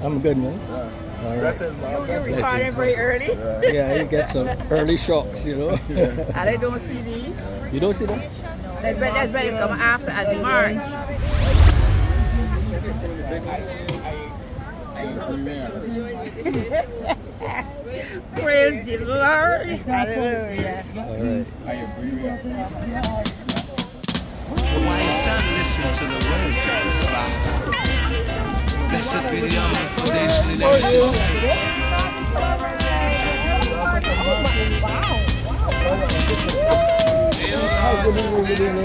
I'm good, man. All right. You're recording very early. Yeah, you get some early shocks, you know. And I don't see these. You don't see them? That's when it come after as the march. Praise the Lord. Hallelujah. All right. Why son, listen to the words of this Bible. Blessed be the honor for nation and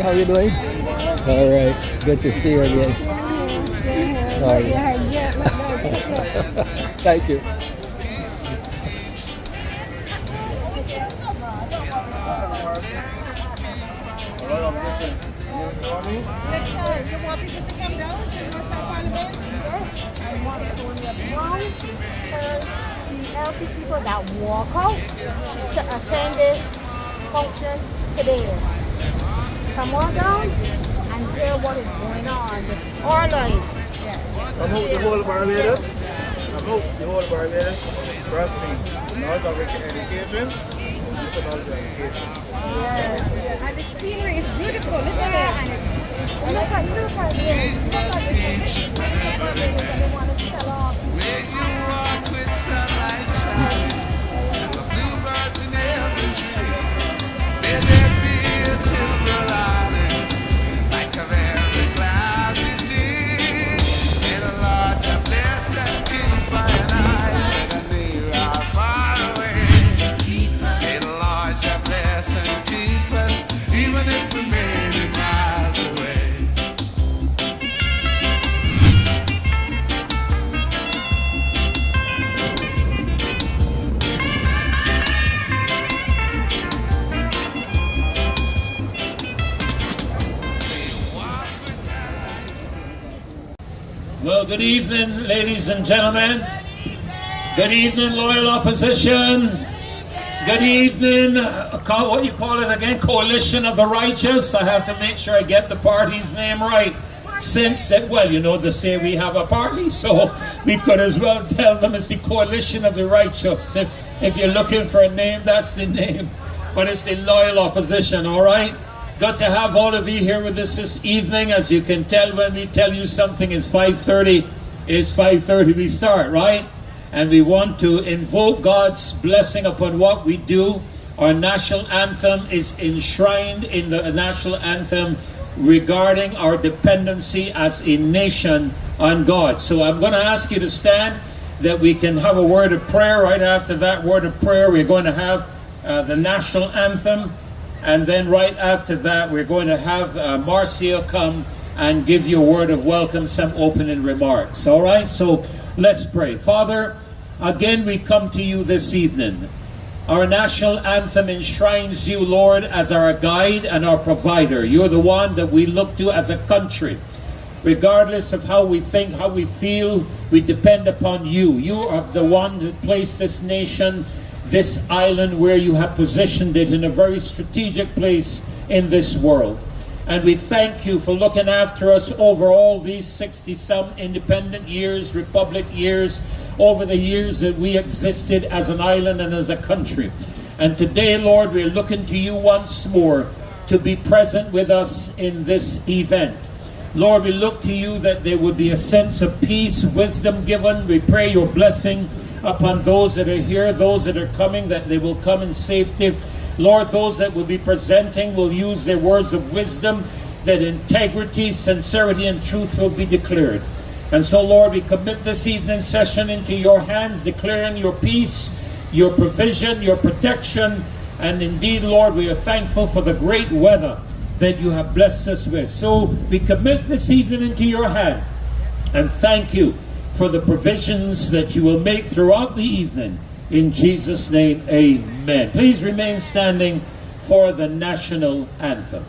How you doing? All right. Good to see you again. All right. Thank you. You want people to come down? I want one for the healthy people that walk out to attend this function today. Come on down and hear what is going on with our life. I'm out the whole Barbados. Trust me. Knowledge of education. Yes. And the scenery is beautiful. Look at it. Look at where you walk with sunlight shine, and the bluebirds in every tree. May there be a silver lining, like a very glassy sea. May the Lord have blessed and keep by an eye, and near or far away. May the Lord have blessed and keep us, even if we may be miles away. Well, good evening, ladies and gentlemen. Good evening, loyal opposition. Good evening, what you call it again? Coalition of the Righteous. I have to make sure I get the party's name right. Since, well, you know, they say we have a party, so we could as well tell them it's the Coalition of the Righteous. If you're looking for a name, that's the name. But it's the loyal opposition, all right? Good to have all of you here with us this evening. As you can tell, when we tell you something is 5:30, it's 5:30 we start, right? And we want to invoke God's blessing upon what we do. Our national anthem is enshrined in the national anthem regarding our dependency as a nation on God. So I'm going to ask you to stand that we can have a word of prayer. Right after that word of prayer, we're going to have the national anthem. And then right after that, we're going to have Marcia come and give you a word of welcome, some opening remarks. All right? So let's pray. Father, again, we come to you this evening. Our national anthem enshrines you, Lord, as our guide and our provider. You're the one that we look to as a country. Regardless of how we think, how we feel, we depend upon you. You are the one that placed this nation, this island, where you have positioned it in a very strategic place in this world. And we thank you for looking after us over all these 60-some independent years, republic years, over the years that we existed as an island and as a country. And today, Lord, we're looking to you once more to be present with us in this event. Lord, we look to you that there would be a sense of peace, wisdom given. We pray your blessing upon those that are here, those that are coming, that they will come in safety. Lord, those that will be presenting will use their words of wisdom, that integrity, sincerity, and truth will be declared. And so, Lord, we commit this evening session into your hands, declaring your peace, your provision, your protection, and indeed, Lord, we are thankful for the great weather that you have blessed us with. So we commit this evening into your hand, and thank you for the provisions that you will make throughout the evening. In Jesus' name, amen. Please remain standing for the national anthem.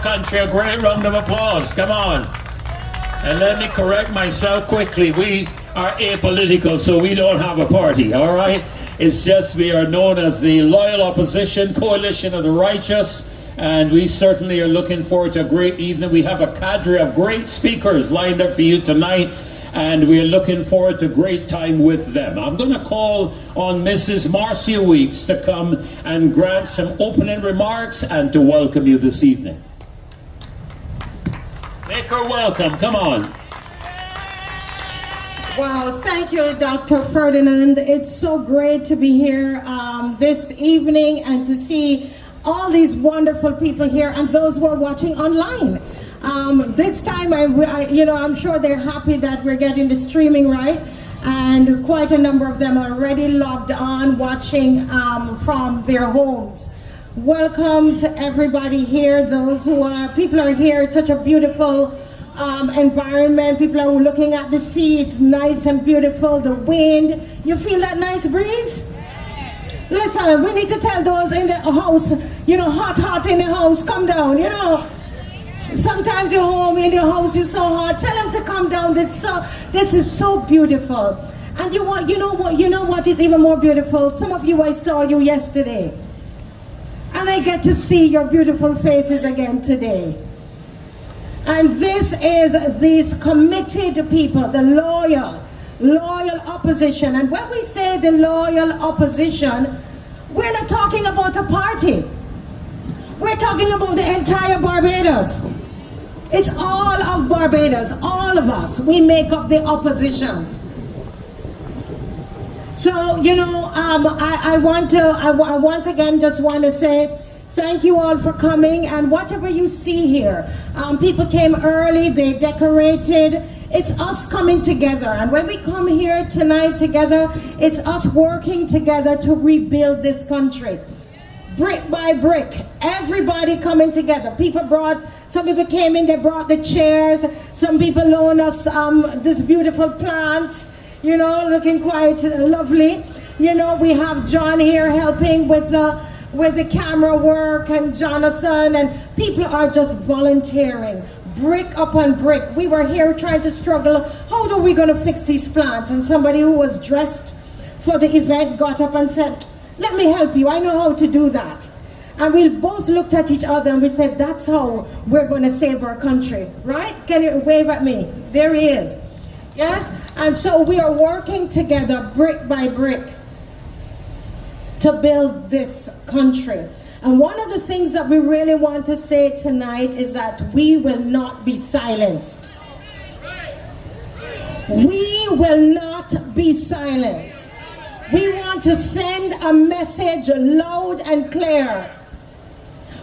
Country a great round of applause. Come on. And let me correct myself quickly. We are apolitical, so we don't have a party, all right? It's just we are known as the Loyal Opposition Coalition of the Righteous, and we certainly are looking forward to a great evening. We have a cadre of great speakers lined up for you tonight, and we're looking forward to a great time with them. I'm going to call on Mrs. Marcia Weeks to come and grant some opening remarks and to welcome you this evening. Make her welcome. Come on. Wow, thank you, Dr. Ferdinand. It's so great to be here this evening and to see all these wonderful people here and those who are watching online. This time, I'm sure they're happy that we're getting the streaming right, and quite a number of them are already logged on watching from their homes. Welcome to everybody here. People are here. It's such a beautiful environment. People are looking at the sea. It's nice and beautiful. The wind. You feel that nice breeze? Listen, we need to tell those in the house, hot in the house, come down, Sometimes you're home in your house, you're so hot. Tell them to come down. This is so beautiful. And you know what is even more beautiful? Some of you, I saw you yesterday. And I get to see your beautiful faces again today. And this is these committed people, the loyal opposition. And when we say the loyal opposition, we're not talking about a party. We're talking about the entire Barbados. It's all of Barbados, all of us. We make up the opposition. So, I once again just want to say thank you all for coming, and whatever you see here, people came early, they decorated. It's us coming together, and when we come here tonight together, it's us working together to rebuild this country. Brick by brick, everybody coming together. Some people came in, they brought the chairs, some people loaned us these beautiful plants, looking quite lovely. We have John here helping with the camera work, and Jonathan, and people are just volunteering, brick upon brick. We were here trying to struggle, how are we going to fix these plants? And somebody who was dressed for the event got up and said, let me help you, I know how to do that. And we both looked at each other and we said, that's how we're going to save our country, right? Can you wave at me? There he is. Yes? And so we are working together brick by brick to build this country. And one of the things that we really want to say tonight is that we will not be silenced. We will not be silenced. We want to send a message loud and clear.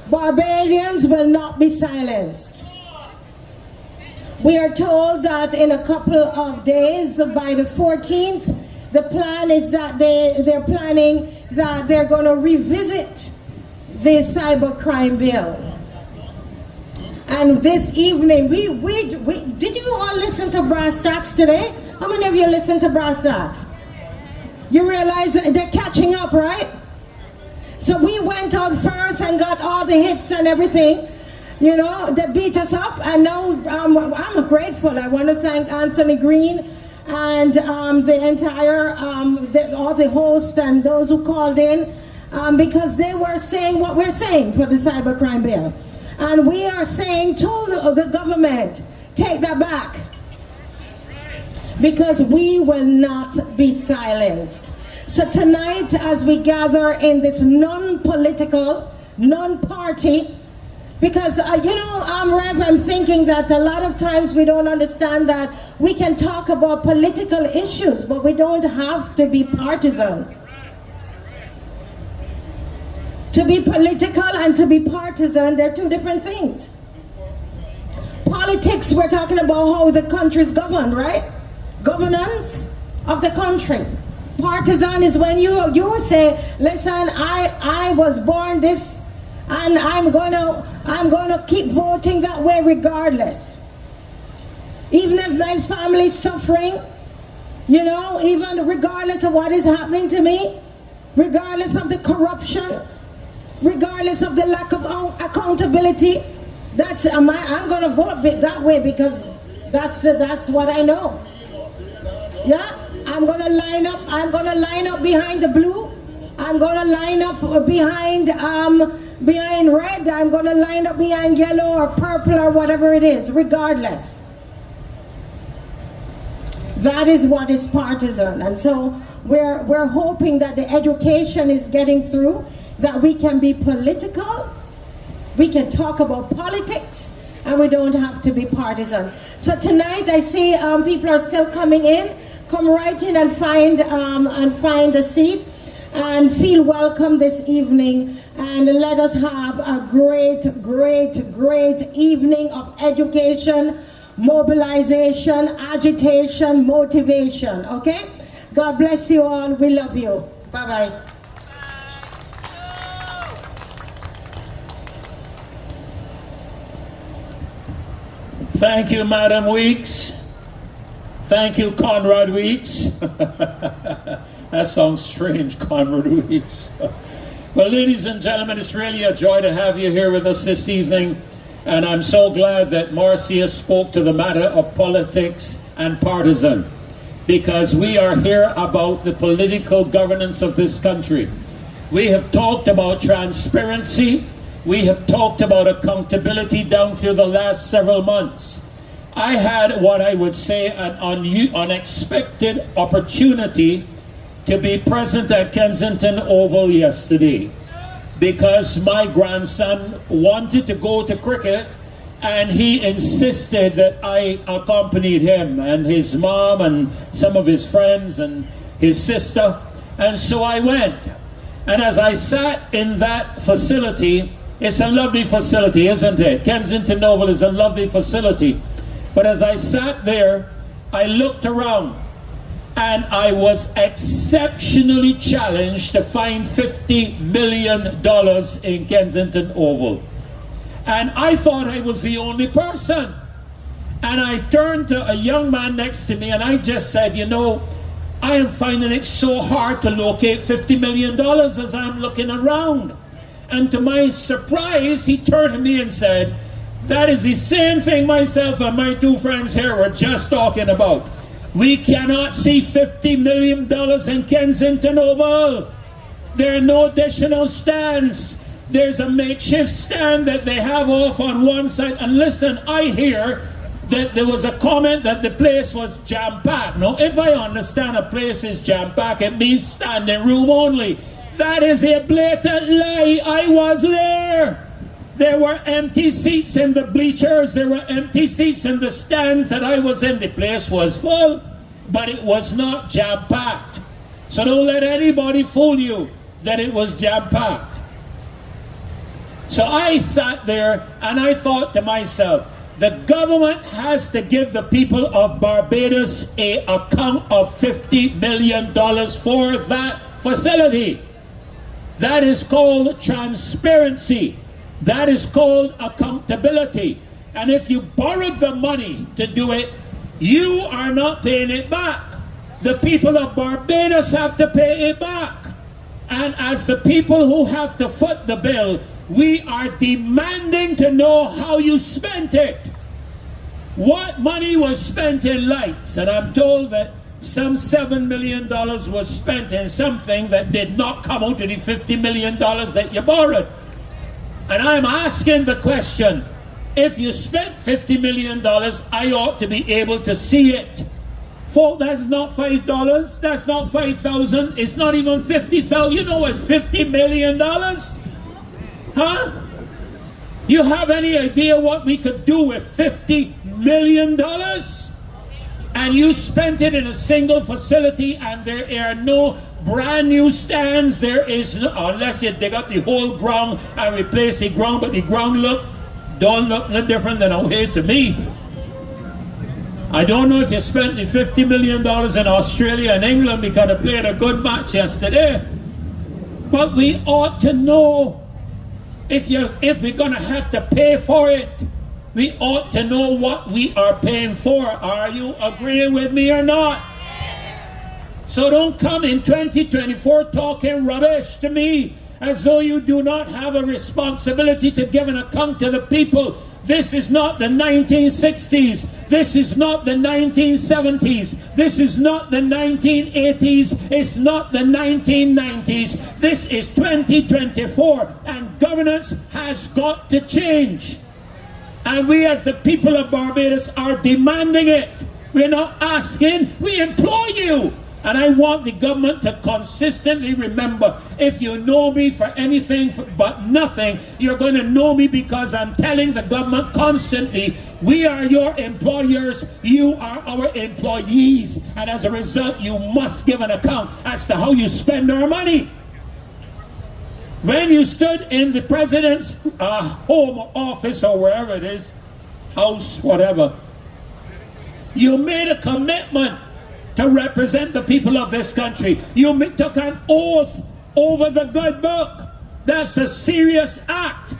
Barbadians will not be silenced. We are told that in a couple of days, by the 14th, the plan is that they're planning that they're going to revisit the cybercrime bill. And this evening, did you all listen to Brass Tacks today? How many of you listened to Brass Tacks? You realize they're catching up, right? So we went out first and got all the hits and everything. They beat us up, and now I'm grateful. I want to thank Anthony Green and the entire, all the hosts and those who called in, because they were saying what we're saying for the cybercrime bill. And we are saying to the government, take that back. Because we will not be silenced. So tonight, as we gather in this non-political, non-party, because, Reverend, I'm thinking that a lot of times we don't understand that we can talk about political issues, but we don't have to be partisan. To be political and to be partisan, they're two different things. Politics, we're talking about how the country is governed, right? Governance of the country. Partisan is when you say, listen, I was born this And I'm gonna keep voting that way regardless. Even if my family's suffering, you know, even regardless of what is happening to me, regardless of the corruption, regardless of the lack of accountability, I'm gonna vote that way because that's what I know. Yeah, I'm gonna line up behind the blue. I'm gonna line up behind red. I'm gonna line up behind yellow or purple or whatever it is, regardless. That is what is partisan. And so we're hoping that the education is getting through, that we can be political, we can talk about politics, and we don't have to be partisan. So tonight I see people are still coming in. Come right in and find a seat and feel welcome this evening, and let us have a great evening of education, mobilization, agitation, motivation. Okay? God bless you all. We love you. Bye-bye. Thank you, Madam Weeks. Thank you, Conrad Weeks. That sounds strange, Conrad Weeks. Well, ladies and gentlemen, it's really a joy to have you here with us this evening. And I'm so glad that Marcia spoke to the matter of politics and partisan, because we are here about the political governance of this country. We have talked about transparency. We have talked about accountability down through the last several months. I had what I would say an unexpected opportunity to be present at Kensington Oval yesterday, because my grandson wanted to go to cricket and he insisted that I accompanied him and his mom and some of his friends and his sister, and so I went. And as I sat in that facility, it's a lovely facility, isn't it? Kensington Oval is a lovely facility. But as I sat there, I looked around and I was exceptionally challenged to find $50 million in Kensington Oval. And I thought I was the only person. And I turned to a young man next to me and I just said, you know, I am finding it so hard to locate $50 million as I'm looking around. And to my surprise, he turned to me and said, that is the same thing myself and my two friends here were just talking about. We cannot see $50 million in Kensington Oval. There are no additional stands. There's a makeshift stand that they have off on one side. And listen, I hear that there was a comment that the place was jam-packed. Now, if I understand a place is jam-packed, it means standing room only. That is a blatant lie. I was there. There were empty seats in the bleachers. There were empty seats in the stands that I was in. The place was full, but it was not jam-packed. So don't let anybody fool you that it was jam-packed. So I sat there and I thought to myself, the government has to give the people of Barbados an account of $50 million for that facility. That is called transparency. That is called accountability. And if you borrowed the money to do it, you are not paying it back. The people of Barbados have to pay it back. And as the people who have to foot the bill, we are demanding to know how you spent it. What money was spent in lights? And I'm told that some $7 million was spent in something that did not come out of the $50 million that you borrowed. And I'm asking the question, if you spent $50 million, I ought to be able to see it. Folks, that's not $5, that's not $5,000, it's not even $50,000. You know what's $50 million? Huh? You have any idea what we could do with $50 million? And you spent it in a single facility, and there are no brand new stands. There is no, unless you dig up the whole ground and replace the ground, but the ground don't look no different than away to me. I don't know if you spent the $50 million in Australia and England because they played a good match yesterday, but we ought to know If we're gonna have to pay for it, we ought to know what we are paying for. Are you agreeing with me or not? So don't come in 2024 talking rubbish to me as though you do not have a responsibility to give an account to the people. This is not the 1960s. This is not the 1970s. This is not the 1980s. It's not the 1990s. This is 2024, and governance has got to change. And we as the people of Barbados are demanding it. We're not asking, we implore you. And I want the government to consistently remember, if you know me for anything but nothing, you're going to know me because I'm telling the government constantly, we are your employers, you are our employees. And as a result, you must give an account as to how you spend our money. When you stood in the president's home office or wherever it is, house, whatever, you made a commitment to represent the people of this country. You took an oath over the good book. That's a serious act,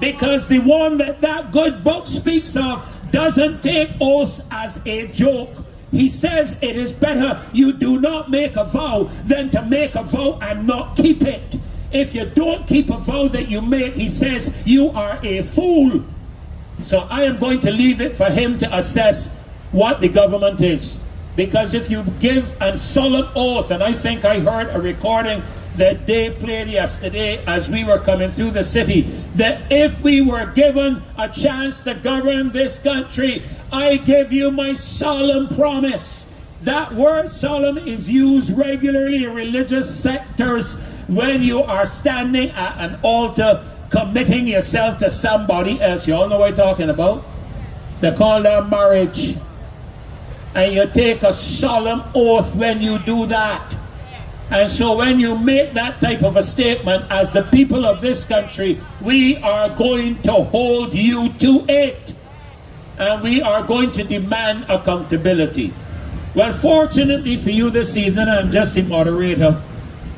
because the one that good book speaks of doesn't take oaths as a joke. He says it is better you do not make a vow than to make a vow and not keep it. If you don't keep a vow that you make, he says you are a fool. So I am going to leave it for him to assess what the government is. Because if you give a solemn oath, and I think I heard a recording that they played yesterday as we were coming through the city, that if we were given a chance to govern this country, I give you my solemn promise. That word solemn is used regularly in religious sectors when you are standing at an altar committing yourself to somebody else. You all know what I'm talking about? They call that marriage. And you take a solemn oath when you do that. And so when you make that type of a statement, as the people of this country, we are going to hold you to it. And we are going to demand accountability. Well, fortunately for you this evening, I'm just the moderator,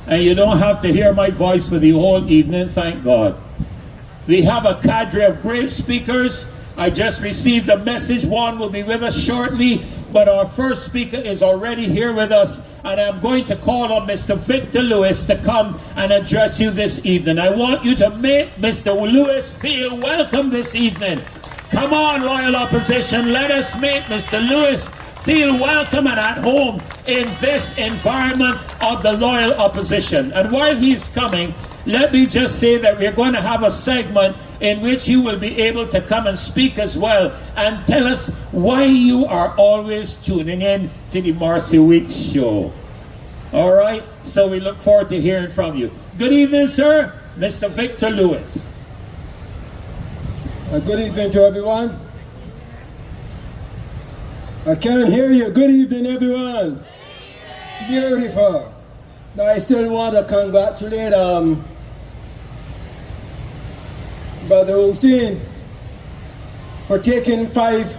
and you don't have to hear my voice for the whole evening, thank God. We have a cadre of great speakers. I just received a message. One will be with us shortly. But our first speaker is already here with us, and I'm going to call on Mr. Victor Lewis to come and address you this evening. I want you to make Mr. Lewis feel welcome this evening. Come on, loyal opposition, let us make Mr. Lewis feel welcome and at home in this environment of the loyal opposition. And while he's coming, let me just say that we're going to have a segment in which you will be able to come and speak as well and tell us why you are always tuning in to the Marcy Week show. All right, so we look forward to hearing from you. Good evening, sir. Mr. Victor Lewis. Good evening to everyone. I can't hear you. Good evening, everyone. Beautiful. Now, I still want to congratulate Brother Hussein for taking 5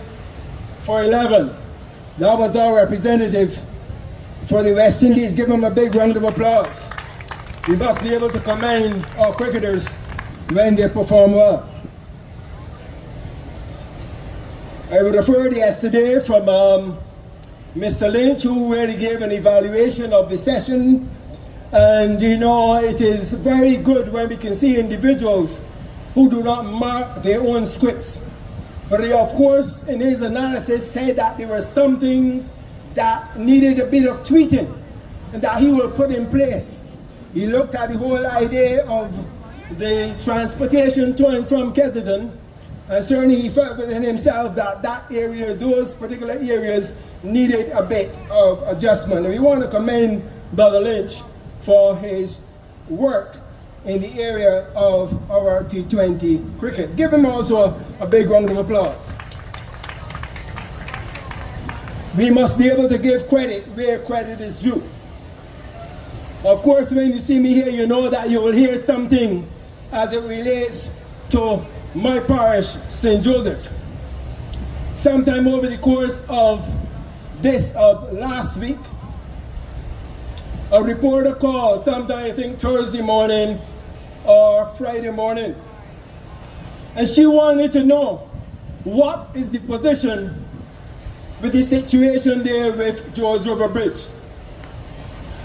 for 11. That was our representative for the West Indies. Give him a big round of applause. We must be able to commend our cricketers when they perform well. I referred yesterday from Mr. Lynch, who really gave an evaluation of the session. And you know, it is very good when we can see individuals who do not mark their own scripts. But he, of course, in his analysis said that there were some things that needed a bit of tweaking and that he will put in place. He looked at the whole idea of the transportation to and from Kensington, and certainly he felt within himself that that area, those particular areas, needed a bit of adjustment. And we want to commend Brother Lynch for his work in the area of our T20 cricket. Give him also a big round of applause. We must be able to give credit where credit is due. Of course, when you see me here, you know that you will hear something as it relates to my parish, St. Joseph. Sometime over the course of last week, a reporter called, sometime I think Thursday morning or Friday morning, And she wanted to know what is the position with the situation there with George River Bridge.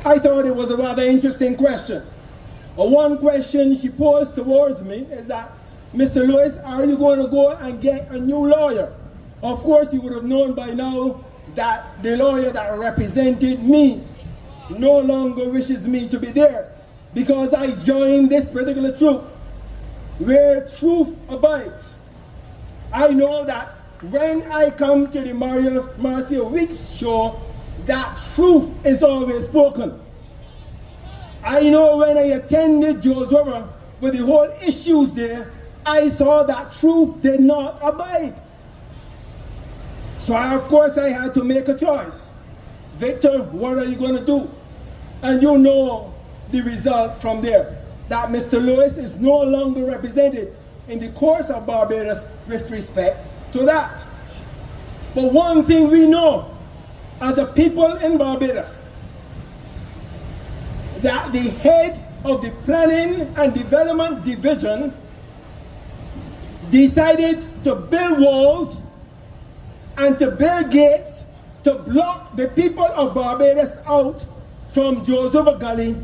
I thought it was a rather interesting question. One question she posed towards me is that, Mr. Lewis, are you going to go and get a new lawyer? Of course, you would have known by now that the lawyer that represented me no longer wishes me to be there, because I joined this particular troop where truth abides. I know that when I come to the Marcia Weeks show, that truth is always spoken. I know when I attended George River with the whole issues there, I saw that truth did not abide. So of course I had to make a choice. Victor, what are you going to do? And you know the result from there, that Mr. Lewis is no longer represented in the courts of Barbados with respect to that. But one thing we know as a people in Barbados, that the head of the Planning and Development Division decided to build walls and to build gates to block the people of Barbados out from George River Gully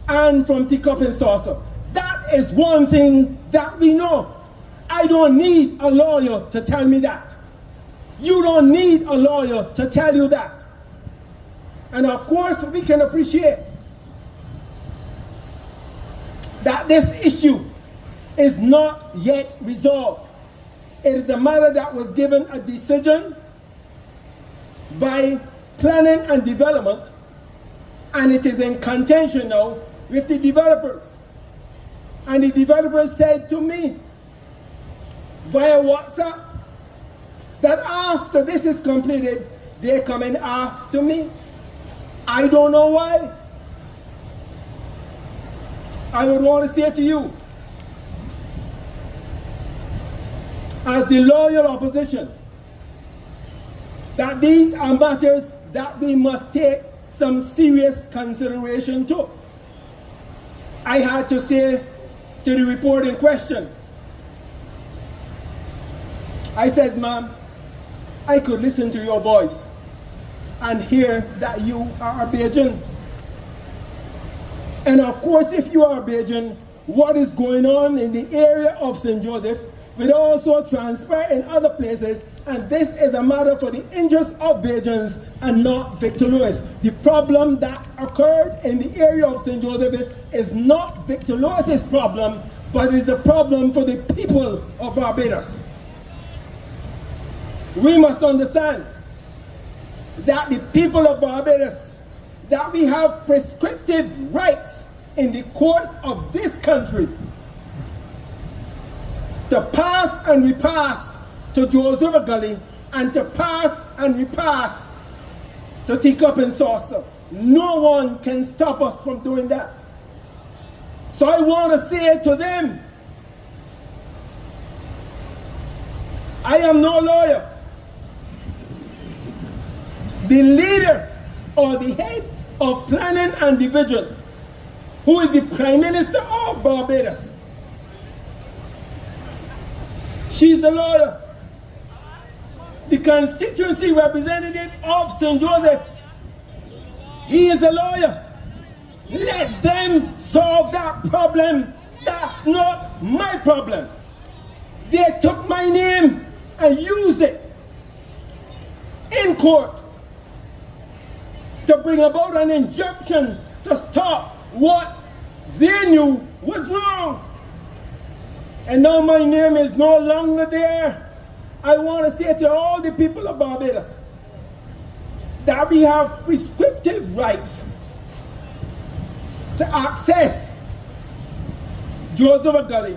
and from Teacup and Saucer. That is one thing that we know. I don't need a lawyer to tell me that. You don't need a lawyer to tell you that. And of course, we can appreciate that this issue is not yet resolved. It is a matter that was given a decision by Planning and Development, and it is in contention now with the developers. And the developers said to me via WhatsApp that after this is completed, they're coming after me. I don't know why. I would want to say to you, as the loyal opposition, that these are matters that we must take some serious consideration to. I had to say to the report in question, I said, ma'am, I could listen to your voice and hear that you are a Bajan. And of course, if you are a Bajan, what is going on in the area of St. Joseph will also transpire in other places, and this is a matter for the interest of Bajans and not Victor Lewis. The problem that occurred in the area of St. Joseph is not Victor Lewis's problem, but it is a problem for the people of Barbados. We must understand that the people of Barbados, that we have prescriptive rights in the course of this country to pass and repass to George River Gully and to pass and repass to Teacup and Saucer. No one can stop us from doing that. So I want to say to them, I am no lawyer. The leader or the head of Planning and Division, who is the Prime Minister of Barbados, she's the lawyer. The constituency representative of St. Joseph, he is a lawyer. Let them solve that problem. That's not my problem. They took my name and used it in court to bring about an injunction to stop what they knew was wrong. And now my name is no longer there. I want to say to all the people of Barbados that we have prescriptive rights to access George River Gully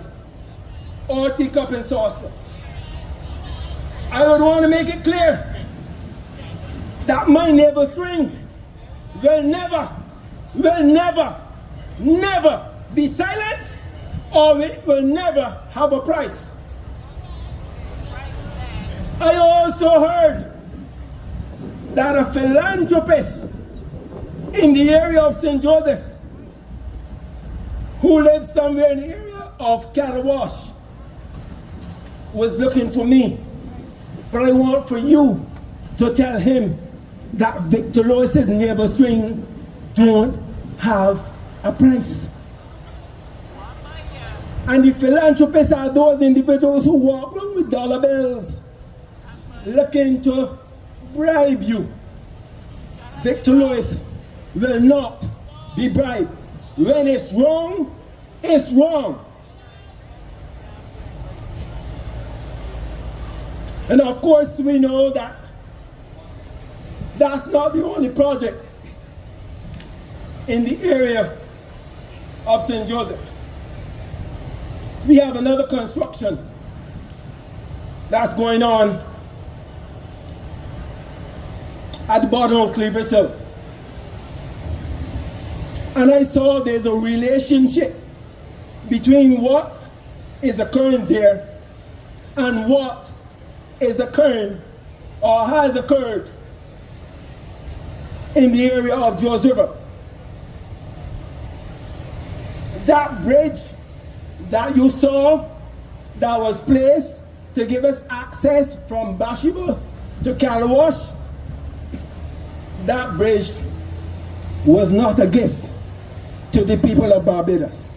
or Teacup and Saucer. I would want to make it clear that my neighbor's ring will never be silenced, or it will never have a price. I also heard that a philanthropist in the area of St. Joseph, who lives somewhere in the area of Catawash, was looking for me. But I want for you to tell him that Victor Lois's neighbor string don't have a price. And the philanthropists are those individuals who walk around with dollar bills looking to bribe you. Victor Lois will not be bribed. When it's wrong, it's wrong. And of course we know that that's not the only project in the area of St. Joseph. We have another construction that's going on at the bottom of Cleaver Hill. And I saw there's a relationship between what is occurring there and what is occurring or has occurred in the area of Joes River. That bridge that you saw that was placed to give us access from Bathsheba to Calawash, that bridge was not a gift to the people of Barbados.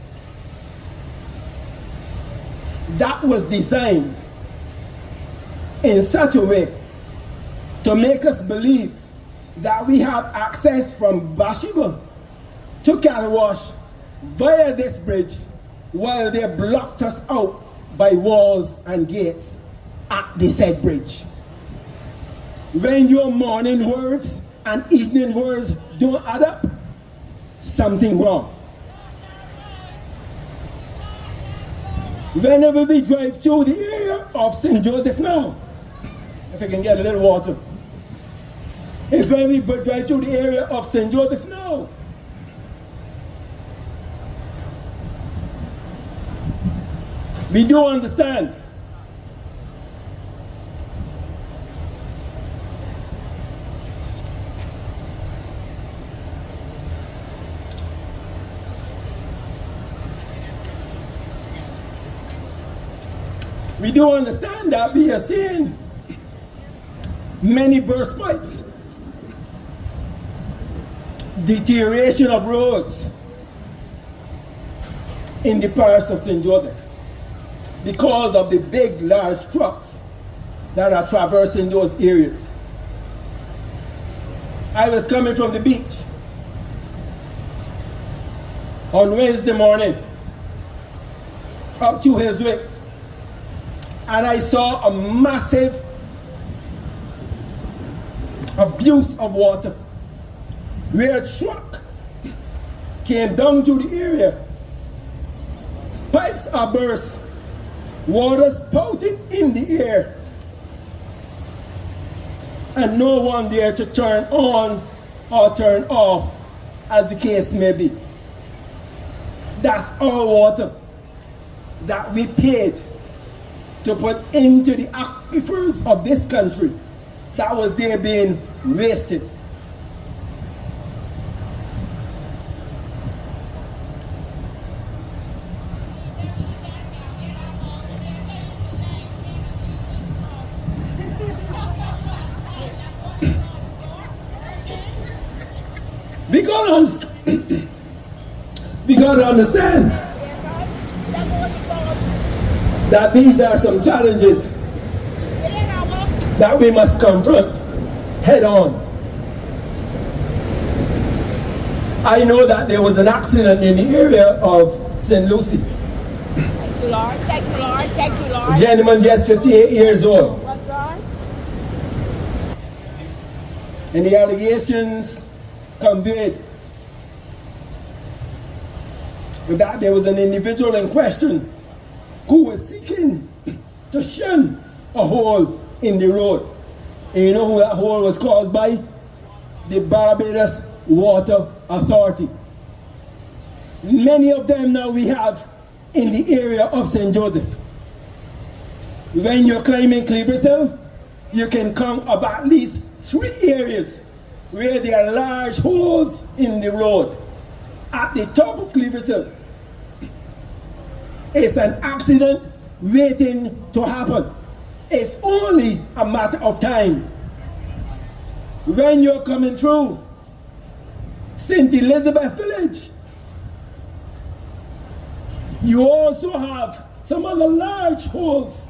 That was designed in such a way to make us believe that we have access from Bathsheba to Calawash via this bridge, while they blocked us out by walls and gates at the said bridge. When your morning words and evening words don't add up, something wrong. Whenever we drive through the area of St. Joseph now, if I can get a little water, when we drive through the area of St. Joseph now, we do understand that we are seeing many burst pipes, deterioration of roads in the parish of St. Joseph because of the big, large trucks that are traversing those areas. I was coming from the beach on Wednesday morning up to Hillswick, and I saw a massive abuse of water where a truck came down to the area. Pipes are burst, water spouting in the air, and no one there to turn on or turn off, as the case may be. That's our water that we paid to put into the aquifers of this country that was there being wasted. We gotta understand that these are some challenges that we must confront head on. I know that there was an accident in the area of St. Lucie. Thank you, Lord. Thank you, Lord. Thank you, Lord. Gentleman just 58 years old. And the allegations conveyed that there was an individual in question who was seeking to shun a hole in the road. And you know who that hole was caused by? The Barbados Water Authority. Many of them now we have in the area of St. Joseph. When you're climbing Cleaver Hill, you can count about at least 3 areas where there are large holes in the road. At the top of Cleaver Hill, it's an accident waiting to happen. It's only a matter of time. When you're coming through St. Elizabeth Village, you also have some other large holes.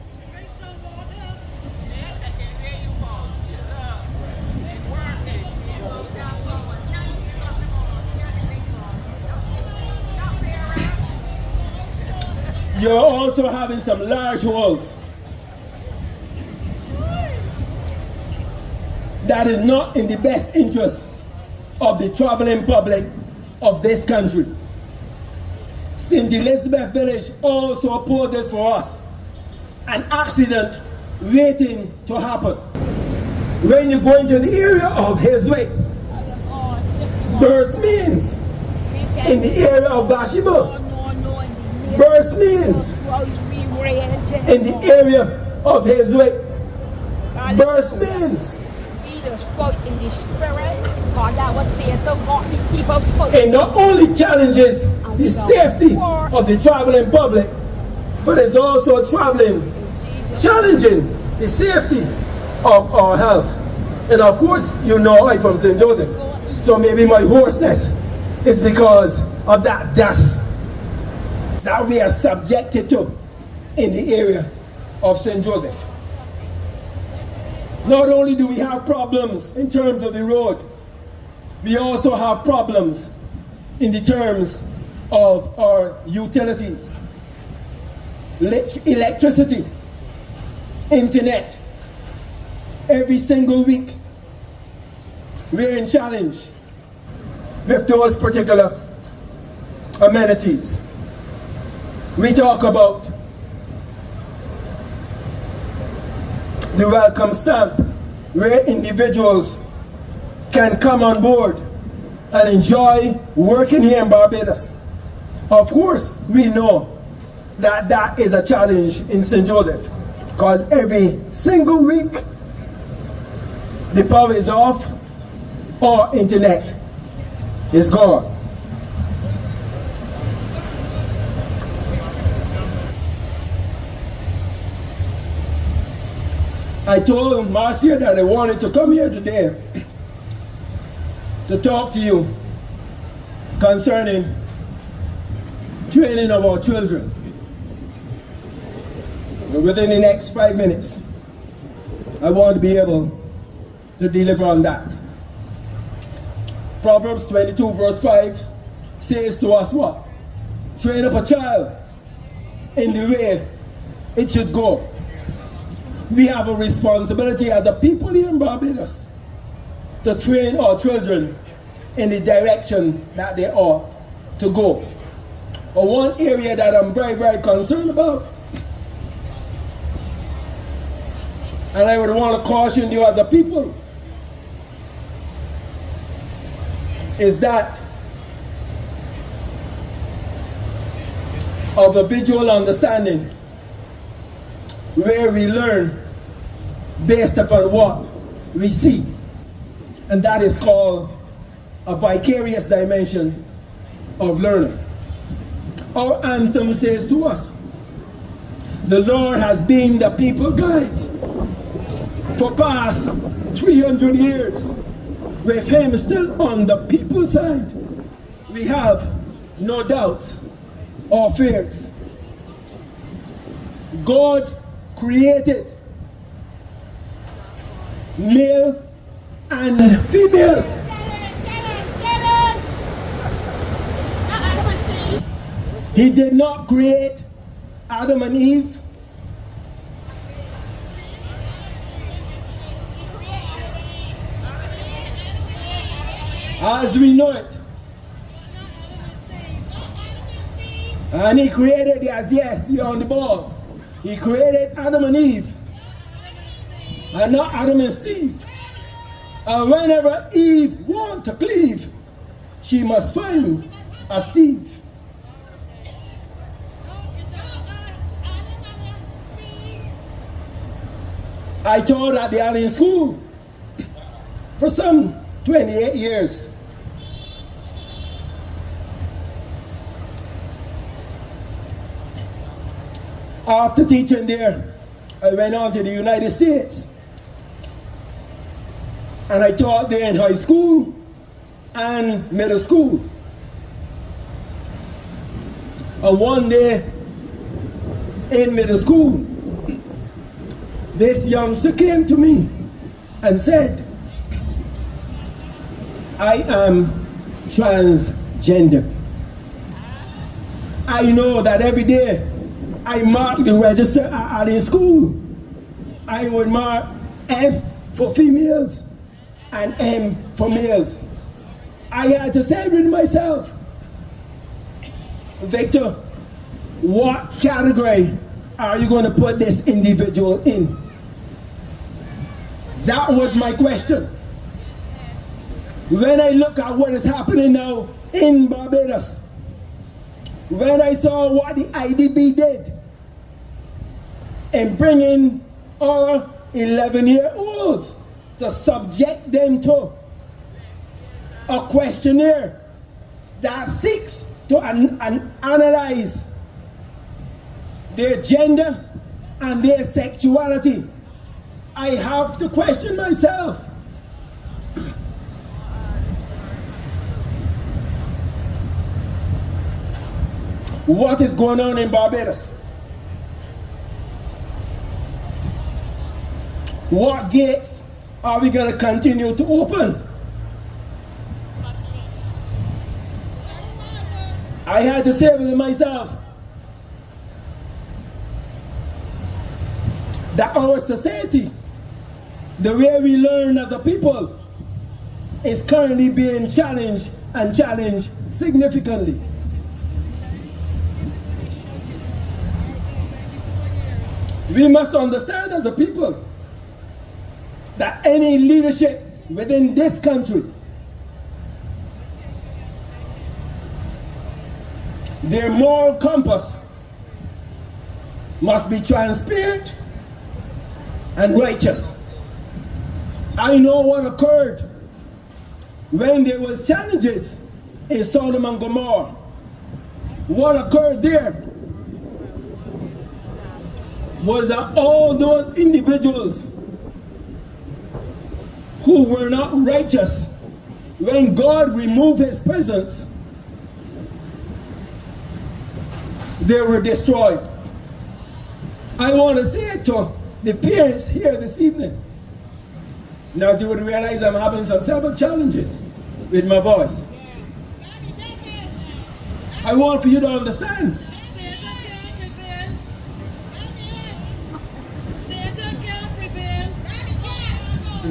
You're also having some large holes. That is not in the best interest of the traveling public of this country. St. Elizabeth Village also poses for us an accident waiting to happen. When you go into the area of Hastings, burst means in the area of Bathsheba, burst means in the area of Hastings, burst means it not only challenges the safety of the traveling public, but it's also challenging the safety of our health. And of course, you know I'm from St. Joseph, so maybe my hoarseness is because of that dust that we are subjected to in the area of St. Joseph. Not only do we have problems in terms of the road, we also have problems in the terms of our utilities, electricity, internet. Every single week, we're in challenge with those particular amenities. We talk about the welcome stamp, where individuals can come on board and enjoy working here in Barbados. Of course, we know that that is a challenge in St. Joseph, because every single week the power is off or internet is gone. I told Marcia that I wanted to come here today to talk to you concerning training of our children. Within the next 5 minutes, I want to be able to deliver on that. Proverbs 22 verse 5 says to us what? Train up a child in the way it should go. We have a responsibility as a people here in Barbados to train our children in the direction that they ought to go. But one area that I'm very, very concerned about, and I would want to caution you as a people, is that of a visual understanding, where we learn based upon what we see. And that is called a vicarious dimension of learning. Our anthem says to us, the Lord has been the people guide for past 300 years. With him still on the people's side, we have no doubts or fears. God created male and female. He did not create Adam and Eve. As we know it. And he created, yes, you're on the ball. He created Adam and Eve. And not Adam and Steve. And whenever Eve wants to cleave, she must find a Steve. I taught at the Alien School for some 28 years. After teaching there, I went on to the United States. And I taught there in high school and middle school. And one day in middle school, this youngster came to me and said, I am transgender. I know that every day I mark the register at in school. I would mark F for females and M for males. I had to say with myself, Victor, what category are you going to put this individual in? That was my question. When I look at what is happening now in Barbados, when I saw what the IDB did in bringing our 11-year-olds to subject them to a questionnaire that seeks to analyze their gender and their sexuality, I have to question myself. What is going on in Barbados? What gates are we going to continue to open? I had to say with myself that our society, the way we learn as a people, is currently being challenged and challenged significantly. We must understand as a people that any leadership within this country, their moral compass must be transparent and righteous. I know what occurred when there was challenges in Sodom and Gomorrah. What occurred there was that all those individuals who were not righteous, when God removed his presence, they were destroyed. I want to say it to the parents here this evening. Now, as you would realize, I'm having some several challenges with my voice. I want for you to understand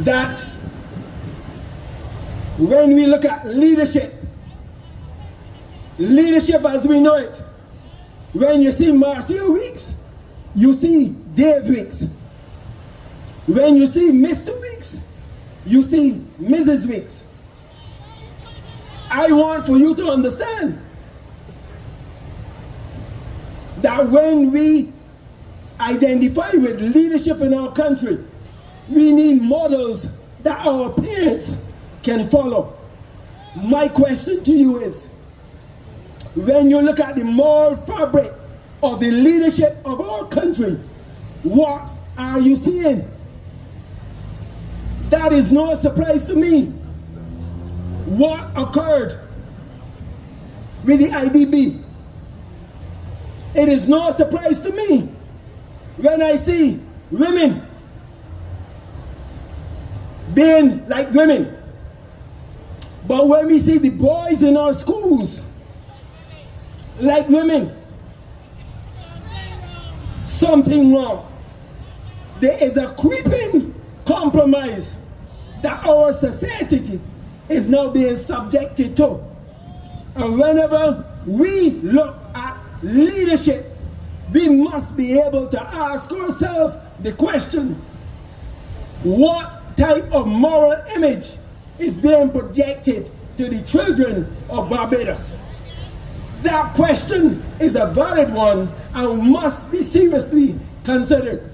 that when we look at leadership as we know it, when you see Marcia Weeks, you see Dave Weeks. When you see Mr. Weeks, you see Mrs. Weeks. I want for you to understand that when we identify with leadership in our country, we need models that our parents can follow. My question to you is, when you look at the moral fabric of the leadership of our country, what are you seeing? That is no surprise to me. What occurred with the IDB? It is no surprise to me when I see women being like women. But when we see the boys in our schools like women, something wrong. There is a creeping compromise that our society is now being subjected to. And whenever we look at leadership, we must be able to ask ourselves the question, what type of moral image is being projected to the children of Barbados? That question is a valid one and must be seriously considered.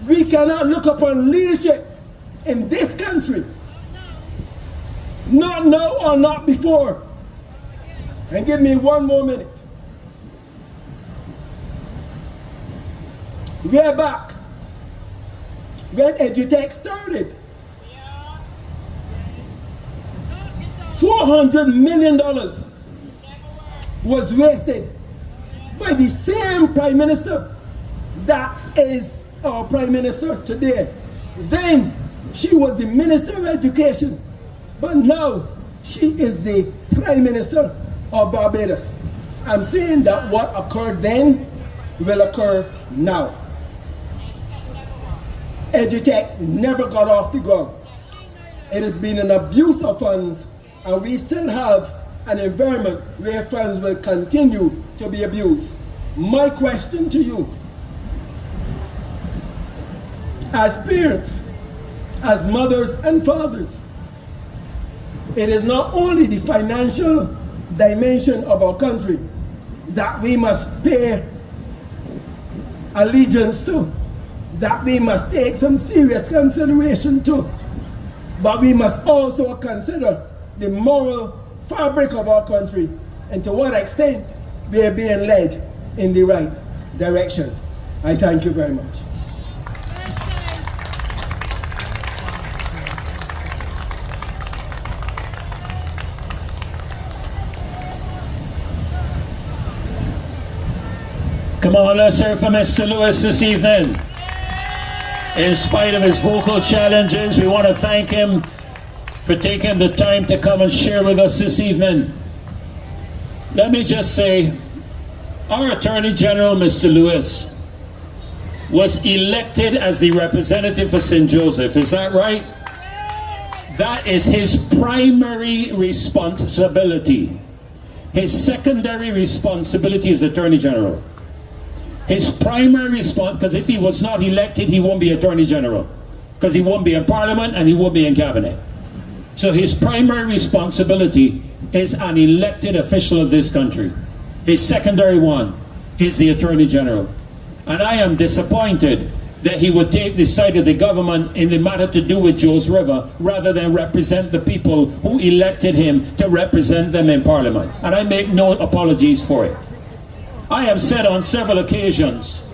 We cannot look upon leadership in this country, not now or not before. And give me one more minute. way back when Edutech started. $400 million was wasted by the same Prime Minister that is our Prime Minister today. Then she was the Minister of Education, but now she is the Prime Minister of Barbados. I'm saying that what occurred then will occur now. Edutech never got off the ground. It has been an abuse of funds, and we still have an environment where funds will continue to be abused. My question to you, as parents, as mothers and fathers, it is not only the financial dimension of our country that we must pay allegiance to, that we must take some serious consideration to, but we must also consider the moral fabric of our country and to what extent we are being led in the right direction. I thank you very much. Come on, let's hear from Mr. Lewis this evening. In spite of his vocal challenges, we want to thank him for taking the time to come and share with us this evening. Let me just say, our Attorney General, Mr. Lewis, was elected as the representative for St. Joseph. Is that right? That is his primary responsibility. His secondary responsibility is Attorney General. His primary response, because if he was not elected, he won't be Attorney General, because he won't be in Parliament and he won't be in Cabinet. So his primary responsibility is an elected official of this country. His secondary one is the Attorney General. And I am disappointed that he would take the side of the government in the matter to do with Joes River rather than represent the people who elected him to represent them in Parliament. And I make no apologies for it. I have said on several occasions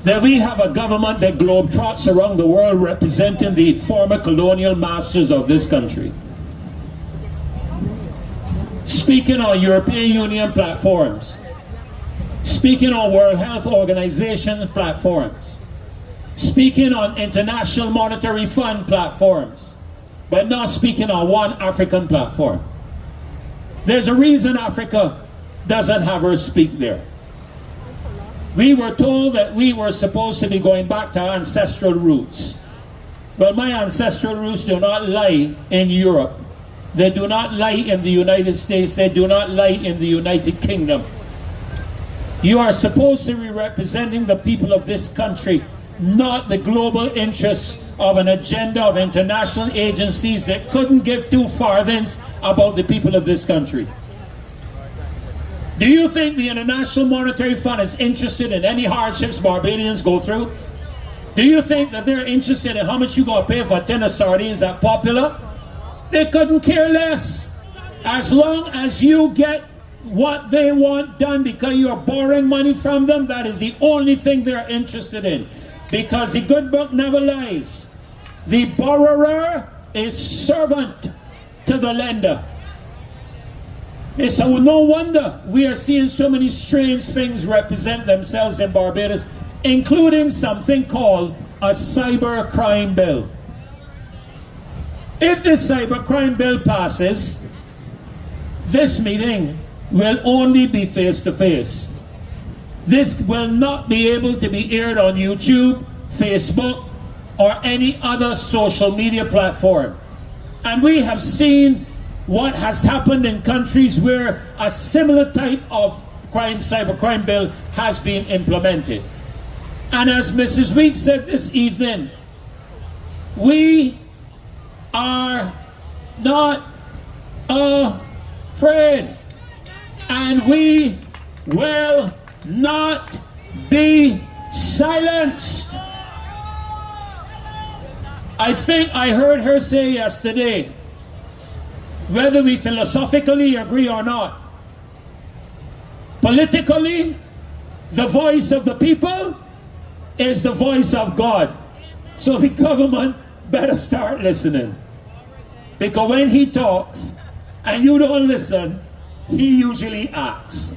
that we have a government that globetrots around the world representing the former colonial masters of this country. Speaking on European Union platforms, speaking on World Health Organization platforms, speaking on International Monetary Fund platforms, but not speaking on one African platform. There's a reason Africa doesn't have her speak there. We were told that we were supposed to be going back to our ancestral roots. Well, my ancestral roots do not lie in Europe. They do not lie in the United States. They do not lie in the United Kingdom. You are supposed to be representing the people of this country, not the global interests of an agenda of international agencies that couldn't give two farthings about the people of this country. Do you think the International Monetary Fund is interested in any hardships Barbadians go through? Do you think that they're interested in how much you gonna pay for a tin of sardines at Popular? They couldn't care less. As long as you get what they want done because you're borrowing money from them, that is the only thing they're interested in. Because the good book never lies. The borrower is servant to the lender. And so no wonder we are seeing so many strange things represent themselves in Barbados, including something called a cyber crime bill. If this cyber crime bill passes, this meeting will only be face-to-face. This will not be able to be aired on YouTube, Facebook, or any other social media platform. And we have seen what has happened in countries where a similar type of cyber crime bill has been implemented. And as Mrs. Weeks said this evening, we are not afraid, and we will not be silenced. I think I heard her say yesterday, whether we philosophically agree or not, politically, the voice of the people is the voice of God. So the government better start listening. Because when he talks and you don't listen, he usually acts.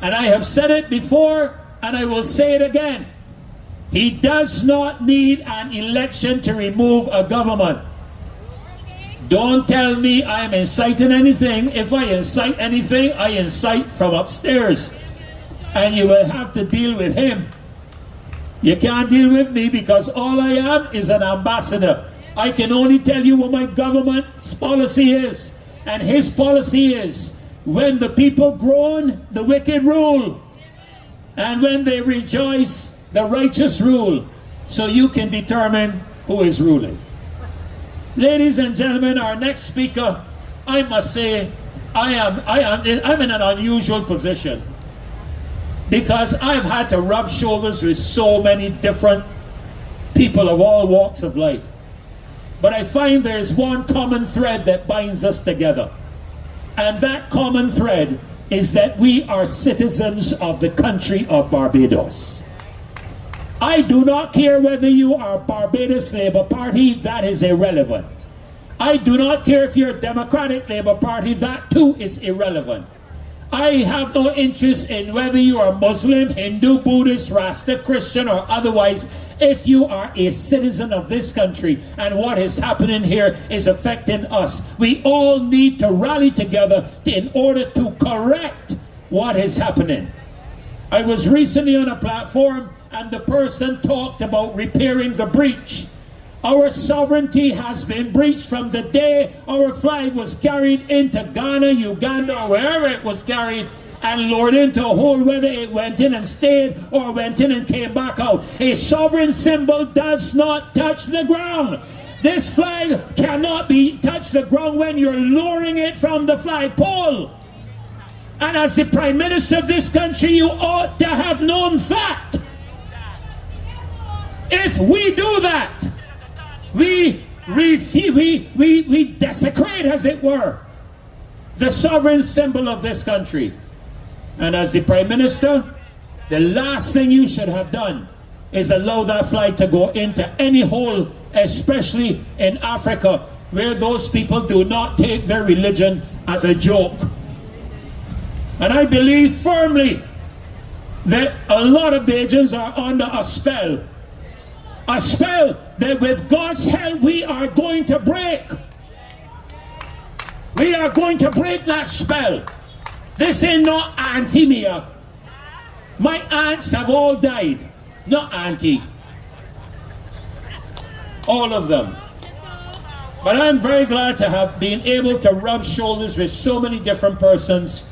And I have said it before and I will say it again. He does not need an election to remove a government. Don't tell me I'm inciting anything. If I incite anything, I incite from upstairs. And you will have to deal with him. You can't deal with me because all I am is an ambassador. I can only tell you what my government's policy is. And his policy is, when the people groan, the wicked rule. And when they rejoice, the righteous rule. So you can determine who is ruling. Ladies and gentlemen, our next speaker, I must say, I'm in an unusual position because I've had to rub shoulders with so many different people of all walks of life. But I find there's one common thread that binds us together. And that common thread is that we are citizens of the country of Barbados. I do not care whether you are Barbados Labour Party, that is irrelevant. I do not care if you're Democratic Labour Party, that too is irrelevant. I have no interest in whether you are Muslim, Hindu, Buddhist, Rasta, Christian or otherwise. If you are a citizen of this country and what is happening here is affecting us, we all need to rally together in order to correct what is happening. I was recently on a platform and the person talked about repairing the breach. Our sovereignty has been breached from the day our flag was carried into Ghana, Uganda, or wherever it was carried and lured into a hole, whether it went in and stayed or went in and came back out. A sovereign symbol does not touch the ground. This flag cannot be touch the ground when you're lowering it from the flagpole. And as the Prime Minister of this country, you ought to have known that. If we do that, we desecrate, as it were, the sovereign symbol of this country. And as the Prime Minister, the last thing you should have done is allow that flag to go into any hole, especially in Africa, where those people do not take their religion as a joke. And I believe firmly that a lot of Bajans are under a spell that with God's help we are going to break. We are going to break that spell. This ain't not Auntie Mia. My aunts have all died. Not Auntie. All of them. But I'm very glad to have been able to rub shoulders with so many different persons.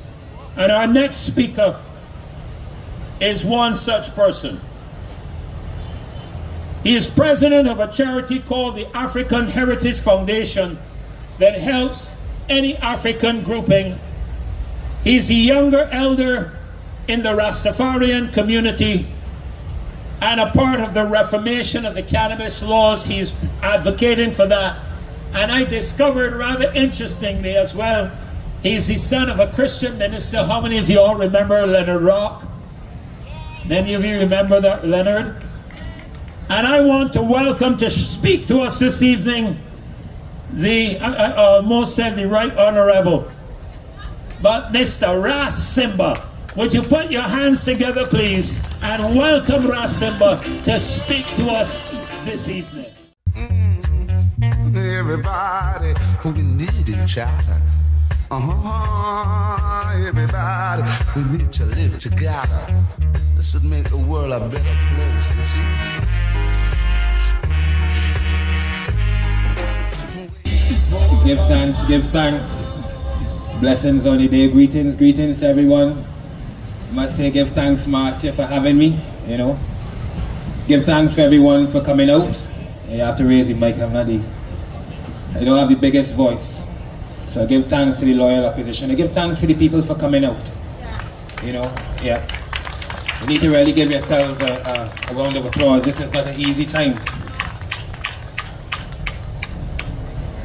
And our next speaker is one such person. He is president of a charity called the African Heritage Foundation that helps any African grouping. He's a younger elder in the Rastafarian community and a part of the reformation of the cannabis laws. He's advocating for that. And I discovered rather interestingly as well, he's the son of a Christian minister. How many of you all remember Leonard Rock? Many of you remember that, Leonard? And I want to welcome to speak to us this evening the, almost said the Right Honorable, but Mr. Ras Simba. Would you put your hands together, please, and welcome Ras Simba to speak to us this evening. Everybody, we need each other. Everybody, we need to live together. This would make the world a better place, you see. Give thanks, give thanks. Blessings on the day, greetings to everyone. I must say give thanks, Marcia, for having me, you know. Give thanks for everyone for coming out. You have to raise the mic, I don't have the biggest voice. So I give thanks to the loyal opposition. I give thanks to the people for coming out. You know, yeah. You need to really give yourselves a round of applause. This is not an easy time.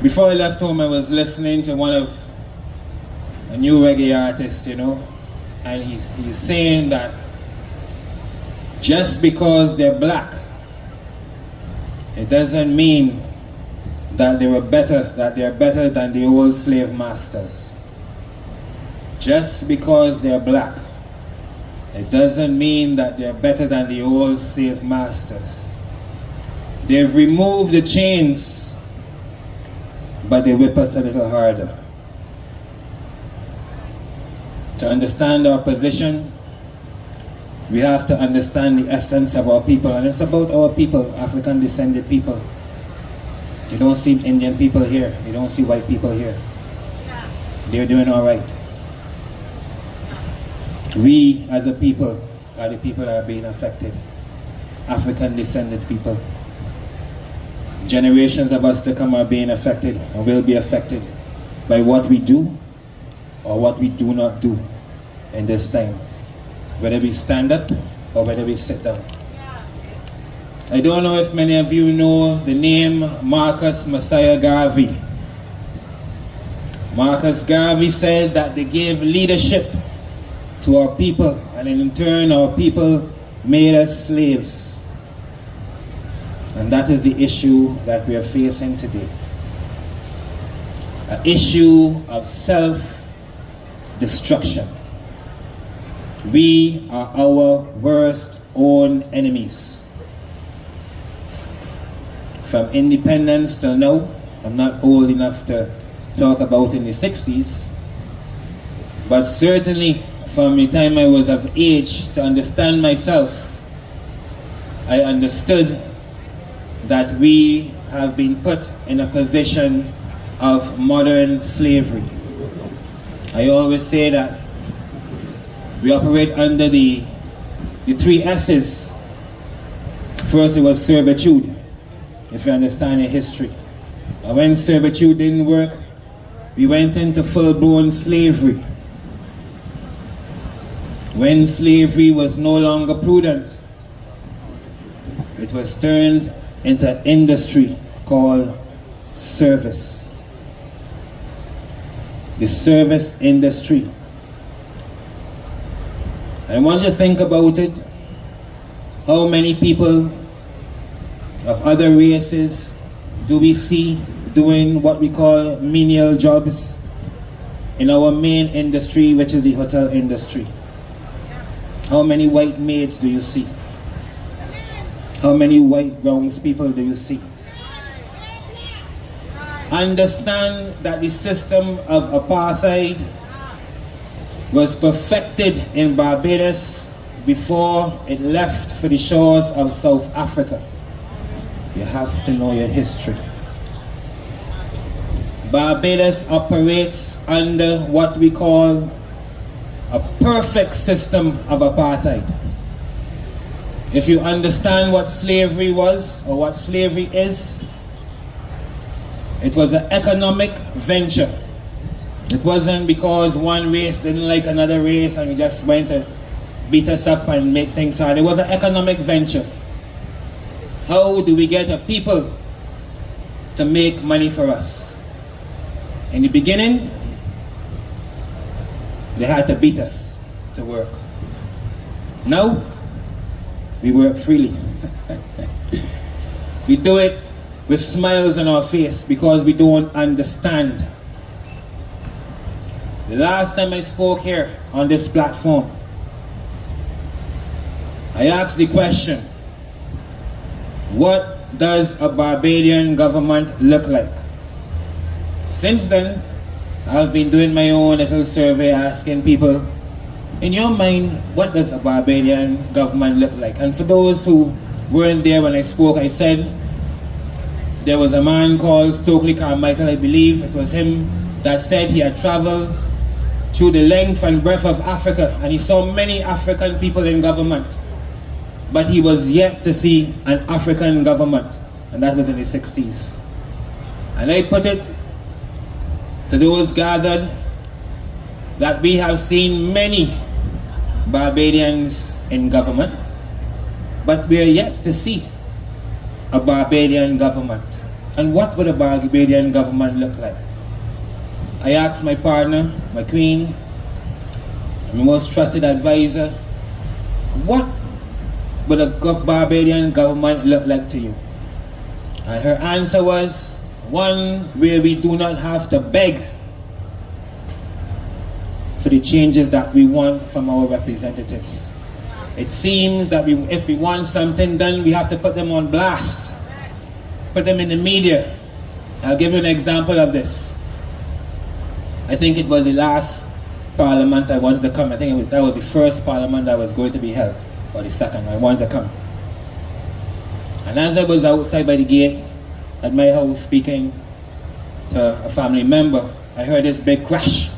Before I left home, I was listening to a new reggae artist, you know, and he's saying that Just because they're black, it doesn't mean that they're better than the old slave masters. Just because they're black, it doesn't mean that they're better than the old slave masters. They've removed the chains, but they whip us a little harder. To understand our position, we have to understand the essence of our people, and it's about our people, African descended people. You don't see Indian people here, you don't see white people here. They're doing all right. We as a people are the people that are being affected. African descended people. Generations of us to come are being affected and will be affected by what we do or what we do not do in this time. Whether we stand up or whether we sit down. I don't know if many of you know the name Marcus Messiah Garvey. Marcus Garvey said that they gave leadership to our people, and in turn our people made us slaves. And that is the issue that we are facing today. An issue of self-destruction. We are our worst own enemies. From independence till now, I'm not old enough to talk about in the 60s, but certainly from the time I was of age to understand myself, I understood that we have been put in a position of modern slavery. I always say that we operate under the 3 S's. First it was servitude, if you understand the history. And when servitude didn't work, we went into full-blown slavery. When slavery was no longer prudent, it was turned into an industry called service. The service industry. And I want you to think about it. How many people of other races do we see doing what we call menial jobs in our main industry, which is the hotel industry? How many white maids do you see? How many white grounds people do you see? Understand that the system of apartheid was perfected in Barbados before it left for the shores of South Africa. You have to know your history. Barbados operates under what we call a perfect system of apartheid. If you understand what slavery was or what slavery is, it was an economic venture. It wasn't because one race didn't like another race and we just went to beat us up and make things hard. It was an economic venture. How do we get a people to make money for us? In the beginning, they had to beat us to work. Now, we work freely. We do it with smiles on our face because we don't understand. The last time I spoke here on this platform, I asked the question, what does a Barbadian government look like? Since then, I've been doing my own little survey asking people, in your mind, what does a Barbadian government look like? And for those who weren't there when I spoke, I said, there was a man called Stokely Carmichael, I believe it was him, that said he had traveled through the length and breadth of Africa and he saw many African people in government, but he was yet to see an African government, and that was in the 60s. And I put it to those gathered that we have seen many Barbadians in government, but we are yet to see a Barbadian government. And what would a Barbadian government look like? I asked my partner, my queen, my most trusted advisor, what would a Barbadian government look like to you? And her answer was, one where we do not have to beg for the changes that we want from our representatives. It seems that if we want something done, we have to put them on blast, put them in the media. I'll give you an example of this. I think it was the last parliament I wanted to come. I think that was the first parliament that was going to be held, or the second. I wanted to come. And as I was outside by the gate at my house speaking to a family member, I heard this big crash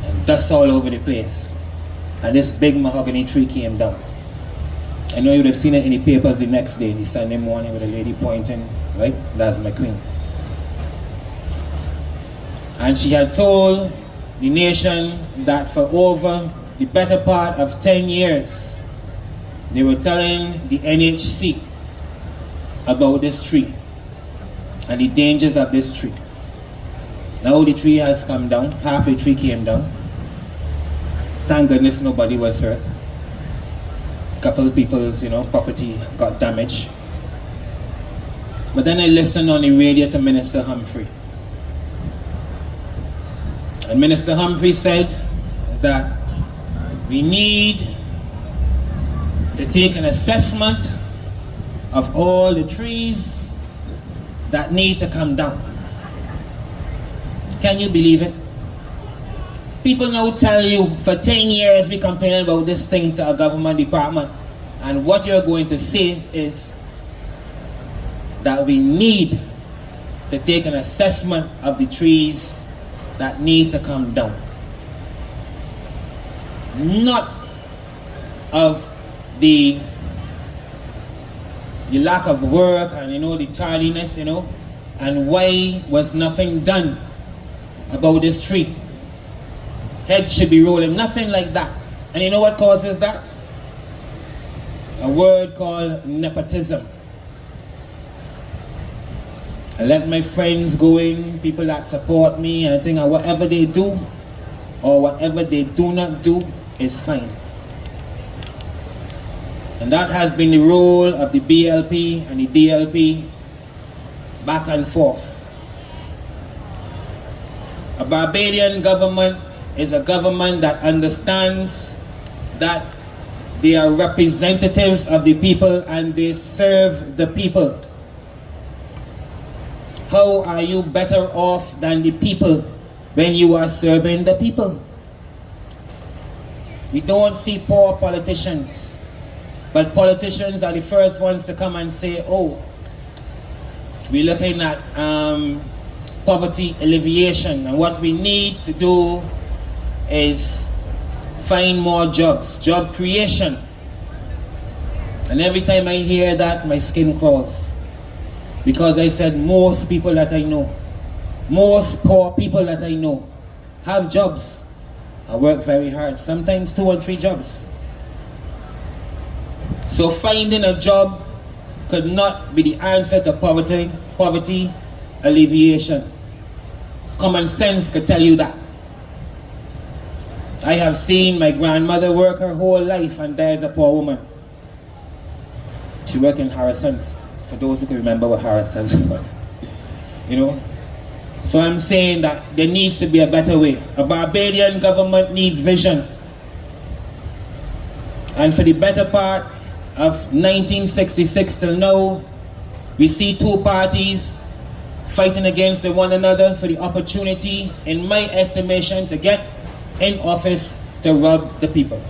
and dust all over the place. And this big mahogany tree came down. I know you would have seen it in the papers the next day, the Sunday morning, with a lady pointing, right? That's my queen. And she had told the nation that for over the better part of 10 years, they were telling the NHC about this tree and the dangers of this tree. Now the tree has come down, half the tree came down. Thank goodness nobody was hurt. A couple of people's, property got damaged. But then I listened on the radio to Minister Humphrey. And Minister Humphrey said that we need to take an assessment of all the trees that need to come down. Can you believe it? People now tell you for 10 years we complaining about this thing to a government department, and what you're going to say is that we need to take an assessment of the trees that need to come down. Not of the lack of work and the tardiness, and why was nothing done about this tree. Heads should be rolling, nothing like that. And you know what causes that? A word called nepotism. I let my friends go in, people that support me, and I think whatever they do or whatever they do not do is fine. And that has been the role of the BLP and the DLP back and forth. A Barbadian government is a government that understands that they are representatives of the people and they serve the people. How are you better off than the people when you are serving the people? We don't see poor politicians, but politicians are the first ones to come and say, oh, we're looking at poverty alleviation, and what we need to do is find more jobs, job creation. And every time I hear that, my skin crawls. Because I said most people that I know, most poor people that I know have jobs. I work very hard, sometimes 2 or 3 jobs. So finding a job could not be the answer to poverty alleviation. Common sense could tell you that. I have seen my grandmother work her whole life and there is a poor woman. She worked in Harrison's, for those who can remember what Harrison's was. So I'm saying that there needs to be a better way. A Barbadian government needs vision. And for the better part of 1966 till now, we see 2 parties fighting against one another for the opportunity, in my estimation, to get in office to rob the people.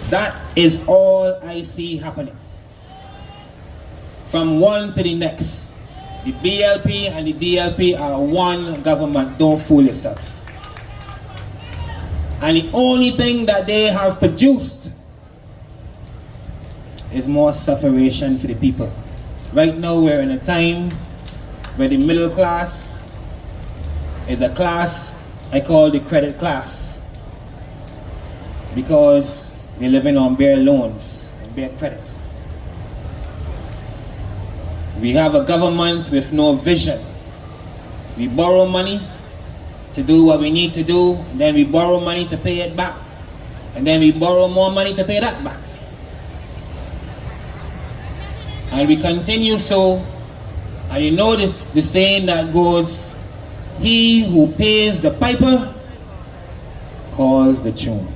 That is all I see happening. From one to the next. The BLP and the DLP are one government, don't fool yourself. And the only thing that they have produced is more sufferation for the people. Right now we're in a time where the middle class is a class I call the credit class, because they're living on bare loans and bare credit. We have a government with no vision. We borrow money to do what we need to do, and then we borrow money to pay it back. And then we borrow more money to pay that back. And we continue so. And you know the saying that goes, he who pays the piper calls the tune.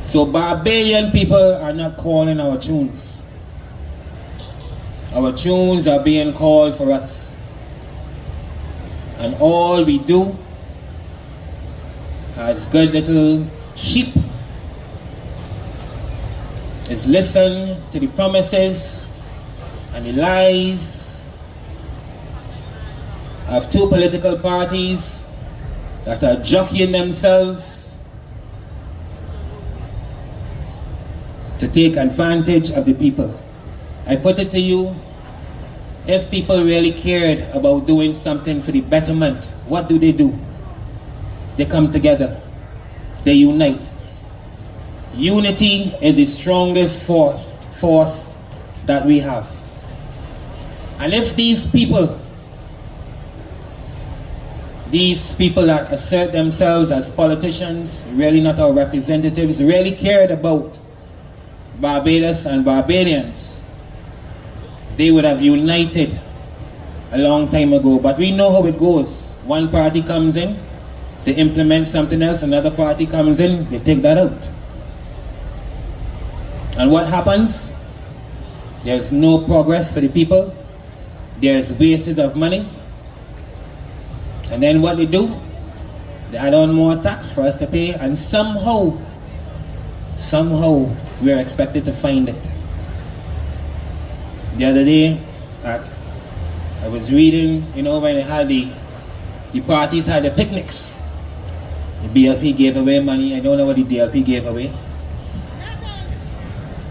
So Barbadian people are not calling our tunes. Our tunes are being called for us. And all we do as good little sheep is listen to the promises and the lies of two political parties that are jockeying themselves to take advantage of the people. I put it to you, if people really cared about doing something for the betterment, what do? They come together, they unite. Unity is the strongest force that we have. And if these people that assert themselves as politicians, really not our representatives, really cared about Barbados and Barbadians, they would have united a long time ago. But we know how it goes. One party comes in, they implement something else, another party comes in, they take that out. And what happens? There's no progress for the people. There's wastage of money. And then what they do? They add on more tax for us to pay, and somehow we're expected to find it. The other day, I was reading, when they had the parties had the picnics. The BLP gave away money. I don't know what the DLP gave away.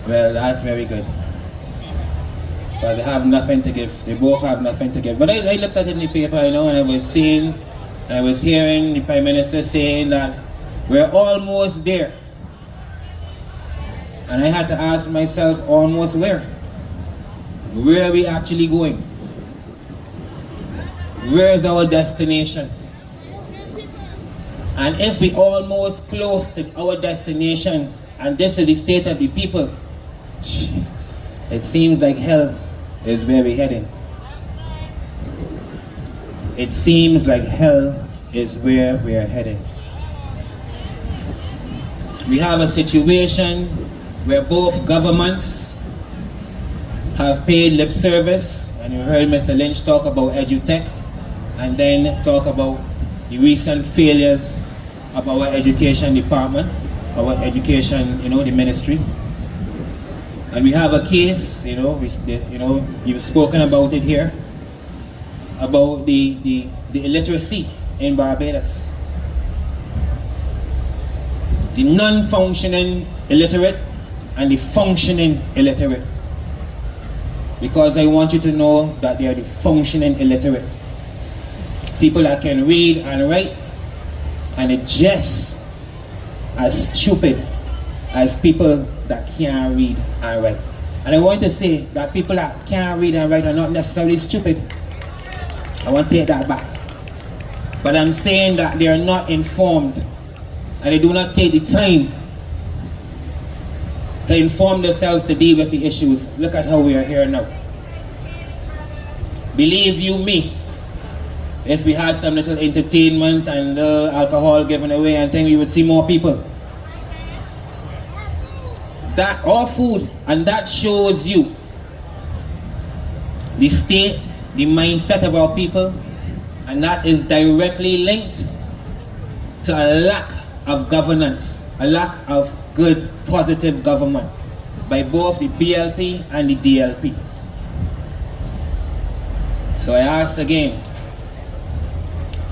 Well, that's very good. But they have nothing to give. They both have nothing to give. But I looked at it in the paper, and I was seeing, and I was hearing the Prime Minister saying that we're almost there. And I had to ask myself, almost where? Where are we actually going? Where is our destination? And if we almost close to our destination, and this is the state of the people, it seems like hell is where we're heading. It seems like hell is where we're heading. We have a situation where both governments have paid lip service, and you heard Mr. Lynch talk about EduTech, and then talk about the recent failures of our education department, our education, the ministry. And we have a case, you've spoken about it here, about the illiteracy in Barbados. The non-functioning illiterate and the functioning illiterate. Because I want you to know that they are the functioning illiterate. People that can read and write, and are just as stupid as people that can't read and write. And I want to say that people that can't read and write are not necessarily stupid. I want to take that back. But I'm saying that they are not informed, and they do not take the time to inform themselves to deal with the issues. Look at how we are here now. Believe you me, if we had some little entertainment and alcohol given away and things, we would see more people. That all food, and that shows you the state, the mindset of our people, and that is directly linked to a lack of governance, a lack of good, positive government by both the BLP and the DLP. So I ask again,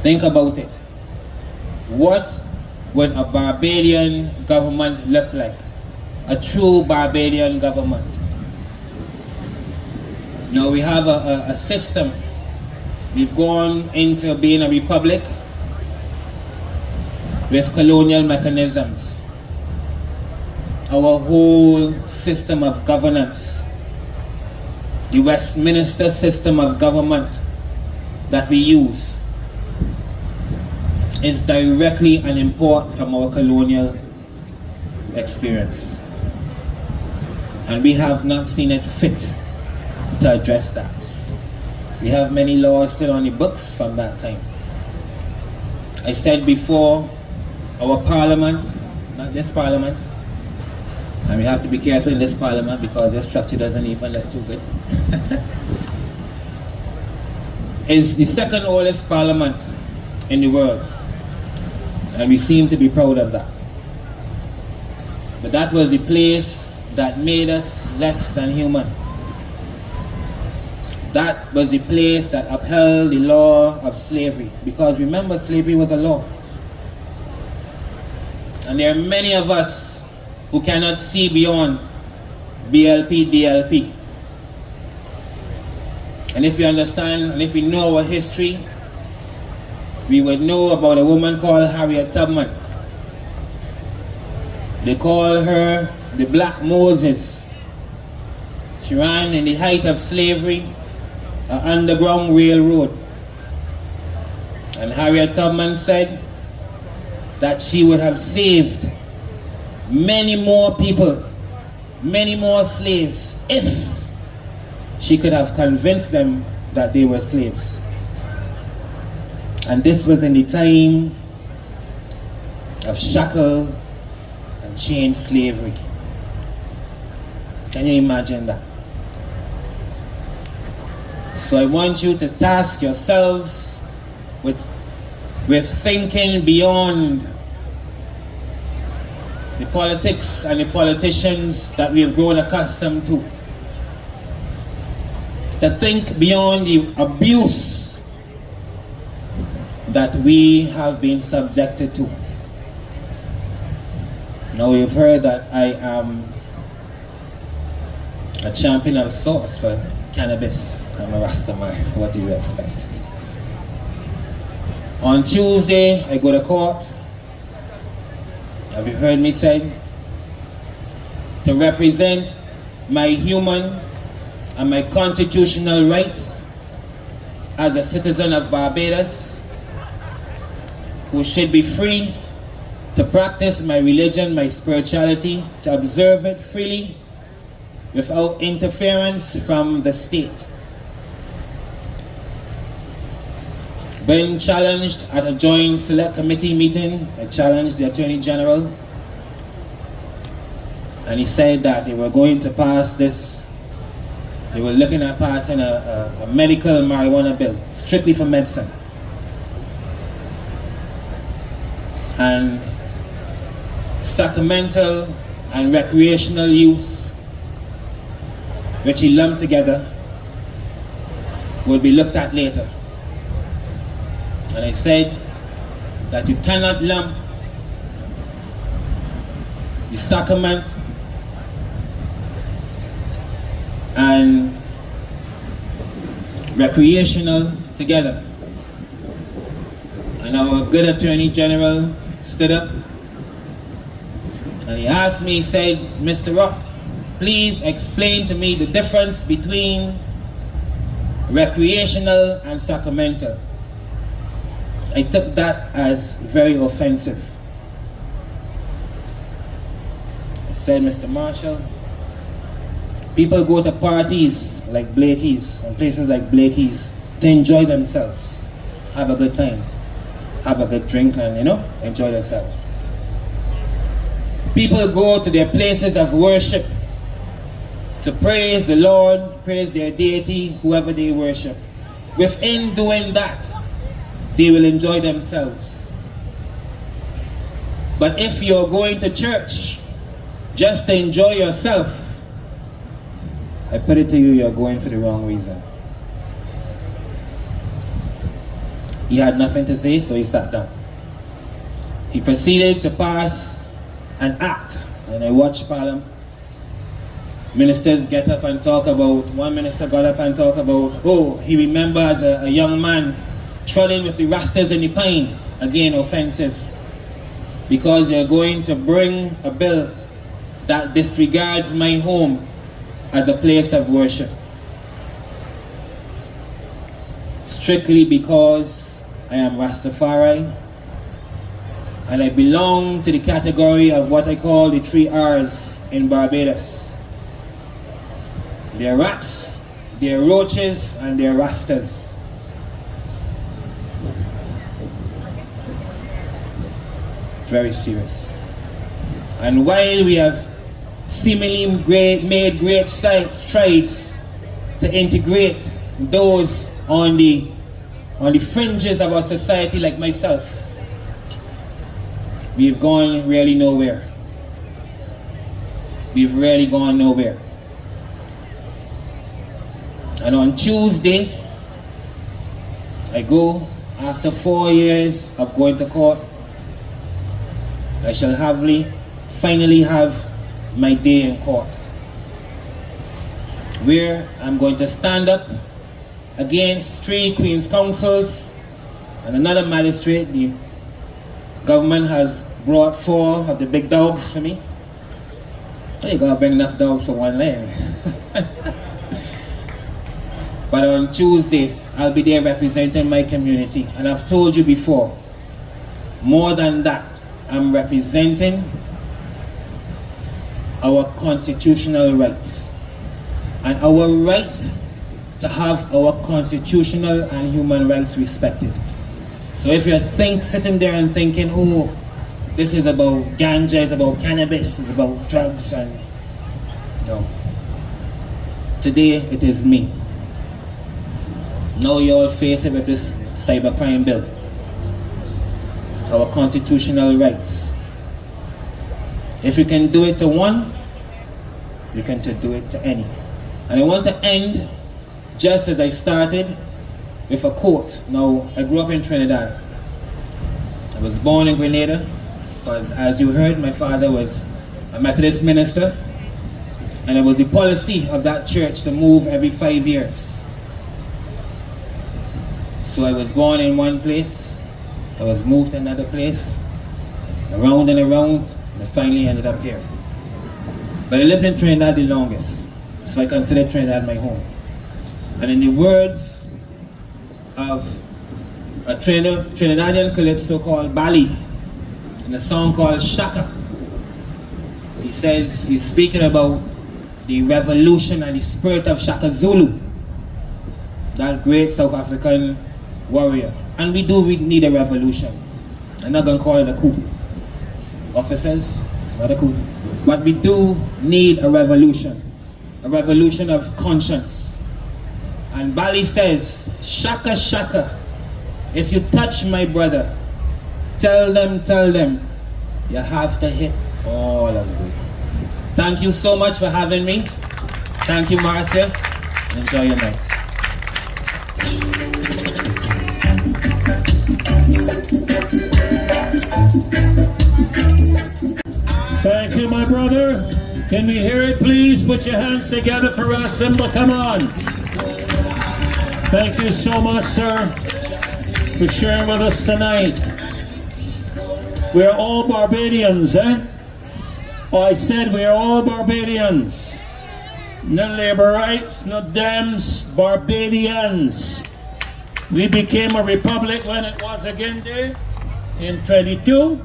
think about it. What would a Barbadian government look like? A true Barbadian government. Now we have a system. We've gone into being a republic with colonial mechanisms. Our whole system of governance, the Westminster system of government that we use, is directly an import from our colonial experience. And we have not seen it fit to address that. We have many laws still on the books from that time. I said before, our parliament, not this parliament, and we have to be careful in this parliament because this structure doesn't even look too good, is the second oldest parliament in the world. And we seem to be proud of that. But that was the place that made us less than human. That was the place that upheld the law of slavery. Because remember, slavery was a law. And there are many of us who cannot see beyond BLP, DLP. And if you understand, and if we know our history, we would know about a woman called Harriet Tubman. They call her the Black Moses. She ran in the height of slavery, an underground railroad. And Harriet Tubman said that she would have saved many more people, many more slaves, if she could have convinced them that they were slaves. And this was in the time of shackle and chain slavery. Can you imagine that? So I want you to task yourselves with thinking beyond the politics and the politicians that we have grown accustomed to. To think beyond the abuse that we have been subjected to. Now you've heard that I am a champion of sorts for cannabis. I'm a Ras Simba. What do you expect? On Tuesday, I go to court. Have you heard me say? To represent my human and my constitutional rights as a citizen of Barbados, who should be free to practice my religion, my spirituality, to observe it freely without interference from the state. When challenged at a joint select committee meeting, I challenged the Attorney General, and he said that they were going to pass this, they were looking at passing a medical marijuana bill, strictly for medicine. And sacramental and recreational use, which he lumped together, will be looked at later. And I said that you cannot lump the sacrament and recreational together. And our good Attorney General stood up and he asked me, he said, Mr. Rock, please explain to me the difference between recreational and sacramental. I took that as very offensive. I said, Mr. Marshall, people go to parties like Blakey's and places like Blakey's to enjoy themselves, have a good time, have a good drink and, enjoy themselves. People go to their places of worship to praise the Lord, praise their deity, whoever they worship. Within doing that, they will enjoy themselves. But if you're going to church just to enjoy yourself, I put it to you, you're going for the wrong reason. He had nothing to say, so he sat down. He proceeded to pass an act, and I watched Parliament. Ministers get up and talk about, one minister got up and talk about, he remembers a young man trolling with the rastas in the pine. Again, offensive. Because you're going to bring a bill that disregards my home as a place of worship. Strictly because I am Rastafari and I belong to the category of what I call the 3 R's in Barbados. They're rats, they're roaches, and they're rastas. Very serious. And while we have seemingly made great strides to integrate those on the fringes of our society like myself, we've gone really nowhere. We've really gone nowhere. And on Tuesday, I go, after 4 years of going to court, I shall finally have my day in court, where I'm going to stand up against 3 Queen's Counsels and another magistrate. The government has brought 4 of the big dogs for me. You gotta bring enough dogs for one lane. But on Tuesday, I'll be there representing my community. And I've told you before, more than that, I'm representing our constitutional rights and our right to have our constitutional and human rights respected. So if you're sitting there and thinking, oh, this is about ganja, it's about cannabis, it's about drugs, and no. Today it is me. Now you all face it with this cybercrime bill. Our constitutional rights. If you can do it to one, you can do it to any. And I want to end just as I started with a quote. Now, I grew up in Trinidad. I was born in Grenada because, as you heard, my father was a Methodist minister, and it was the policy of that church to move every 5 years. So I was born in one place, I was moved to another place, around and around, and I finally ended up here. But I lived in Trinidad the longest, so I consider Trinidad my home. And in the words of a Trinidadian calypso called Bali, in a song called Shaka, he says, he's speaking about the revolution and the spirit of Shaka Zulu, that great South African warrior. And we need a revolution. I'm not going to call it a coup. Officers, it's not a coup. But we do need a revolution of conscience. And Bali says, Shaka Shaka, if you touch my brother, tell them, you have to hit all of them. Thank you so much for having me. Thank you, Marcia. Enjoy your night. Thank you, my brother. Can we hear it, please? Put your hands together for Ras Simba. Come on. Thank you so much, sir, for sharing with us tonight. We're all Barbadians, eh? Oh, I said we are all Barbadians. No labor rights, no Dems, Barbadians. We became a republic when it was again there in 22.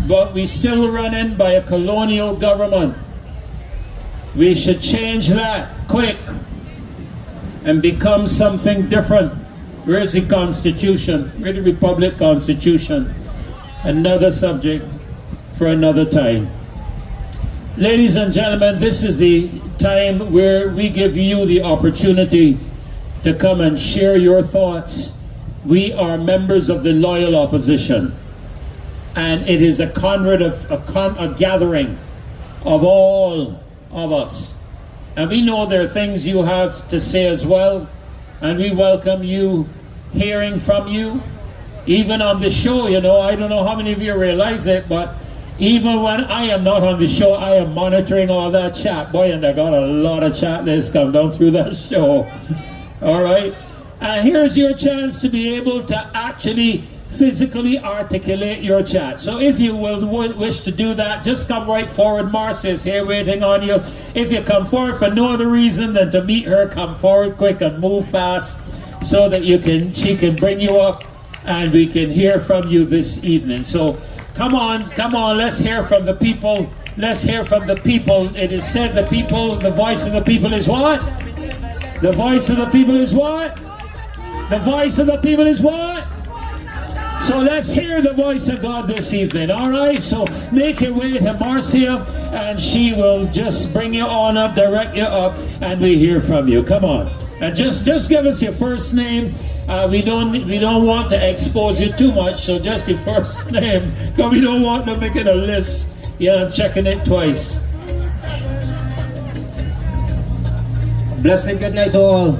But we still running by a colonial government. We should change that quick and become something different. Where's the Constitution? Where's the Republic Constitution? Another subject for another time. Ladies and gentlemen, this is the time where we give you the opportunity to come and share your thoughts. We are members of the loyal opposition, and it is a gathering of all of us. And we know there are things you have to say as well, and we welcome you, hearing from you, even on the show. You know, I don't know how many of you realize it, but even when I am not on the show, I am monitoring all that chat. Boy, and I got a lot of chat lists come down through that show. All right? And here's your chance to be able to actually physically articulate your chat. So if you will wish to do that, just come right forward. Marcia is here waiting on you. If you come forward for no other reason than to meet her, come forward quick and move fast so that she can bring you up and we can hear from you this evening. So come on, let's hear from the people. Let's hear from the people. It is said the people, the voice of the people is what? The voice of the people is what? The voice of the people is what? So let's hear the voice of God this evening, all right? So make your way to Marcia, and she will just bring you on up, direct you up, and we hear from you. Come on. And just give us your first name. We don't want to expose you too much, so just your first name, because we don't want them making a list, checking it twice. Blessed good night to all.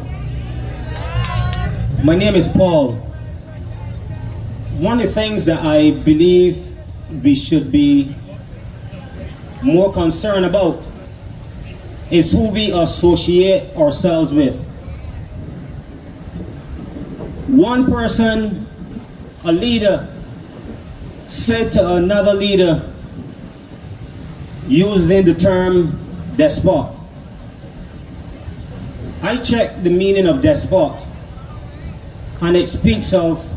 My name is Paul. One of the things that I believe we should be more concerned about is who we associate ourselves with. One person, a leader, said to another leader, using the term despot. I checked the meaning of despot, and it speaks of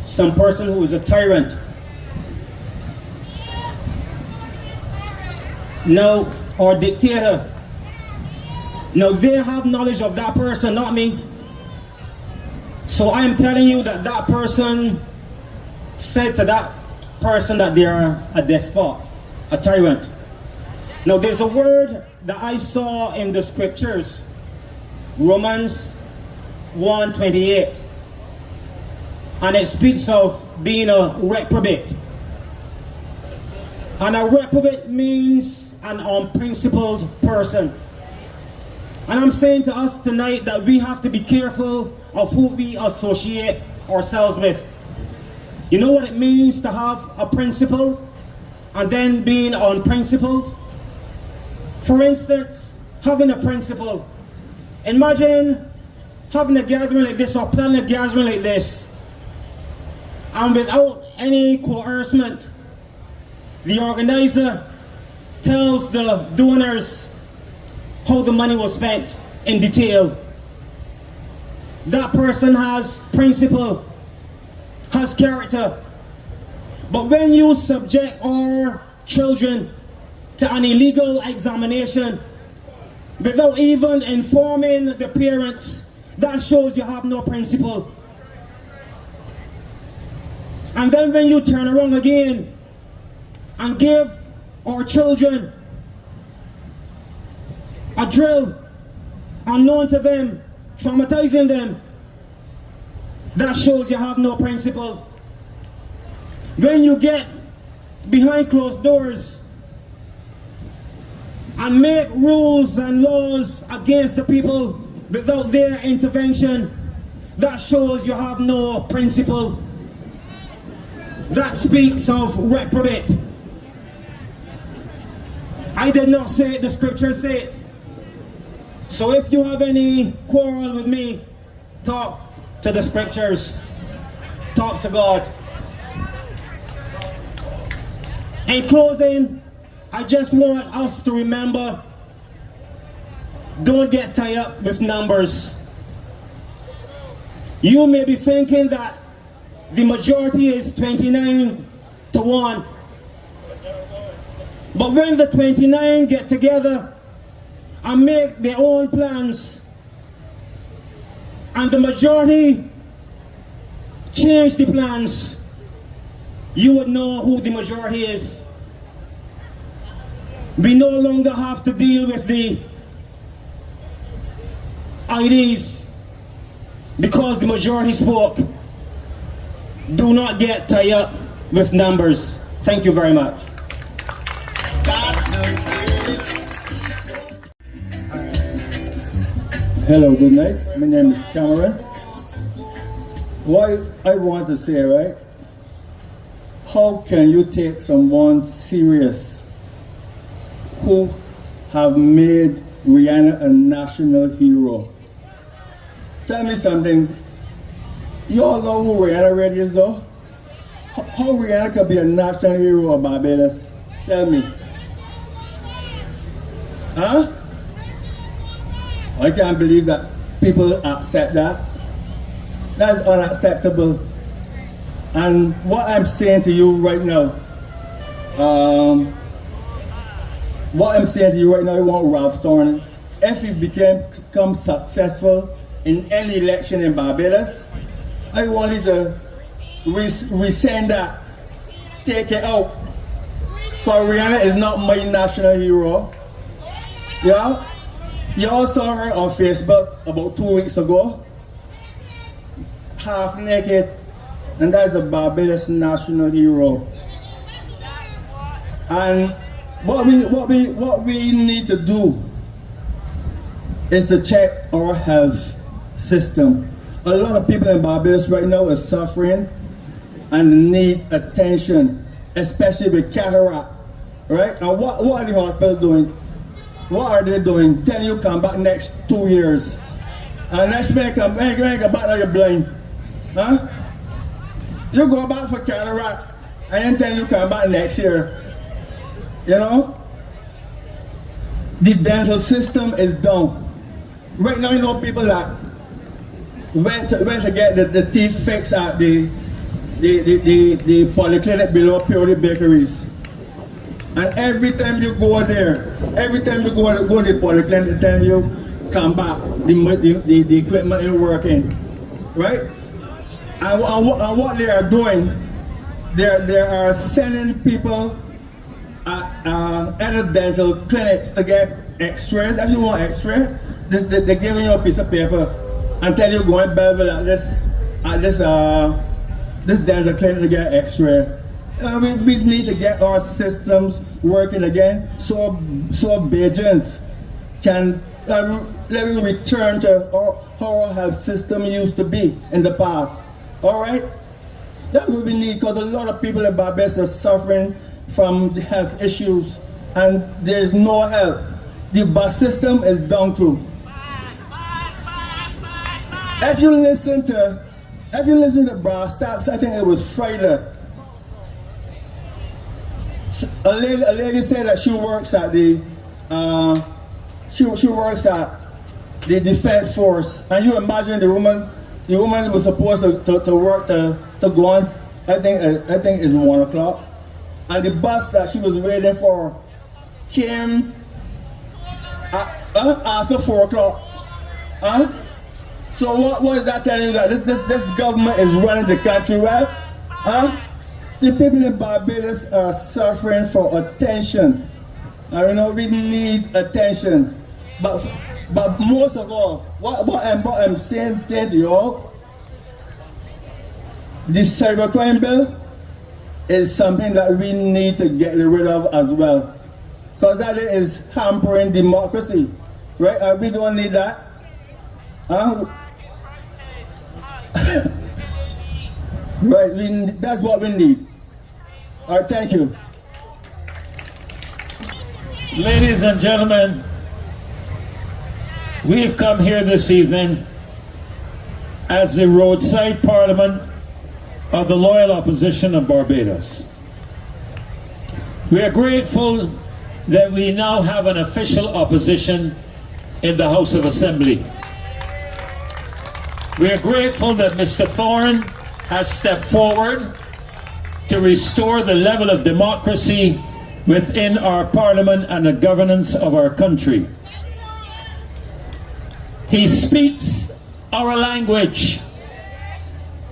some person who is a tyrant. Now, or dictator. Now, they have knowledge of that person, not me. So I am telling you that that person said to that person that they are a despot, a tyrant. Now, there's a word that I saw in the scriptures, Romans 1:28. And it speaks of being a reprobate. And a reprobate means an unprincipled person. And I'm saying to us tonight that we have to be careful of who we associate ourselves with. You know what it means to have a principle and then being unprincipled? For instance, having a principle. Imagine having a gathering like this or planning a gathering like this, and without any coercement, the organizer tells the donors how the money was spent in detail. That person has principle, has character. But when you subject our children to an illegal examination without even informing the parents, that shows you have no principle. And then when you turn around again and give our children a drill unknown to them, traumatizing them, that shows you have no principle. When you get behind closed doors and make rules and laws against the people without their intervention, that shows you have no principle. That speaks of reprobate. I did not say it, the scriptures say it. So if you have any quarrel with me, talk to the scriptures. Talk to God. In closing, I just want us to remember, don't get tied up with numbers. You may be thinking that the majority is 29-1. But when the 29 get together and make their own plans, and the majority change the plans, you would know who the majority is. We no longer have to deal with the IDs because the majority spoke. Do not get tied up with numbers. Thank you very much. Hello, good night. My name is Kimar. What I want to say, right? How can you take someone serious who have made Rihanna a national hero? Tell me something. You all know who Rihanna really is, though? How Rihanna could be a national hero of Barbados? Tell me. Huh? I can't believe that people accept that. That's unacceptable. And what I'm saying to you right now, I want Ralph Thorne, if he become successful in any election in Barbados, I want you to rescind that, take it out. Rihanna is not my national hero. Yeah? You all saw her on Facebook about 2 weeks ago, half naked, and that's a Barbados national hero. And what we need to do is to check our health system. A lot of people in Barbados right now are suffering and need attention, especially with cataract, right? And what are the hospitals doing? What are they doing? Tell you come back next 2 years. And next man come back now you're blind. Huh? You go back for cataract and then you come back next year. You know? The dental system is down. Right now you know people that went to get the teeth fixed at the polyclinic below Purely Bakeries. And every time you go there, every time you go to the polyclinic, then you come back, the equipment is working, right? And what they are doing, they are sending people at dental clinics to get x-rays. If you want x-ray, they're giving you a piece of paper and tell you go and Belleville at this dental clinic to get x-ray. We need to get our systems working again so Bajans can let me return to how our health system used to be in the past. All right? That's what we need, because a lot of people in Barbados are suffering from health issues and there's no help. The bus system is down too. If you listen to Brass Stacks, I think it was Friday. A lady said that she works at the defense force, and you imagine the woman was supposed to work to go on. I think it's 1 o'clock, and the bus that she was waiting for came after 4 o'clock. So what is that telling you, that this government is running the country well? The people in Barbados are suffering for attention. We need attention. But most of all, what I'm saying to you all, the cybercrime bill is something that we need to get rid of as well. Because that is hampering democracy, right? We don't need that. Right, that's what we need. All right, thank you. Ladies and gentlemen, we've come here this evening as the Roadside Parliament of the loyal opposition of Barbados. We are grateful that we now have an official opposition in the House of Assembly. We are grateful that Mr. Thorne has stepped forward to restore the level of democracy within our parliament and the governance of our country. He speaks our language.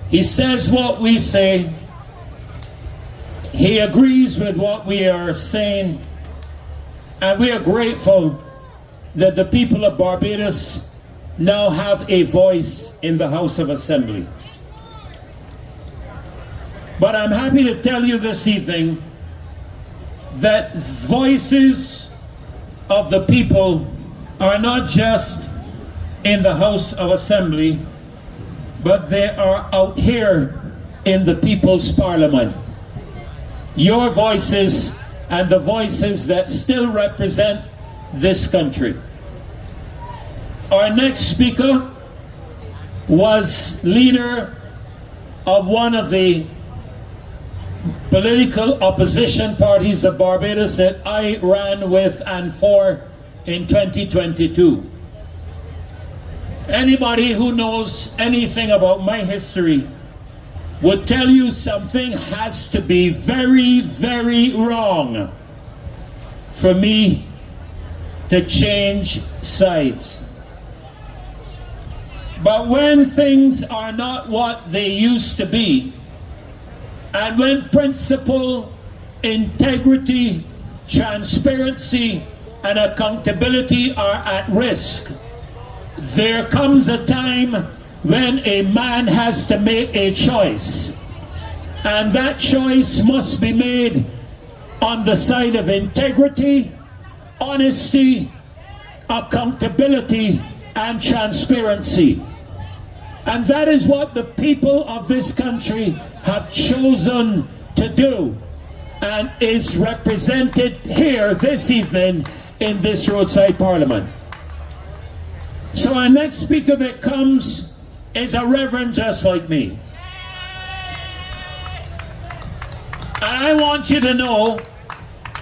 He says what we say. He agrees with what we are saying. And we are grateful that the people of Barbados now have a voice in the House of Assembly. But I'm happy to tell you this evening that voices of the people are not just in the House of Assembly, but they are out here in the People's Parliament. Your voices and the voices that still represent this country. Our next speaker was leader of one of the political opposition parties of Barbados that I ran with and for in 2022. Anybody who knows anything about my history would tell you something has to be very, very wrong for me to change sides. But when things are not what they used to be, and when principle, integrity, transparency, and accountability are at risk, there comes a time when a man has to make a choice. And that choice must be made on the side of integrity, honesty, accountability, and transparency. And that is what the people of this country have chosen to do, and is represented here this evening in this Roadside Parliament. So our next speaker that comes is a reverend just like me. And I want you to know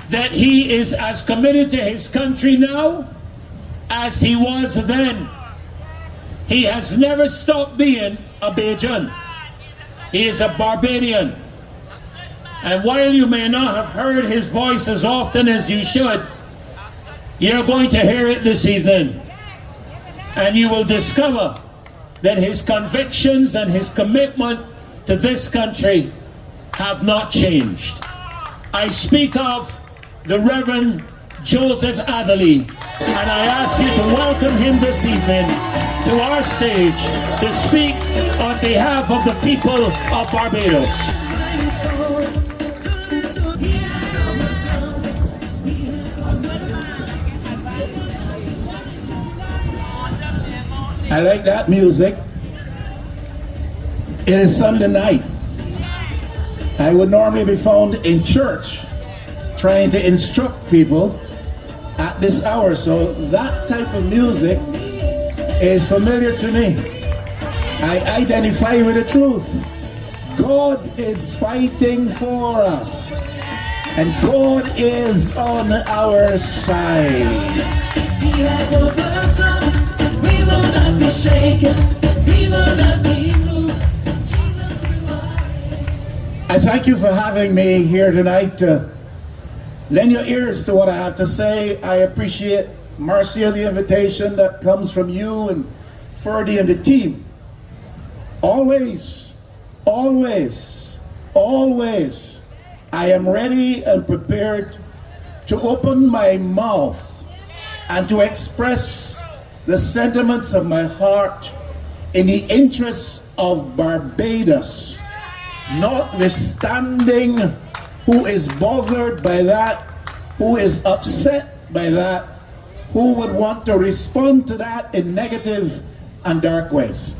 that he is as committed to his country now as he was then. He has never stopped being a Bajan. He is a Barbadian. And while you may not have heard his voice as often as you should, you're going to hear it this evening. And you will discover that his convictions and his commitment to this country have not changed. I speak of the Reverend Joseph Atherley, and I ask you to welcome him this evening to our stage to speak on behalf of the people of Barbados. I like that music. It is Sunday night. I would normally be found in church trying to instruct people at this hour, so that type of music is familiar to me. I identify with the truth. God is fighting for us, and God is on our side. He has overcome. We will not be shaken. We will not be moved. Jesus, you are. I thank you for having me here tonight. Lend your ears to what I have to say. I appreciate, Marcia, the invitation that comes from you and Ferdy and the team. Always, always, always, I am ready and prepared to open my mouth and to express the sentiments of my heart in the interests of Barbados, notwithstanding who is bothered by that, who is upset by that, who would want to respond to that in negative and dark ways.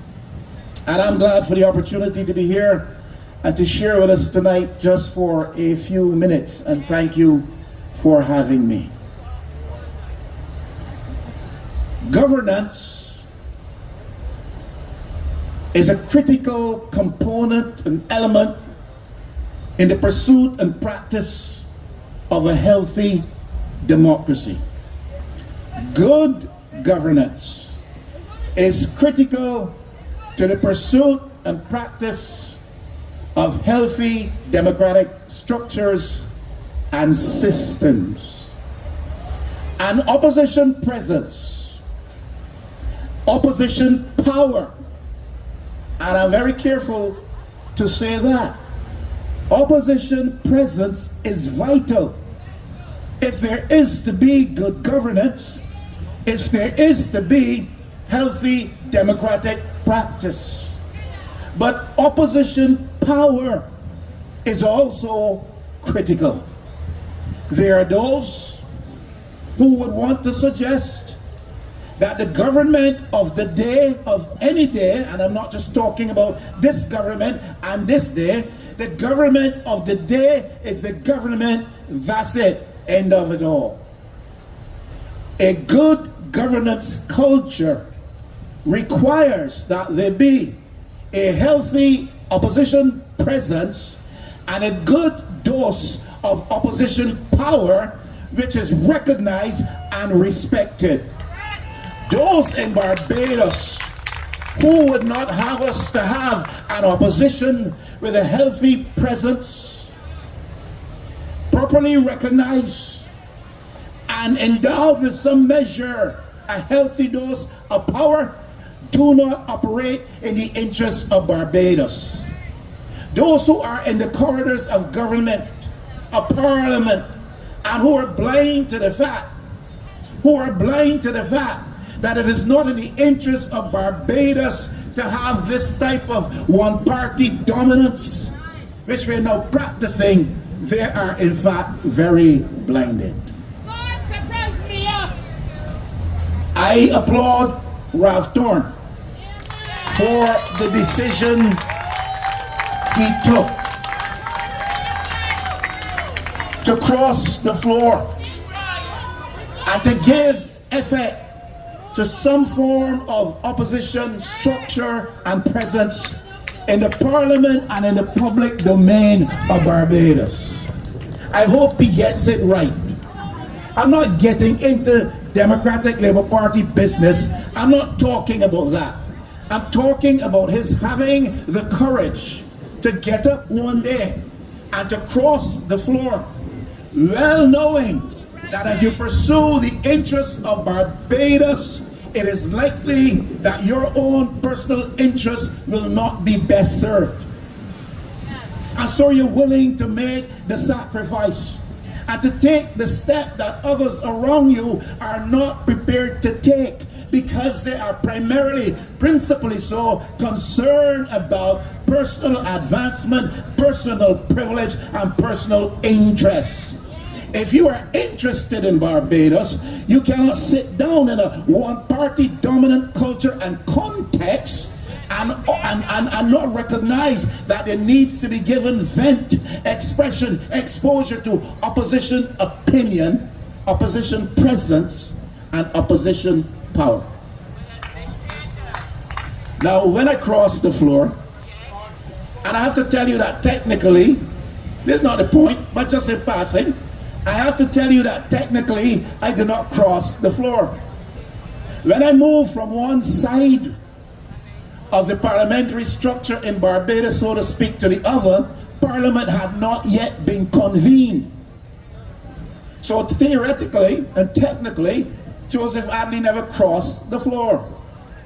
And I'm glad for the opportunity to be here and to share with us tonight just for a few minutes, and thank you for having me. Governance is a critical component and element in the pursuit and practice of a healthy democracy. Good governance is critical to the pursuit and practice of healthy democratic structures and systems. An opposition presence, opposition power, and I'm very careful to say that. Opposition presence is vital. If there is to be good governance, if there is to be healthy democratic practice. But opposition power is also critical. There are those who would want to suggest that the government of the day, of any day, and I'm not just talking about this government and this day, the government of the day is the government, that's it, end of it all. A good governance culture requires that there be a healthy opposition presence and a good dose of opposition power which is recognized and respected. Those in Barbados who would not have us to have an opposition with a healthy presence, properly recognized, and endowed with some measure, a healthy dose of power, do not operate in the interests of Barbados. Those who are in the corridors of government, of parliament, and who are blind to the fact, that it is not in the interest of Barbados to have this type of one-party dominance, which we're now practicing, they are in fact very blinded. God surprise me up. I applaud Ralph Thorne for the decision he took to cross the floor and to give effect to some form of opposition structure and presence in the parliament and in the public domain of Barbados. I hope he gets it right. I'm not getting into Democratic Labour Party business. I'm not talking about that. I'm talking about his having the courage to get up one day and to cross the floor, well knowing that as you pursue the interests of Barbados, it is likely that your own personal interests will not be best served. And so you're willing to make the sacrifice and to take the step that others around you are not prepared to take, because they are principally so, concerned about personal advancement, personal privilege, and personal interests. If you are interested in Barbados, you cannot sit down in a one-party dominant culture and context and not recognize that it needs to be given vent, expression, exposure to opposition opinion, opposition presence, and opposition power. Now, when I crossed the floor, and I have to tell you that technically, this is not the point, but just in passing, I have to tell you that technically I did not cross the floor. When I moved from one side of the parliamentary structure in Barbados, so to speak, to the other, Parliament had not yet been convened. So theoretically and technically, Joseph Atherley never crossed the floor.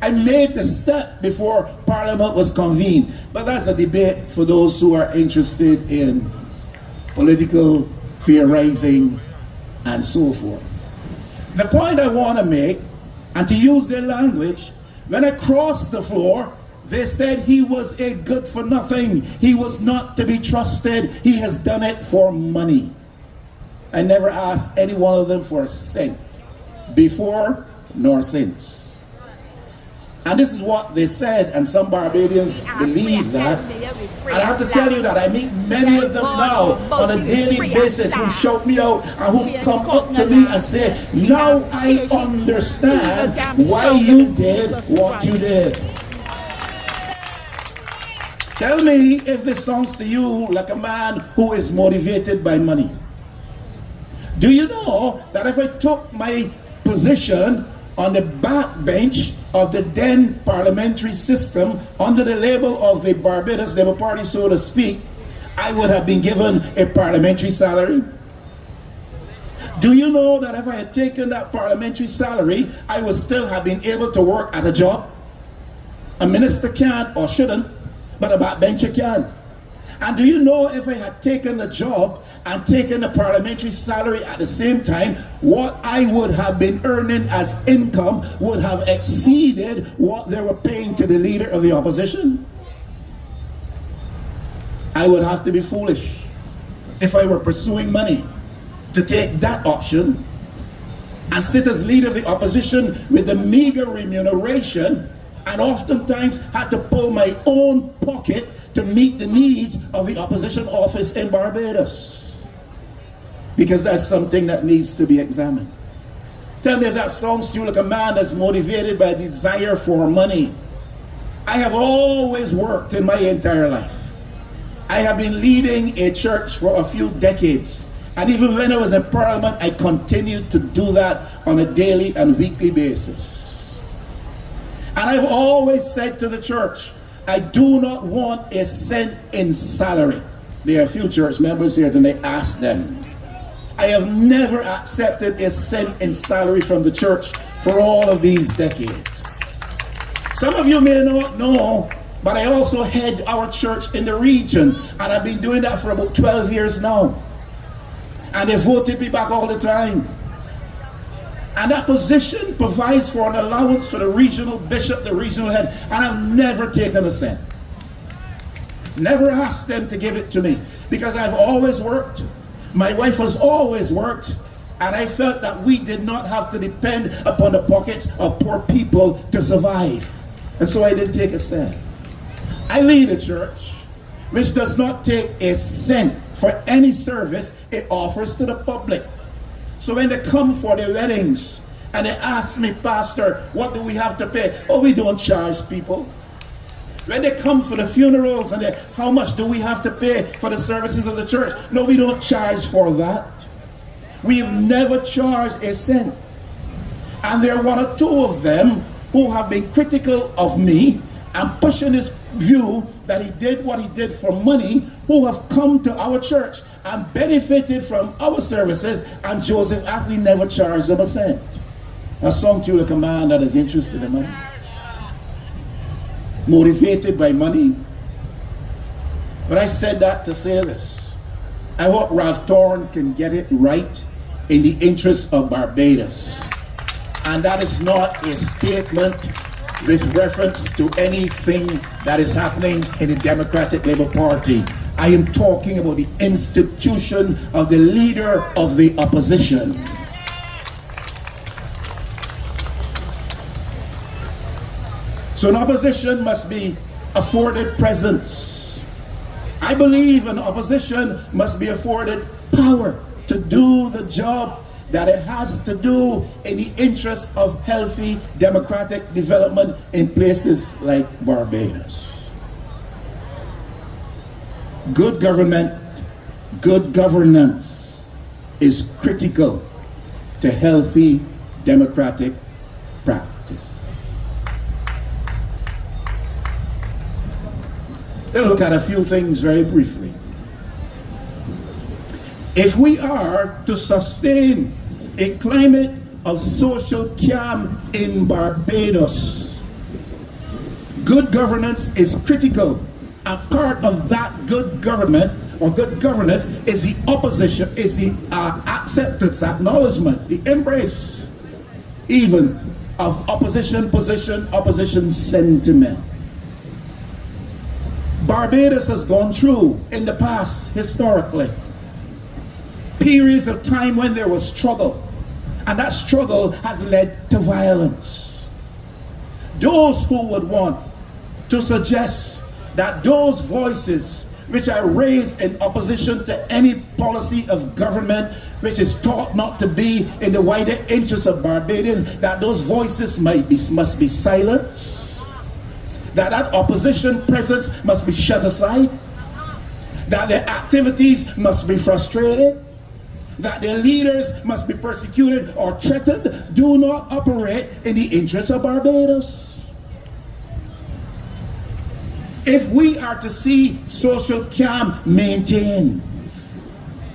I made the step before Parliament was convened. But that's a debate for those who are interested in political theorizing and so forth. The point I want to make, and to use their language, when I crossed the floor, they said he was a good for nothing. He was not to be trusted. He has done it for money. I never asked any one of them for a cent, before nor since. And this is what they said, and some Barbadians believe that. And I have to tell you that I meet many of them now on a daily basis who shout me out and who come up to me and say, now I understand why you did what you did. Tell me if this sounds to you like a man who is motivated by money. Do you know that if I took my position on the backbench of the then parliamentary system under the label of the Barbados Labour Party, so to speak, I would have been given a parliamentary salary? Do you know that if I had taken that parliamentary salary, I would still have been able to work at a job? A minister can't or shouldn't, but a backbencher can. And do you know if I had taken the job and taken the parliamentary salary at the same time, what I would have been earning as income would have exceeded what they were paying to the leader of the opposition? I would have to be foolish if I were pursuing money to take that option and sit as leader of the opposition with the meager remuneration, and oftentimes had to pull my own pocket to meet the needs of the opposition office in Barbados. Because that's something that needs to be examined. Tell me if that sounds to you like a man that's motivated by a desire for money. I have always worked in my entire life. I have been leading a church for a few decades. And even when I was in Parliament, I continued to do that on a daily and weekly basis. And I've always said to the church, I do not want a cent in salary. There are a few church members here and they ask them. I have never accepted a cent in salary from the church for all of these decades. Some of you may not know, but I also head our church in the region, and I've been doing that for about 12 years now. And they voted me back all the time. And that position provides for an allowance for the regional bishop, the regional head, and I've never taken a cent. Never asked them to give it to me, because I've always worked. My wife has always worked, and I felt that we did not have to depend upon the pockets of poor people to survive. And so I didn't take a cent. I lead a church which does not take a cent for any service it offers to the public. So when they come for their weddings and they ask me, Pastor, what do we have to pay? Oh, we don't charge people. When they come for the funerals and how much do we have to pay for the services of the church? No, we don't charge for that. We've never charged a cent. And there are one or two of them who have been critical of me and pushing this view that he did what he did for money, who have come to our church and benefited from our services, and Joseph Atherley never charged them a cent. A song to like a man that is interested in money, motivated by money. But I said that to say this. I hope Ralph Thorne can get it right in the interest of Barbados. And that is not a statement with reference to anything that is happening in the Democratic Labour Party. I am talking about the institution of the leader of the opposition. So an opposition must be afforded presence. I believe an opposition must be afforded power to do the job that it has to do in the interest of healthy democratic development in places like Barbados. Good government, good governance is critical to healthy democratic practice. Let's look at a few things very briefly. If we are to sustain a climate of social calm in Barbados, good governance is critical, and part of that good government or good governance is the opposition, is the acceptance, acknowledgement, the embrace even of opposition position, opposition sentiment. Barbados has gone through in the past, historically, periods of time when there was struggle, and that struggle has led to violence. Those who would want to suggest that those voices which are raised in opposition to any policy of government which is thought not to be in the wider interest of Barbadians, that those voices must be silenced, that opposition presence must be shut aside, that their activities must be frustrated, that their leaders must be persecuted or threatened, do not operate in the interest of Barbados. If we are to see social calm maintained,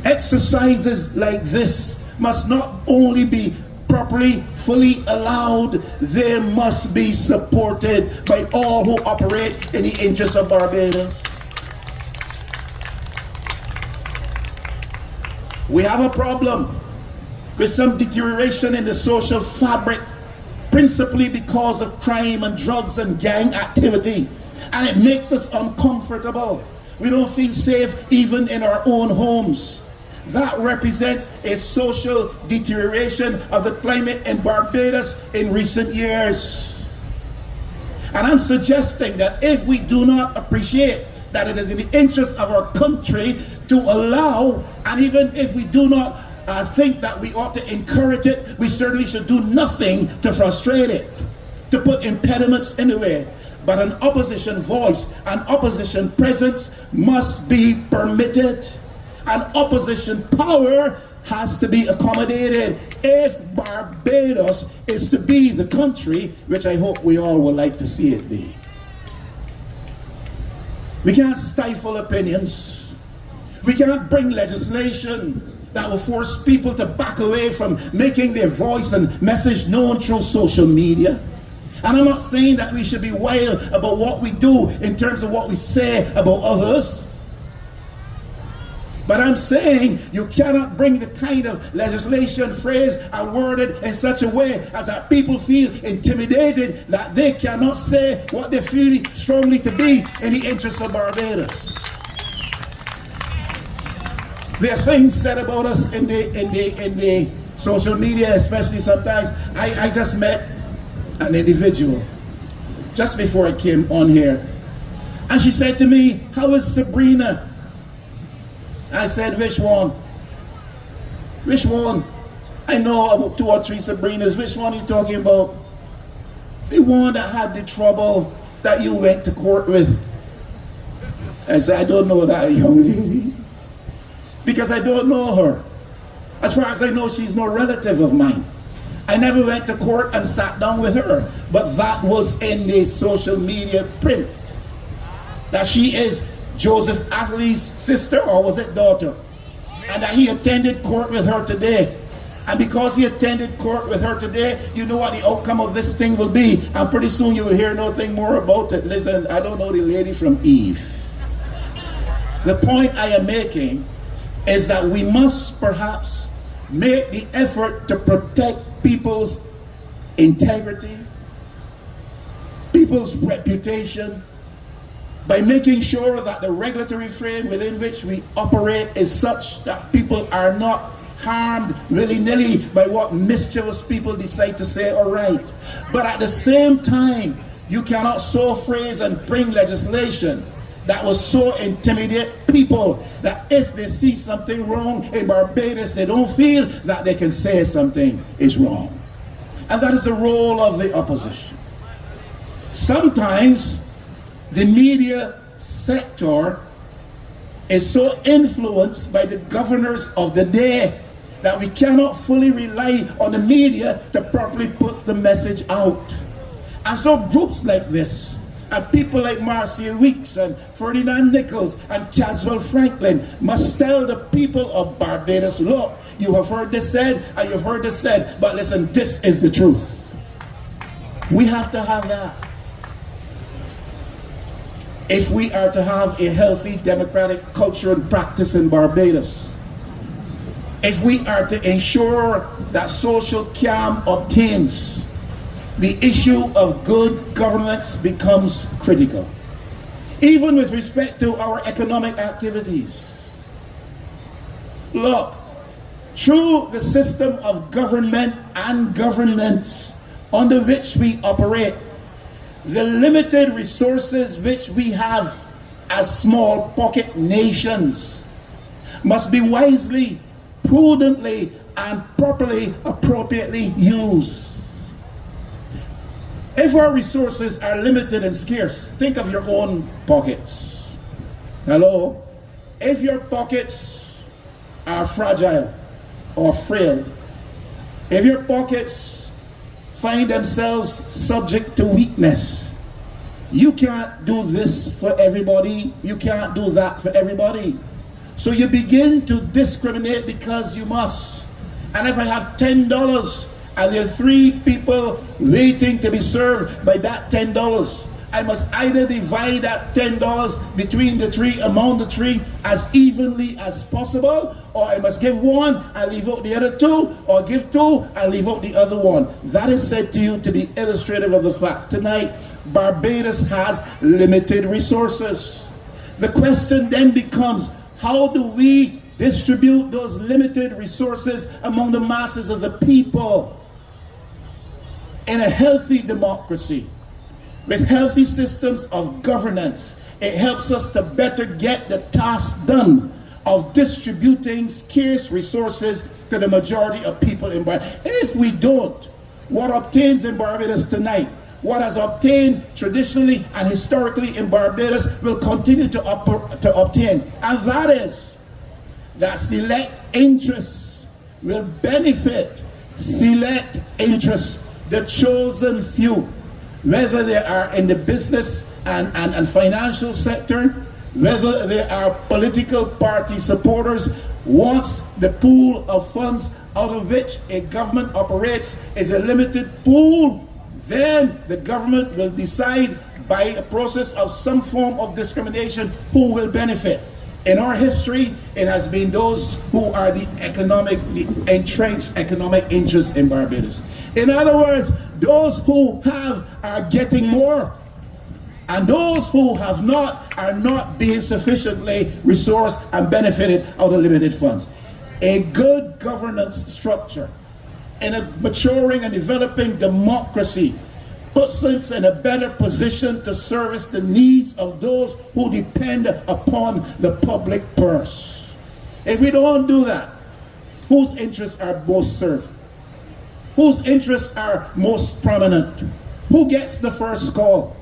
exercises like this must not only be properly, fully allowed, they must be supported by all who operate in the interest of Barbados. We have a problem with some deterioration in the social fabric, principally because of crime and drugs and gang activity. And it makes us uncomfortable. We don't feel safe even in our own homes. That represents a social deterioration of the climate in Barbados in recent years. And I'm suggesting that if we do not appreciate that it is in the interest of our country to allow, and even if we do not think that we ought to encourage it, we certainly should do nothing to frustrate it, to put impediments in the way. But an opposition voice, an opposition presence must be permitted. And opposition power has to be accommodated if Barbados is to be the country which I hope we all would like to see it be. We can't stifle opinions. We cannot bring legislation that will force people to back away from making their voice and message known through social media. And I'm not saying that we should be wild about what we do in terms of what we say about others. But I'm saying you cannot bring the kind of legislation phrased and worded in such a way as that people feel intimidated that they cannot say what they feel strongly to be in the interests of Barbados. There are things said about us in the social media, especially sometimes. I just met an individual just before I came on here, and she said to me, "How is Sabrina?" I said, "Which one? Which one? I know about 2 or 3 Sabrinas. Which one are you talking about?" "The one that had the trouble that you went to court with." I said, "I don't know that young lady, because I don't know her. As far as I know, she's no relative of mine. I never went to court and sat down with her, but that was in the social media print, that she is Joseph Atherley's sister, or was it daughter, and that he attended court with her today. And because he attended court with her today, you know what the outcome of this thing will be, and pretty soon you will hear nothing more about it." Listen, I don't know the lady from Eve. The point I am making is that we must perhaps make the effort to protect people's integrity, people's reputation, by making sure that the regulatory frame within which we operate is such that people are not harmed willy-nilly by what mischievous people decide to say or write. But at the same time, you cannot so phrase and bring legislation that will so intimidate people that if they see something wrong in Barbados, they don't feel that they can say something is wrong. And that is the role of the opposition. Sometimes the media sector is so influenced by the governors of the day that we cannot fully rely on the media to properly put the message out. And so groups like this, and people like Marcia Weeks and Ferdinand Nichols and Caswell Franklin must tell the people of Barbados, look, you have heard this said and you've heard this said, but listen, this is the truth. We have to have that if we are to have a healthy democratic culture and practice in Barbados. If we are to ensure that social calm obtains, the issue of good governance becomes critical, even with respect to our economic activities. Look, through the system of government and governance under which we operate, the limited resources which we have as small pocket nations must be wisely, prudently, and properly, appropriately used. If our resources are limited and scarce, think of your own pockets. Hello? If your pockets are fragile or frail, if your pockets find themselves subject to weakness, you can't do this for everybody, you can't do that for everybody. So you begin to discriminate because you must. And if I have $10 and there are 3 people waiting to be served by that $10, I must either divide that $10 between the 3, among the 3, as evenly as possible, or I must give 1 and leave out the other 2, or give 2 and leave out the other 1. That is said to you to be illustrative of the fact tonight Barbados has limited resources. The question then becomes, how do we distribute those limited resources among the masses of the people? In a healthy democracy, with healthy systems of governance, it helps us to better get the task done of distributing scarce resources to the majority of people in Barbados. If we don't, what obtains in Barbados tonight, what has obtained traditionally and historically in Barbados, will continue to obtain. And that is that select interests will benefit select interests, the chosen few, whether they are in the business and financial sector, whether they are political party supporters. Once the pool of funds out of which a government operates is a limited pool, then the government will decide by a process of some form of discrimination who will benefit. In our history, it has been those who are the entrenched economic interests in Barbados. In other words, those who have are getting more, and those who have not are not being sufficiently resourced and benefited out of limited funds. A good governance structure in a maturing and developing democracy puts us in a better position to service the needs of those who depend upon the public purse. If we don't do that, whose interests are most served? Whose interests are most prominent? Who gets the first call?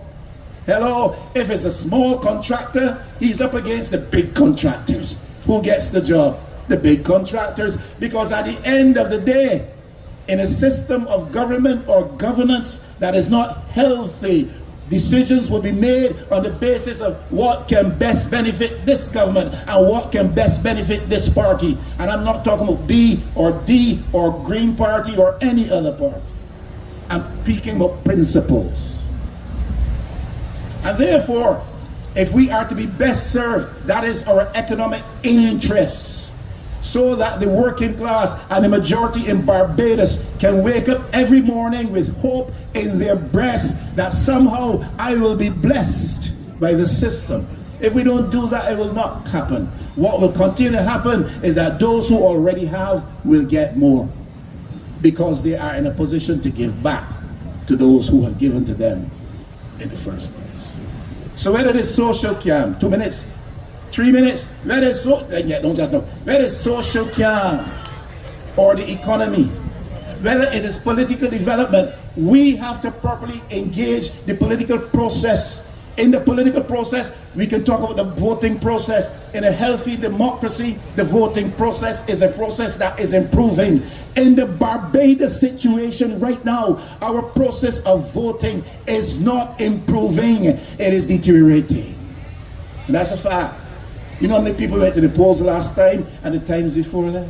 Hello, if it's a small contractor, he's up against the big contractors. Who gets the job? The big contractors. Because at the end of the day, in a system of government or governance that is not healthy, decisions will be made on the basis of what can best benefit this government and what can best benefit this party. And I'm not talking about B or D or Green Party or any other party. I'm speaking about principles. And therefore, if we are to be best served, that is our economic interests, so that the working class and the majority in Barbados can wake up every morning with hope in their breasts that somehow I will be blessed by the system. If we don't do that, it will not happen. What will continue to happen is that those who already have will get more, because they are in a position to give back to those who have given to them in the first place. So whether it is social camp, 2 minutes, 3 minutes, whether it's whether it's social camp or the economy, whether it is political development, we have to properly engage the political process. In the political process, we can talk about the voting process. In a healthy democracy, the voting process is a process that is improving. In the Barbados situation right now, our process of voting is not improving, it is deteriorating. And that's a fact. You know how many people went to the polls last time and the times before that?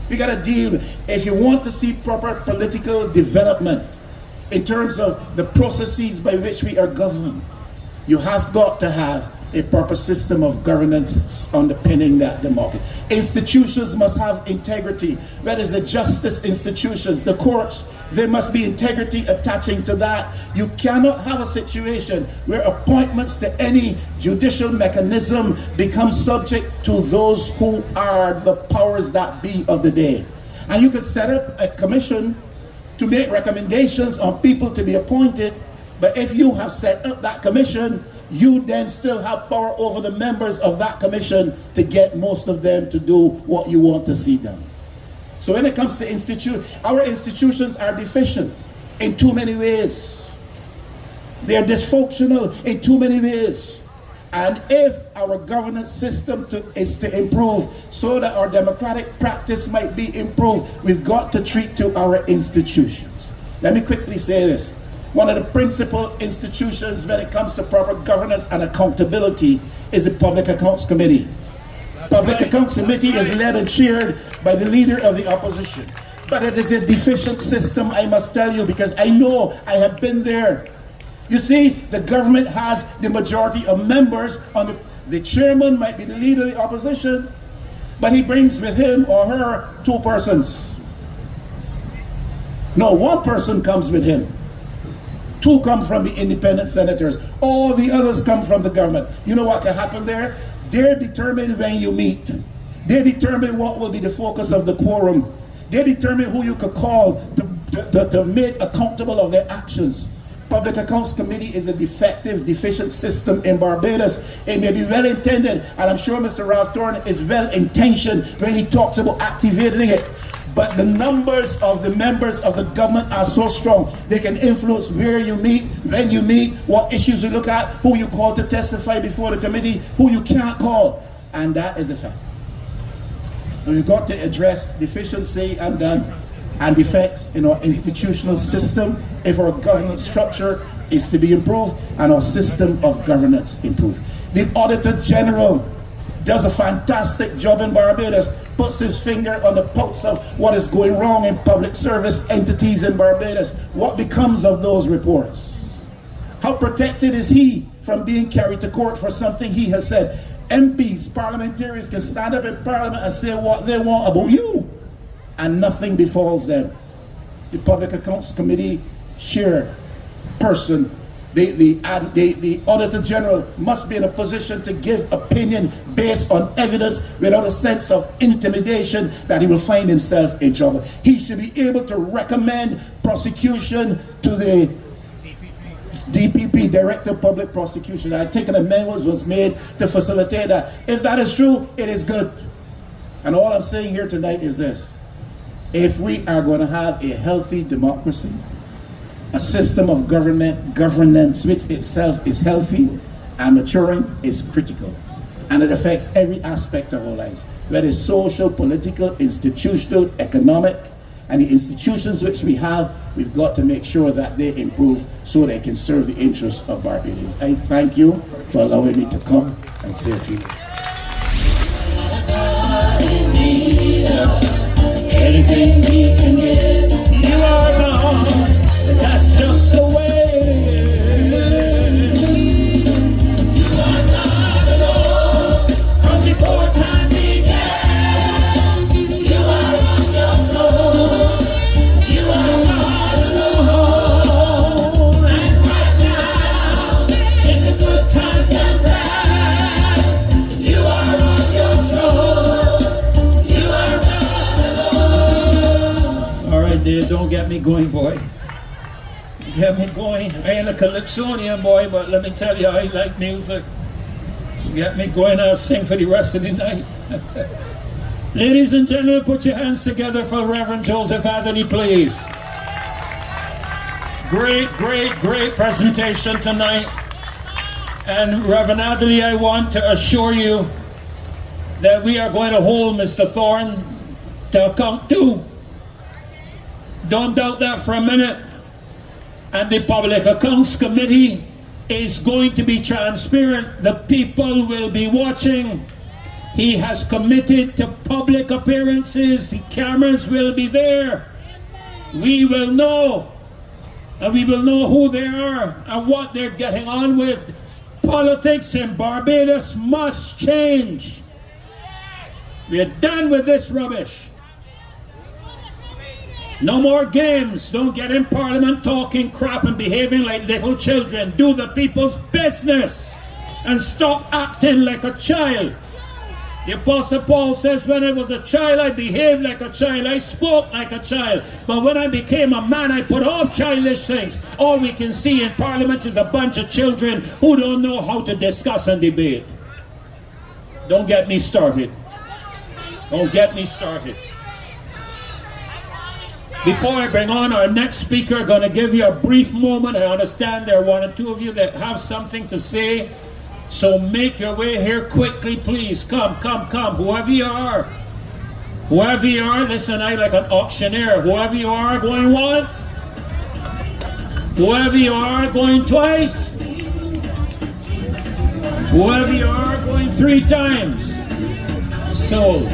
We got to deal. If you want to see proper political development in terms of the processes by which we are governed, you have got to have a proper system of governance underpinning that democracy. Institutions must have integrity. That is the justice institutions, the courts, there must be integrity attaching to that. You cannot have a situation where appointments to any judicial mechanism become subject to those who are the powers that be of the day. And you could set up a commission to make recommendations on people to be appointed, but if you have set up that commission, you then still have power over the members of that commission to get most of them to do what you want to see done. So when it comes to our institutions are deficient in too many ways. They are dysfunctional in too many ways. And if our governance system is to improve so that our democratic practice might be improved, we've got to treat to our institutions. Let me quickly say this. One of the principal institutions when it comes to proper governance and accountability is the Public Accounts Committee. Public Accounts Committee is led and chaired by the leader of the opposition. But it is a deficient system, I must tell you, because I know I have been there. You see, the government has the majority of members on the chairman might be the leader of the opposition, but he brings with him or her 2 persons. No, 1 person comes with him. 2 come from the independent senators. All the others come from the government. You know what can happen there? They're determined when you meet. They determine what will be the focus of the quorum. They determine who you could call to make accountable of their actions. Public Accounts Committee is a defective, deficient system in Barbados. It may be well-intended, and I'm sure Mr. Ralph Thorne is well-intentioned when he talks about activating it. But the numbers of the members of the government are so strong, they can influence where you meet, when you meet, what issues you look at, who you call to testify before the committee, who you can't call. And that is a fact. And we've got to address deficiency and defects in our institutional system if our governance structure is to be improved and our system of governance improved. The Auditor General does a fantastic job in Barbados, puts his finger on the pulse of what is going wrong in public service entities in Barbados. What becomes of those reports? How protected is he from being carried to court for something he has said? MPs, parliamentarians can stand up in Parliament and say what they want about you, and nothing befalls them. The Public Accounts Committee chairperson, the Auditor General must be in a position to give opinion based on evidence without a sense of intimidation that he will find himself in trouble. He should be able to recommend prosecution to the DPP, Director of Public Prosecution. I think an amendment was made to facilitate that. If that is true, it is good. And all I'm saying here tonight is this: if we are going to have a healthy democracy, a system of governance which itself is healthy and maturing, is critical. And it affects every aspect of our lives, whether it's social, political, institutional, economic. And the institutions which we have, we've got to make sure that they improve so they can serve the interests of Barbadians. I thank you for allowing me to come and say a few. Anything we can get, you are gone. That's just the way it is. You are not alone. From before time began, you are on your throne. You are not alone. And right now, in the good times and bad, you are on your throne. You are not alone. All right, Dave, don't get me going, boy. Get me going. I ain't a calypsonian, boy, but let me tell you, I like music. Get me going, I'll sing for the rest of the night. Ladies and gentlemen, put your hands together for Reverend Joseph Atherley, please. Great, great, great presentation tonight. And Reverend Atherley, I want to assure you that we are going to hold Mr. Thorne to account too. Don't doubt that for a minute. And the Public Accounts Committee is going to be transparent. The people will be watching. He has committed to public appearances. The cameras will be there. We will know. And we will know who they are and what they're getting on with. Politics in Barbados must change. We are done with this rubbish. No more games. Don't get in Parliament talking crap and behaving like little children. Do the people's business and stop acting like a child. The Apostle Paul says, when I was a child, I behaved like a child. I spoke like a child. But when I became a man, I put off childish things. All we can see in Parliament is a bunch of children who don't know how to discuss and debate. Don't get me started. Don't get me started. Before I bring on our next speaker, I'm going to give you a brief moment. I understand there are one or two of you that have something to say. So make your way here quickly, please. Come, come, come. Whoever you are. Whoever you are, listen, I like an auctioneer. Whoever you are, going once. Whoever you are, going twice. Whoever you are, going 3 times. Sold.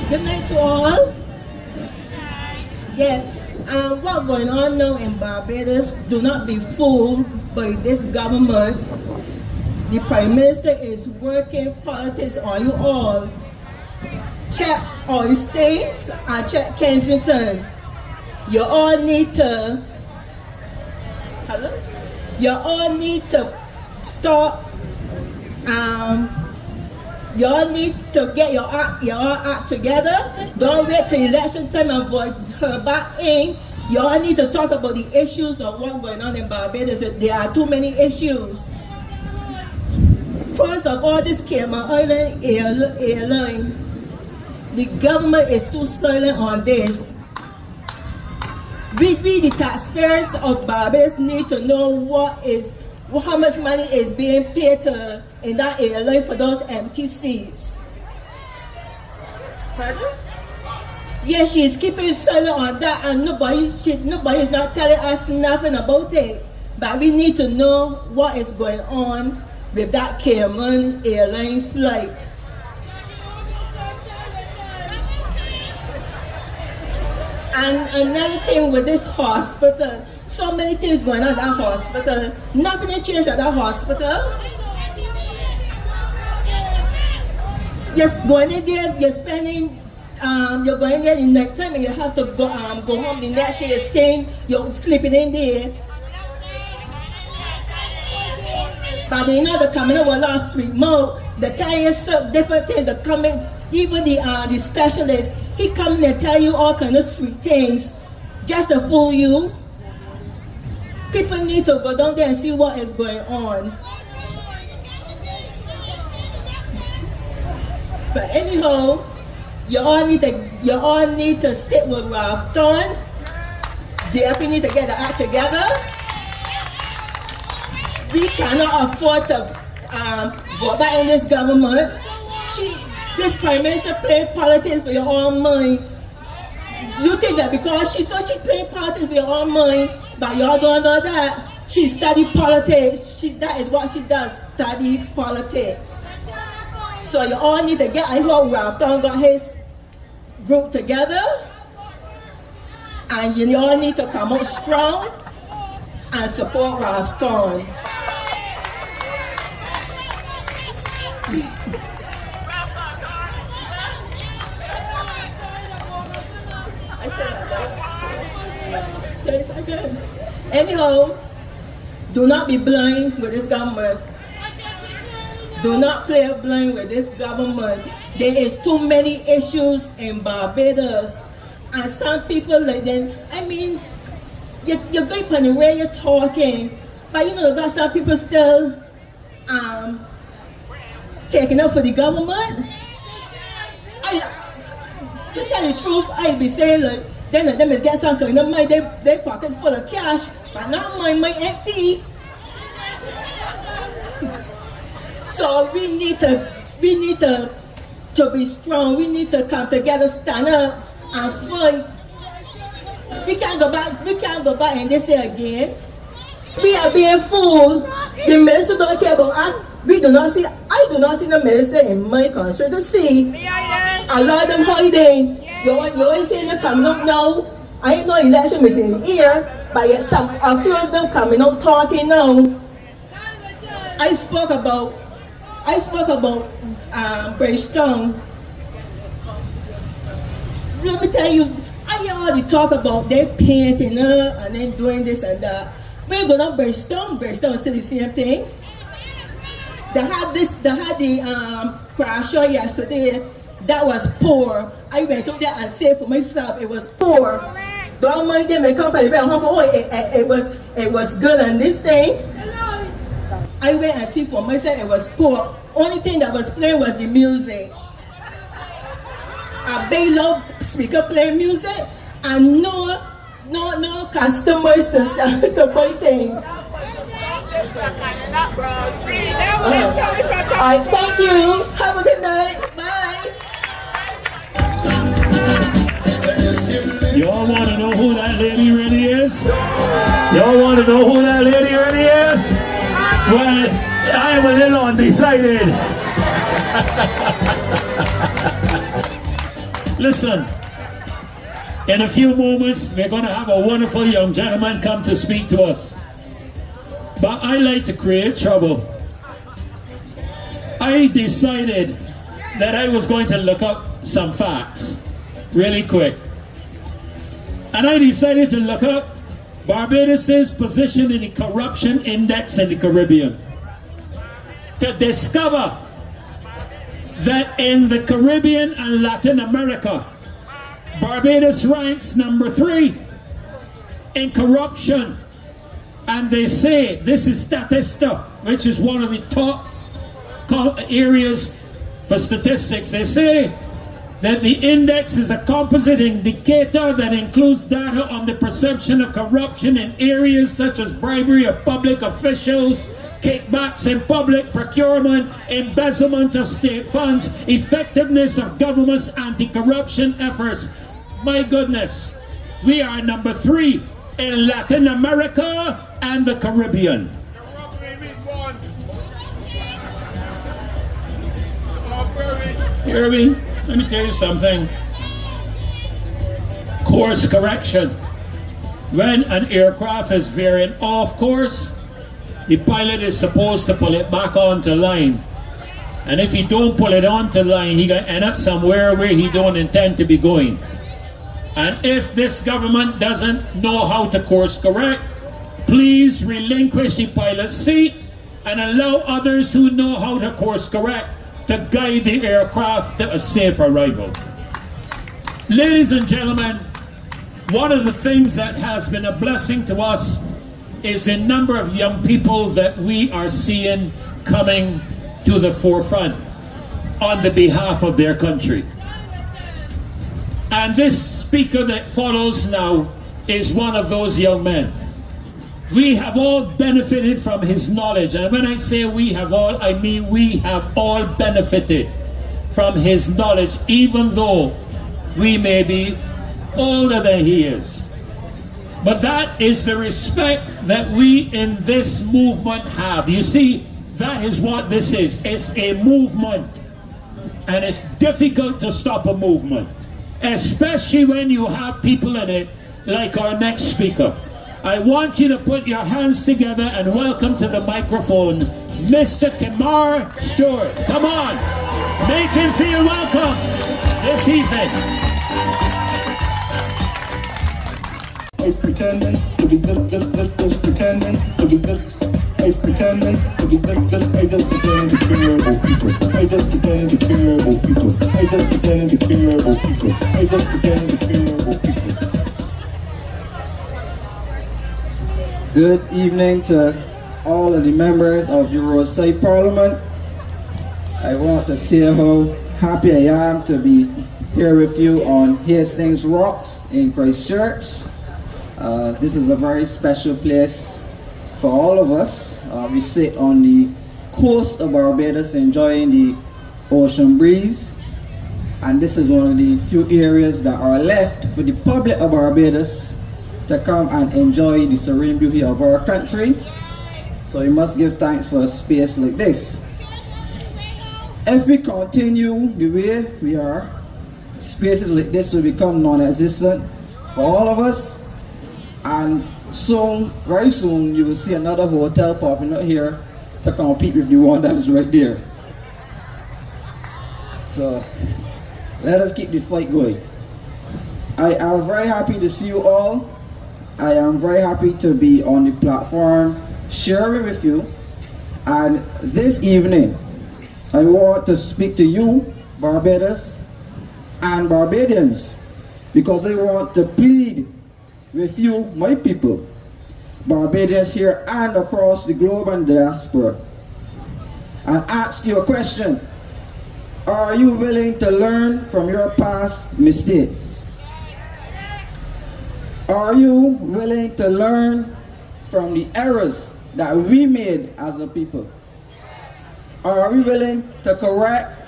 Good night to all. Yeah, what's going on now in Barbados, do not be fooled by this government. The Prime Minister is working politics on you all. Check all states and check Kensington. You all need to, you all need to stop, you all need to get your act together. Don't wait till election time and vote her back in. You all need to talk about the issues of what's going on in Barbados. There are too many issues. First of all, this Kimar Island airline. The government is too silent on this. We the taxpayers of Barbados need to know how much money is being paid in that airline for those empty seats. Yes, she's keeping silent on that, and nobody's not telling us nothing about it. But we need to know what is going on with that Cayman airline flight. And another thing with this hospital, so many things going on at that hospital. Nothing has changed at that hospital. You're going in there, you're spending, you're going there in night time and you have to go home the next day, you're sleeping in there. But you know they're coming over last week more. They tell you some different things, they're coming, even the specialist, he come and tell you all kind of sweet things just to fool you. People need to go down there and see what is going on. But anyhow, you all need to stick with Rafton. DFP need to get the act together. We cannot afford to vote back in this government. This Prime Minister playing politics for your own money. You think that because she playing politics for your own money, but y'all don't know that. She studied politics. That is what she does, study politics. So you all need to get, I hope Rafton got his group together. And you all need to come out strong and support Rafton. Anyhow, do not be blind with this government. Do not play blind with this government. There is too many issues in Barbados. And some people like them, I mean, you're going on the way you're talking, but you know, got some people still taking up for the government. To tell you the truth, I be saying like, then them is get some kind of money, they pockets full of cash, but not my empty. So we need to be strong. We need to come together, stand up and fight. We can't go back and they say again. We are being fooled. The minister don't care about us. I do not see the minister in my constituency. A lot of them hiding. You ain't saying they're coming out now. I ain't no election is in the ear, but yet a few of them coming out talking now. I spoke about Bridgetown. Let me tell you, I already talk about they painting up and then doing this and that. We're gonna Bridgetown still the same thing. They had the crash show yesterday. That was poor. I went up there and said for myself, it was poor. Don't mind them, they come by the way, it was good on this thing. I went and see for myself, it was poor. Only thing that was playing was the music. A big loud speaker playing music, and no customers to buy things. Alright, thank you. Have a good night. Bye. Y'all want to know who that lady really is? Y'all want to know who that lady really is? Well, I am a little undecided. Listen, in a few moments, we're going to have a wonderful young gentleman come to speak to us. But I like to create trouble. I decided that I was going to look up some facts really quick. And I decided to look up Barbados' position in the corruption index in the Caribbean, to discover that in the Caribbean and Latin America, Barbados ranks number 3 in corruption. And they say, this is Statista, which is one of the top areas for statistics. They say that the index is a composite indicator that includes data on the perception of corruption in areas such as bribery of public officials, kickbacks in public procurement, embezzlement of state funds, effectiveness of government's anti-corruption efforts. My goodness, we are number 3 in Latin America and the Caribbean. Hear me? Let me tell you something. Course correction. When an aircraft is veering off course, the pilot is supposed to pull it back onto line. And if he don't pull it onto line, he gonna end up somewhere where he don't intend to be going. And if this government doesn't know how to course correct, please relinquish the pilot's seat and allow others who know how to course correct to guide the aircraft to a safe arrival. Ladies and gentlemen, one of the things that has been a blessing to us is the number of young people that we are seeing coming to the forefront on the behalf of their country. And this speaker that follows now is one of those young men. We have all benefited from his knowledge, and when I say we have all, I mean we have all benefited from his knowledge, even though we may be older than he is. But that is the respect that we in this movement have. You see, that is what this is. It's a movement, and it's difficult to stop a movement, especially when you have people in it like our next speaker. I want you to put your hands together and welcome to the microphone Mr. Kimar Stewart. Come on, make him feel welcome this evening. I pretending to be good, just pretending to be good. I pretending to be good, I just pretending to care about people. I just pretending to care about people. I just pretending to care about people. I just pretending to care about people. Good evening to all of the members of the Roadside Parliament. I want to say how happy I am to be here with you on Hastings Rocks in Christchurch. This is a very special place for all of us. We sit on the coast of Barbados enjoying the ocean breeze, and this is one of the few areas that are left for the public of Barbados to come and enjoy the serene beauty of our country. So we must give thanks for a space like this. If we continue the way we are, spaces like this will become non-existent for all of us. And soon, very soon, you will see another hotel popping up here to compete with the one that is right there. So let us keep the fight going. I am very happy to see you all. I am very happy to be on the platform sharing with you. And this evening, I want to speak to you, Barbados and Barbadians, because I want to plead with you, my people, Barbadians here and across the globe and diaspora, and ask you a question. Are you willing to learn from your past mistakes? Are you willing to learn from the errors that we made as a people? Are we willing to correct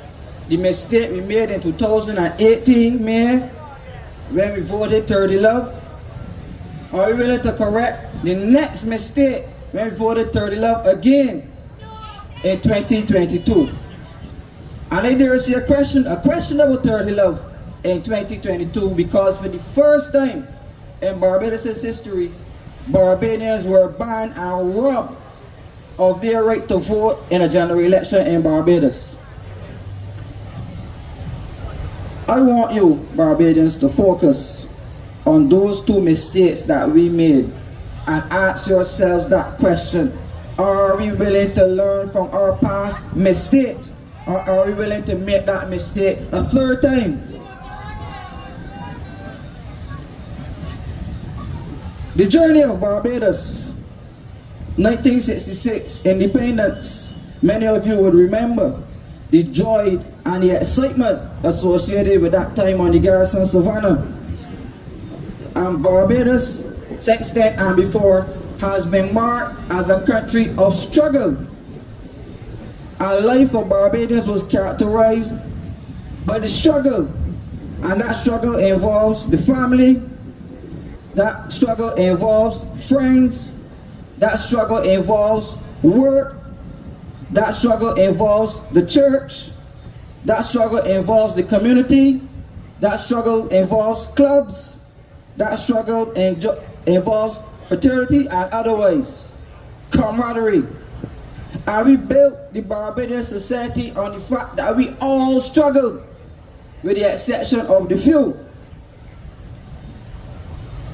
the mistake we made in 2018 May when we voted 30 love? Are we willing to correct the next mistake when we voted 30 love again in 2022? And I dare say a questionable 30 love in 2022, because for the first time in Barbados' history, Barbadians were banned and robbed of their right to vote in a general election in Barbados. I want you, Barbadians, to focus on those two mistakes that we made and ask yourselves that question. Are we willing to learn from our past mistakes, or are we willing to make that mistake a third time? The journey of Barbados, 1966, independence. Many of you would remember the joy and the excitement associated with that time on the Garrison Savannah. And Barbados, since then and before, has been marked as a country of struggle. Our life of Barbadians was characterized by the struggle, and that struggle involves the family, that struggle involves friends, that struggle involves work, that struggle involves the church, that struggle involves the community, that struggle involves clubs, that struggle involves fraternity and otherwise, camaraderie. And we built the Barbadian society on the fact that we all struggled, with the exception of the few.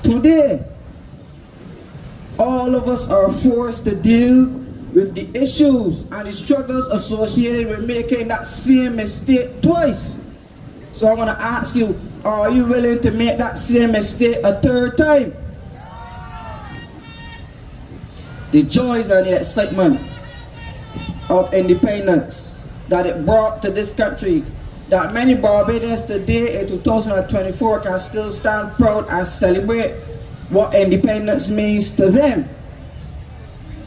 Today, all of us are forced to deal with the issues and the struggles associated with making that same mistake twice. So I want to ask you, are you willing to make that same mistake a third time? The joys and the excitement of independence that it brought to this country, that many Barbadians today in 2024 can still stand proud and celebrate what independence means to them.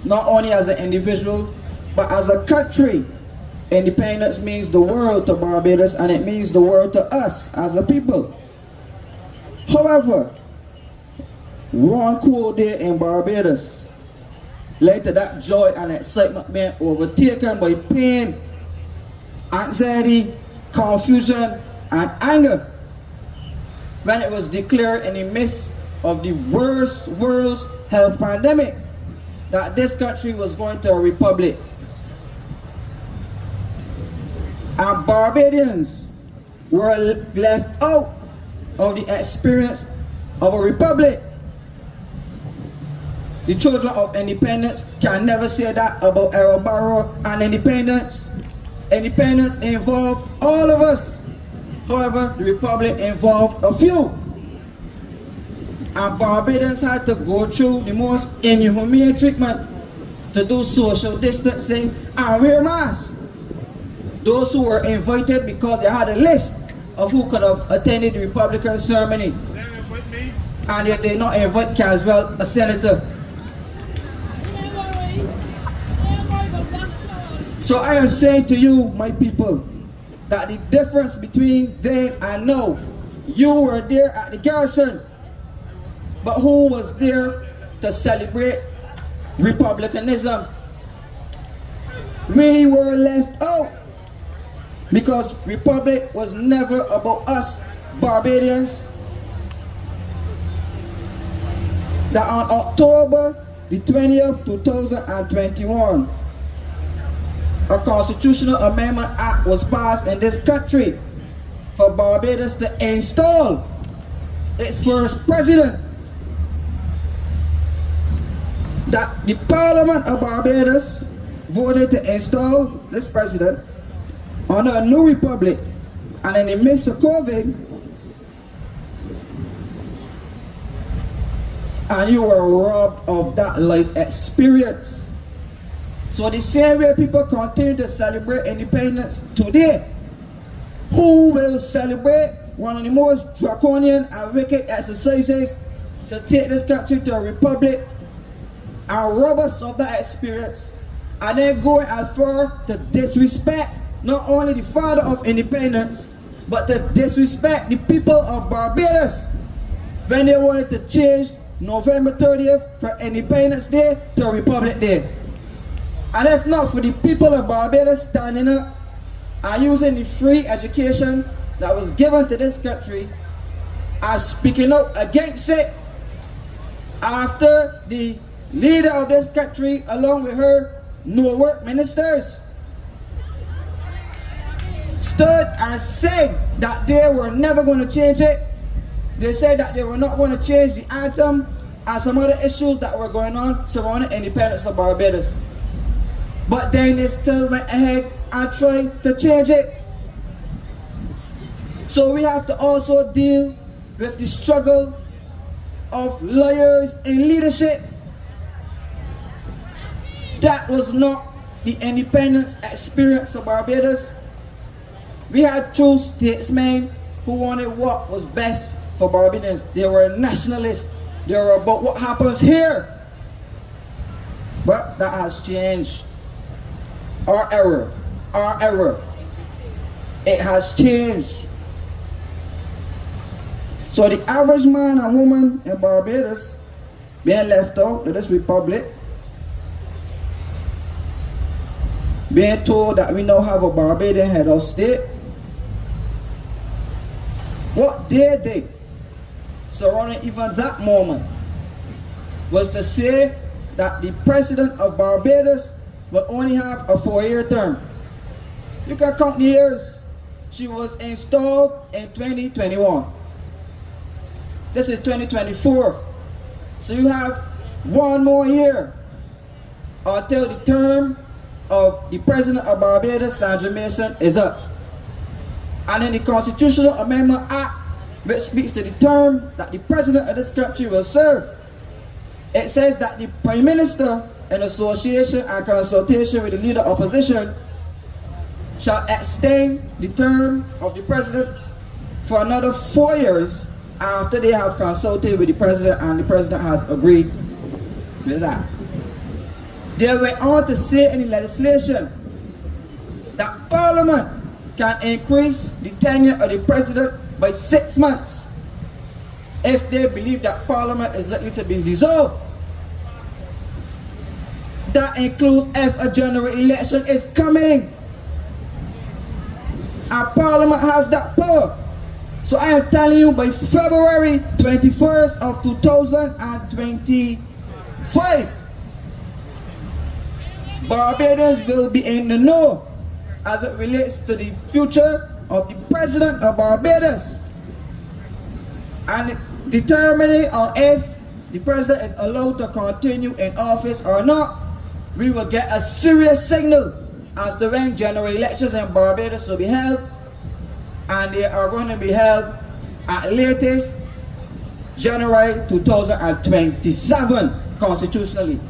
Not only as an individual, but as a country. Independence means the world to Barbados, and it means the world to us as a people. However, one cool day in Barbados led to that joy and excitement being overtaken by pain, anxiety, confusion, and anger, when it was declared in the midst of the worst world's health pandemic that this country was going to a republic. And Barbadians were left out of the experience of a republic. The children of independence can never say that about Barrow and independence. Independence involved all of us. However, the republic involved a few. And Barbadians had to go through the most inhumane treatment to do social distancing and wear masks. Those who were invited because they had a list of who could have attended the Republican ceremony. And they did not invite Caswell, a senator. So I am saying to you, my people, that the difference between then and now, you were there at the garrison, but who was there to celebrate republicanism? We were left out because republic was never about us Barbadians. That on October the 20th, 2021, a constitutional amendment act was passed in this country for Barbados to install its first president. That the Parliament of Barbados voted to install this president under a new republic, and in the midst of COVID, and you were robbed of that life experience. So the same way people continue to celebrate independence today, who will celebrate one of the most draconian and wicked exercises to take this country to a republic and rob us of that experience, and then going as far to disrespect not only the father of independence, but to disrespect the people of Barbados when they wanted to change November 30th from Independence Day to Republic Day. And if not for the people of Barbados standing up and using the free education that was given to this country and speaking out against it, after the leader of this country, along with her no work ministers, stood and said that they were never going to change it. They said that they were not going to change the anthem and some other issues that were going on surrounding independence of Barbados. But then they still went ahead and tried to change it. So we have to also deal with the struggle of lawyers in leadership. That was not the independence experience of Barbados. We had true statesmen who wanted what was best for Barbadians. They were nationalists. They were about what happens here. But that has changed. Our error. It has changed. So the average man and woman in Barbados being left out of this republic, being told that we now have a Barbadian head of state. What they did surrounding even that moment was to say that the president of Barbados will only have a 4-year term. You can count the years. She was installed in 2021. This is 2024. So you have 1 more year until the term of the president of Barbados, Sandra Mason, is up. And in the Constitutional Amendment Act, which speaks to the term that the president of this country will serve, it says that the Prime Minister, in association and consultation with the leader of opposition, shall extend the term of the president for another 4 years after they have consulted with the president and the president has agreed with that. They went on to say in the legislation that Parliament can increase the tenure of the president by 6 months if they believe that Parliament is likely to be dissolved. That includes if a general election is coming. And Parliament has that power. So I am telling you, by February 21st of 2025, Barbadians will be in the know as it relates to the future of the president of Barbados. And determining on if the president is allowed to continue in office or not, we will get a serious signal as to when general elections in Barbados will be held, and they are going to be held at latest January 2027 constitutionally.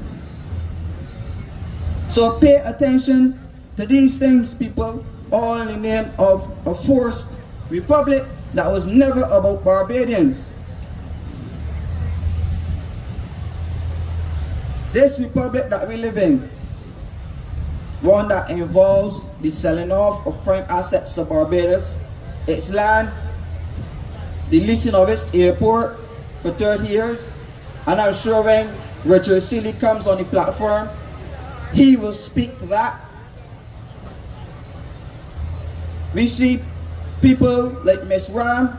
So pay attention to these things, people, all in the name of a forced republic that was never about Barbadians. This republic that we live in, one that involves the selling off of prime assets of Barbados, its land, the leasing of its airport for 30 years, and I'm sure when Richard Seeley comes on the platform, he will speak to that. We see people like Miss Ram,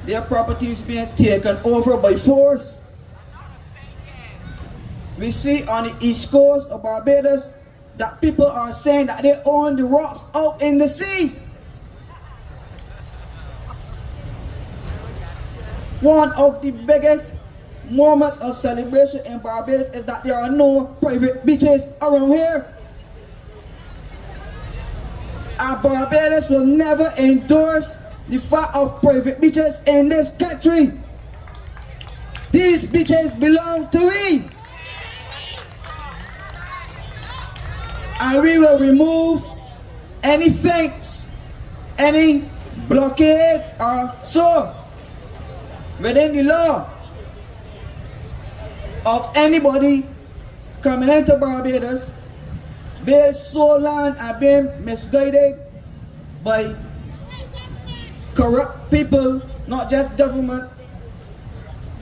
their properties being taken over by force. We see on the east coast of Barbados that people are saying that they own the rocks out in the sea. One of the biggest moments of celebration in Barbados is that there are no private beaches around here. And Barbados will never endorse the fact of private beaches in this country. These beaches belong to we. And we will remove any fence, any blockade or so within the law of anybody coming into Barbados, being sold land and being misguided by corrupt people, not just government,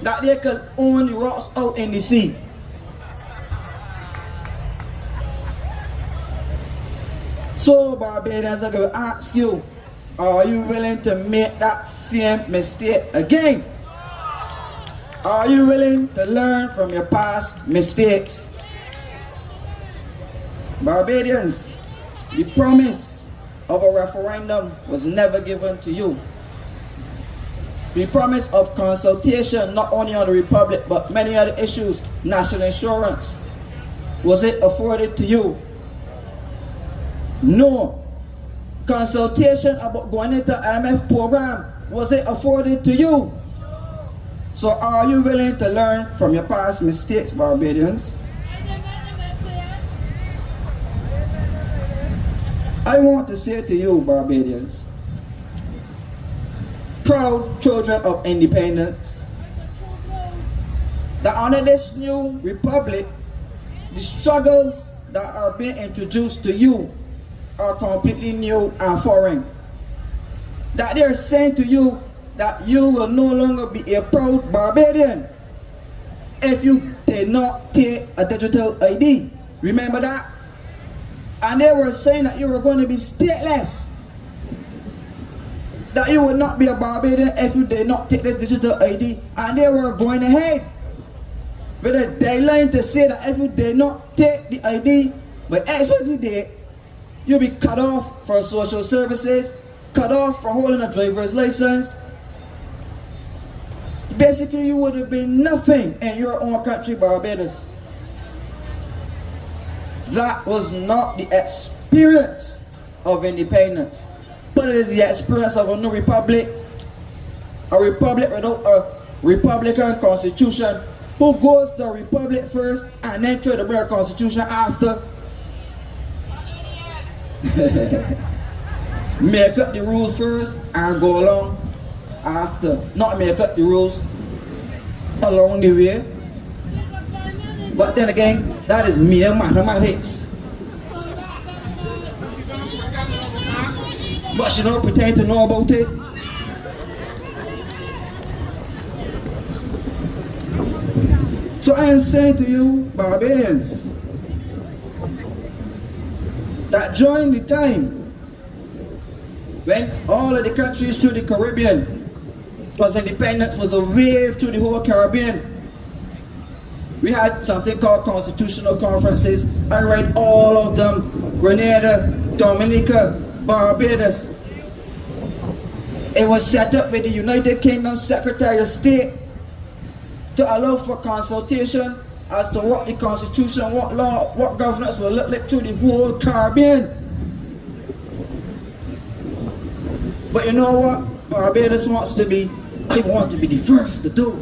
that they could own the rocks out in the sea. So Barbadians, I'm going to ask you, are you willing to make that same mistake again? Are you willing to learn from your past mistakes? Barbadians, the promise of a referendum was never given to you. The promise of consultation, not only on the Republic, but many other issues, national insurance, was it afforded to you? No. Consultation about going into IMF program, was it afforded to you? So are you willing to learn from your past mistakes, Barbadians? I want to say to you, Barbadians, proud children of independence, that under this new republic, the struggles that are being introduced to you are completely new and foreign. That they're saying to you that you will no longer be a proud Barbadian if you did not take a digital ID. Remember that? And they were saying that you were going to be stateless. That you would not be a Barbadian if you did not take this digital ID. And they were going ahead with a deadline to say that if you did not take the ID by XYZ date, you'll be cut off for social services, cut off for holding a driver's license. Basically, you would have been nothing in your own country, Barbados. That was not the experience of independence, but it is the experience of a new republic, a republic without a republican constitution. Who goes to a republic first and then try to bring a constitution after? Make up the rules first and go along after. Not make up the rules along the way. But then again, that is mere mathematics. But she don't pretend to know about it. So I am saying to you, Barbadians, that during the time when all of the countries through the Caribbean was independence, was a wave through the whole Caribbean, we had something called constitutional conferences. I read all of them: Grenada, Dominica, Barbados. It was set up with the United Kingdom Secretary of State to allow for consultation as to what the constitution, what law, what governance will look like through the whole Caribbean. But you know what? Barbados wants to be, I want to be the first to do.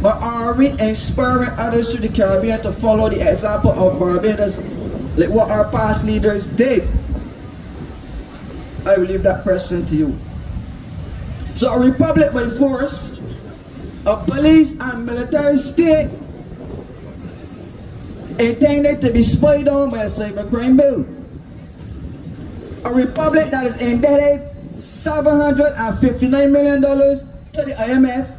But are we inspiring others through the Caribbean to follow the example of Barbados, like what our past leaders did? I will leave that question to you. So a republic by force, a police and military state intended to be spied on by a cybercrime bill. A republic that is indebted $759 million to the IMF.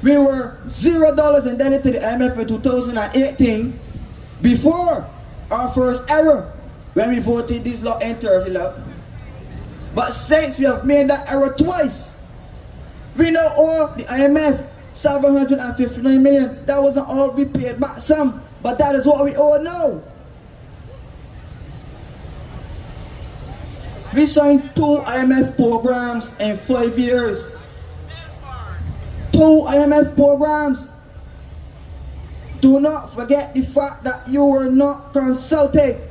We were $0 indebted to the IMF in 2018 before our first error when we voted this law into early love. But since we have made that error twice, we now owe the IMF $759 million. That wasn't all we paid back some, but that is what we owe now. We signed 2 IMF programs in 5 years. 2 IMF programs. Do not forget the fact that you were not consulted.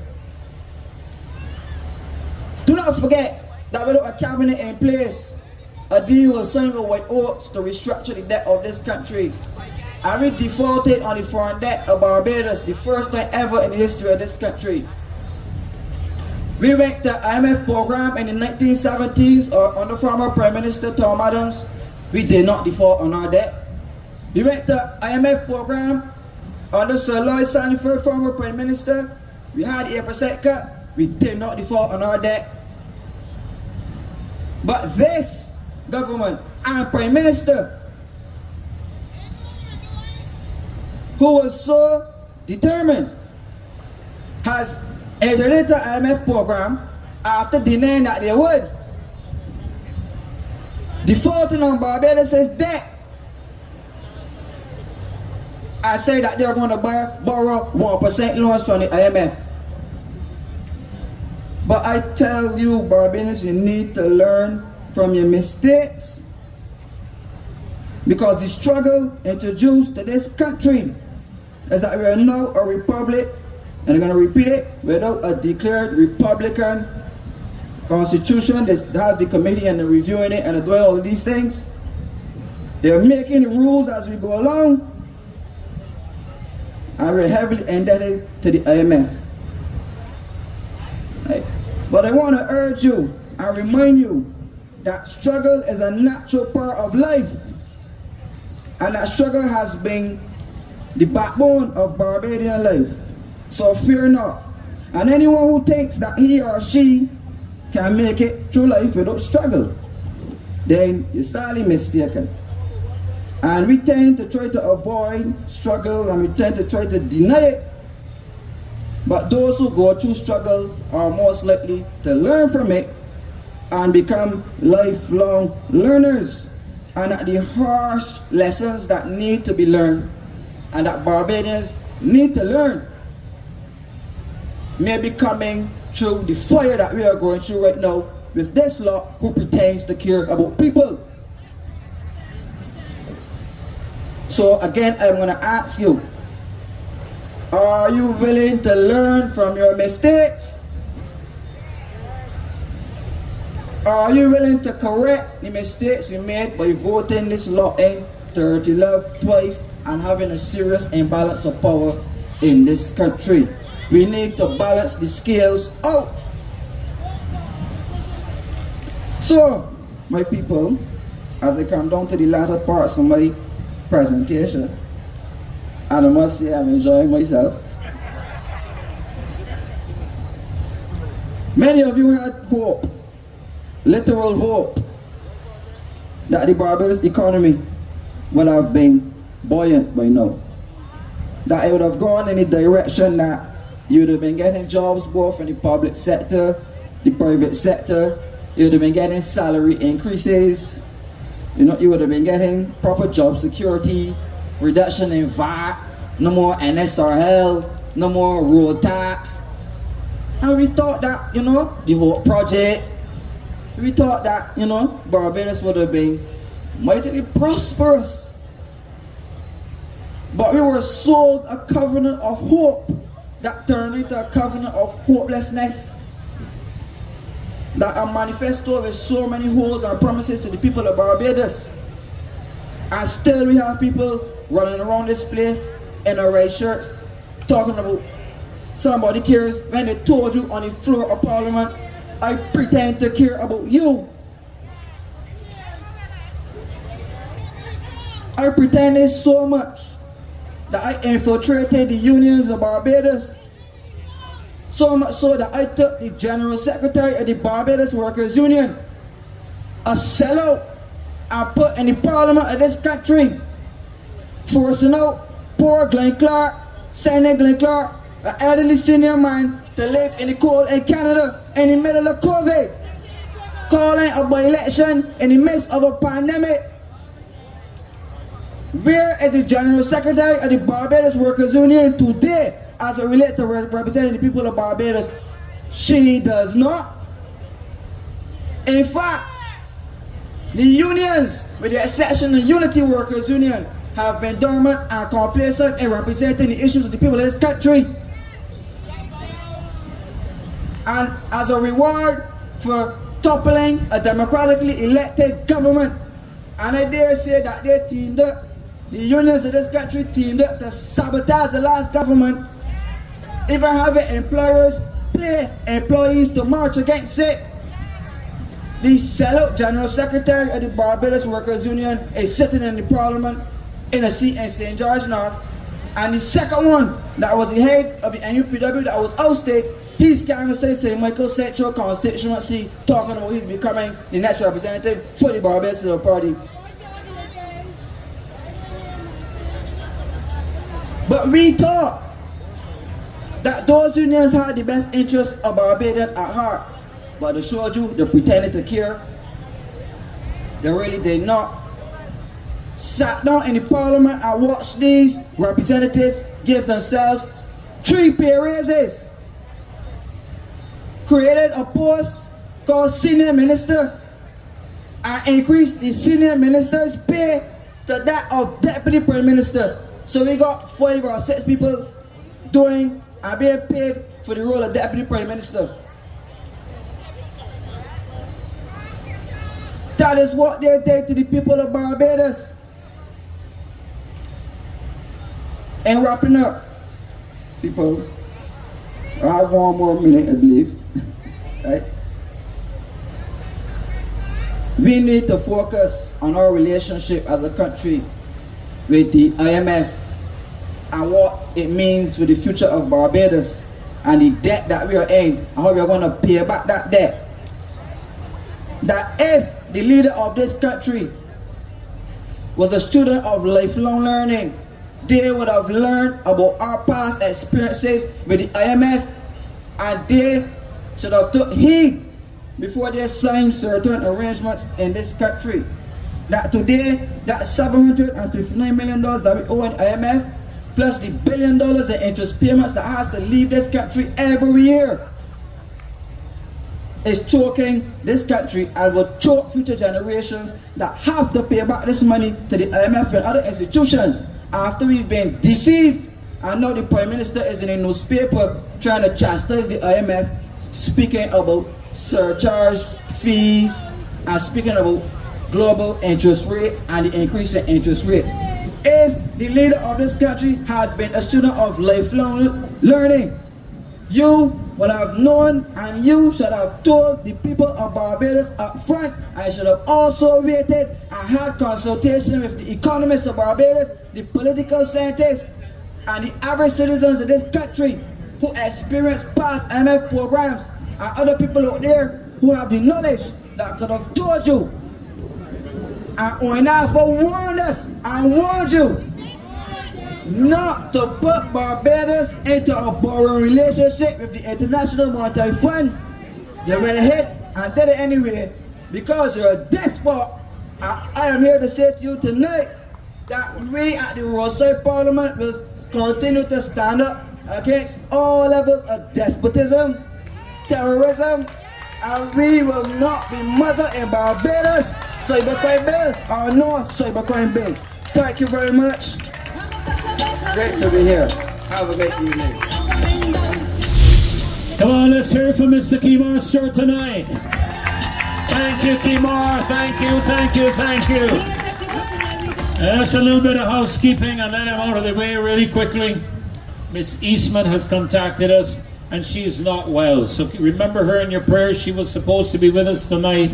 Do not forget that without a cabinet in place, a deal was signed with White Oaks to restructure the debt of this country. And we defaulted on the foreign debt of Barbados, the first time ever in the history of this country. We went to IMF program in the 1970s under former Prime Minister Tom Adams. We did not default on our debt. We went to IMF program under Sir Lloyd Sanford, former Prime Minister. We had 8% cut. We did not default on our debt. But this government and Prime Minister, who was so determined, has entered into IMF program after denying that they would. Defaulting on Barbados' debt. I say that they're going to borrow 1% loans from the IMF. But I tell you, Barbadians, you need to learn from your mistakes. Because the struggle introduced to this country is that we are now a republic, and I'm going to repeat it, without a declared Republican constitution. They have the committee and they're reviewing it and they're doing all of these things. They're making the rules as we go along, and we're heavily indebted to the IMF. Right. But I want to urge you and remind you that struggle is a natural part of life. And that struggle has been the backbone of Barbadian life. So fear not. And anyone who thinks that he or she can make it through life without struggle, then you're sadly mistaken. And we tend to try to avoid struggle, and we tend to try to deny it. But those who go through struggle are most likely to learn from it and become lifelong learners. And that the harsh lessons that need to be learned and that Barbadians need to learn may be coming through the fire that we are going through right now with this lot who pretends to care about people. So again, I'm going to ask you, are you willing to learn from your mistakes? Are you willing to correct the mistakes you made by voting this law in 30 love twice and having a serious imbalance of power in this country? We need to balance the scales out. So, my people, as I come down to the latter parts of my presentation, and I must say I'm enjoying myself. Many of you had hope, literal hope, that the Barbados economy would have been buoyant by now. That it would have gone in the direction that you would have been getting jobs both in the public sector, the private sector. You would have been getting salary increases. You know, you would have been getting proper job security, reduction in VAT, no more NSRL, no more road tax. And we thought that, you know, the whole project, we thought that, you know, Barbados would have been mightily prosperous. But we were sold a covenant of hope that turned into a covenant of hopelessness. That a manifesto with so many holes and promises to the people of Barbados. And still we have people running around this place in our red shirts talking about somebody cares when they told you on the floor of Parliament, I pretend to care about you. I pretended so much that I infiltrated the unions of Barbados. So much so that I took the General Secretary of the Barbados Workers Union, a sellout, and put in the Parliament of this country, forcing out poor Glenn Clark, sending Glenn Clark, an elderly senior man, to live in the cold in Canada in the middle of COVID, calling a by-election in the midst of a pandemic. Where is the General Secretary of the Barbados Workers Union today as it relates to representing the people of Barbados? She does not. In fact, the unions, with the exception of the Unity Workers Union, have been dormant and complacent in representing the issues of the people of this country. And as a reward for toppling a democratically elected government, and I dare say that they teamed up, the unions of this country teamed up to sabotage the last government, even having employers pay employees to march against it. The sellout General Secretary of the Barbados Workers Union is sitting in the Parliament in a seat in St. George North, and the second one that was the head of the NUPW that was ousted, he's canvassing St. Michael Central constituency, talking about he's becoming the next representative for the Barbados Labour Party. But we thought that those unions had the best interests of Barbadians at heart. But they showed you they pretended to care. They really did not. Sat down in the Parliament and watched these representatives give themselves 3 pay raises. Created a post called Senior Minister and increased the Senior Minister's pay to that of Deputy Prime Minister. So we got 5 or 6 people doing and being paid for the role of Deputy Prime Minister. That is what they did to the people of Barbados. And wrapping up, people, I have 1 more minute, I believe. Right? We need to focus on our relationship as a country with the IMF and what it means for the future of Barbados and the debt that we are in and how we are going to pay back that debt. That if the leader of this country was a student of lifelong learning, they would have learned about our past experiences with the IMF, and they should have took heed before they signed certain arrangements in this country. That today, that $759 million that we owe in IMF, plus the $1 billion in interest payments that has to leave this country every year, is choking this country and will choke future generations that have to pay back this money to the IMF and other institutions after we've been deceived. And now the Prime Minister is in a newspaper trying to chastise the IMF, speaking about surcharge fees and speaking about global interest rates and the increase in interest rates. If the leader of this country had been a student of lifelong learning, you would have known and you should have told the people of Barbados up front. I should have also waited and had consultation with the economists of Barbados, the political scientists, and the average citizens of this country who experienced past IMF programs, and other people out there who have the knowledge that could have told you and warned us and warned you not to put Barbados into a borrowing relationship with the International Monetary Fund. You went ahead and did it anyway because you're a despot. I am here to say to you tonight that we at the Roadside Parliament will continue to stand up against all levels of despotism, terrorism, and we will not be muzzled in Barbados. Cybercrime bill or no cybercrime bill. Thank you very much. Great to be here. Have a great evening. Come on, let's hear it from Mr. Kimar, sir, tonight. Thank you, Kimar. Thank you, thank you, thank you. That's a little bit of housekeeping, and then I'm out of the way really quickly. Miss Eastman has contacted us, and she is not well. So remember her in your prayers. She was supposed to be with us tonight,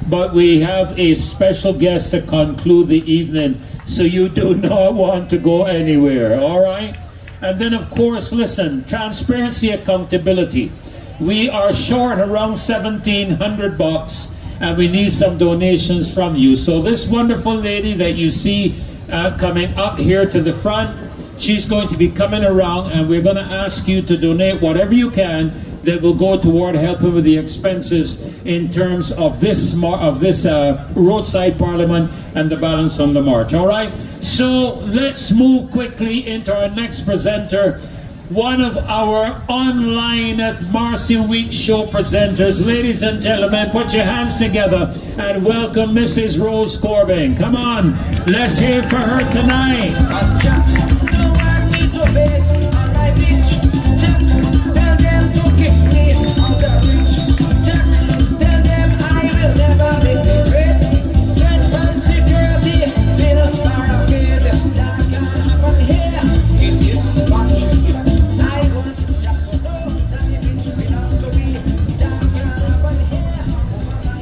but we have a special guest to conclude the evening. So you do not want to go anywhere, all right? And then, of course, listen, transparency, accountability. We are short around $1,700, and we need some donations from you. So this wonderful lady that you see coming up here to the front, she's going to be coming around, and we're going to ask you to donate whatever you can that will go toward helping with the expenses in terms of this roadside parliament and the balance on the march. All right, so let's move quickly into our next presenter, one of our online at Marcy Week show presenters. Ladies and gentlemen, put your hands together and welcome Mrs. Rose Corbin. Come on, let's hear for her tonight.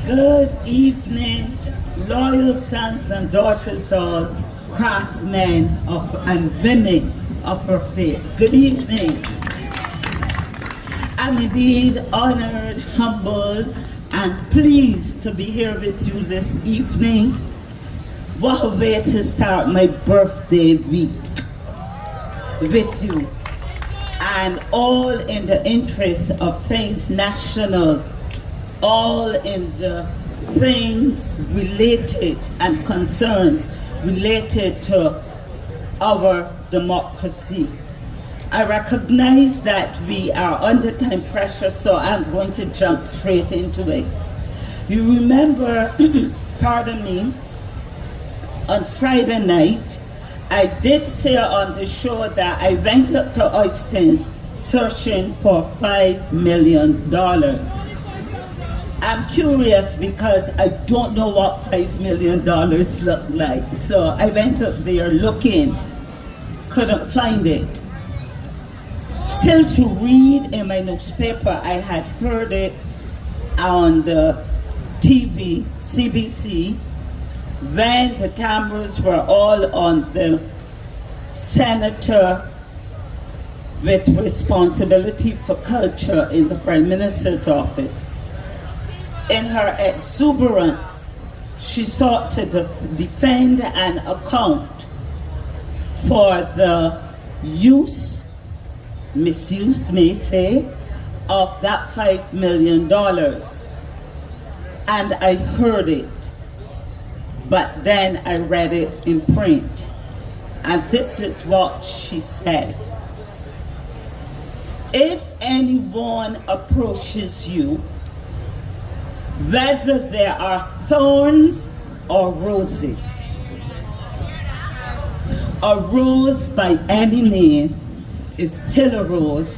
Good evening, loyal sons and daughters all, craftsmen and women of her faith. Good evening. I'm indeed honored, humbled, and pleased to be here with you this evening. What a way to start my birthday week with you, and all in the interest of things national, all in the things related and concerns related to our democracy. I recognize that we are under time pressure, so I'm going to jump straight into it. You remember, pardon me, on Friday night, I did say on the show that I went up to Hastings searching for $5 million. I'm curious because I don't know what $5 million look like. So I went up there looking, couldn't find it. Still to read in my newspaper, I had heard it on the TV, CBC, when the cameras were all on the senator with responsibility for culture in the Prime Minister's office. In her exuberance, she sought to defend and account for the misuse, may say, of that $5 million. And I heard it, but then I read it in print. And this is what she said. If anyone approaches you, whether there are thorns or roses, a rose by any name is still a rose,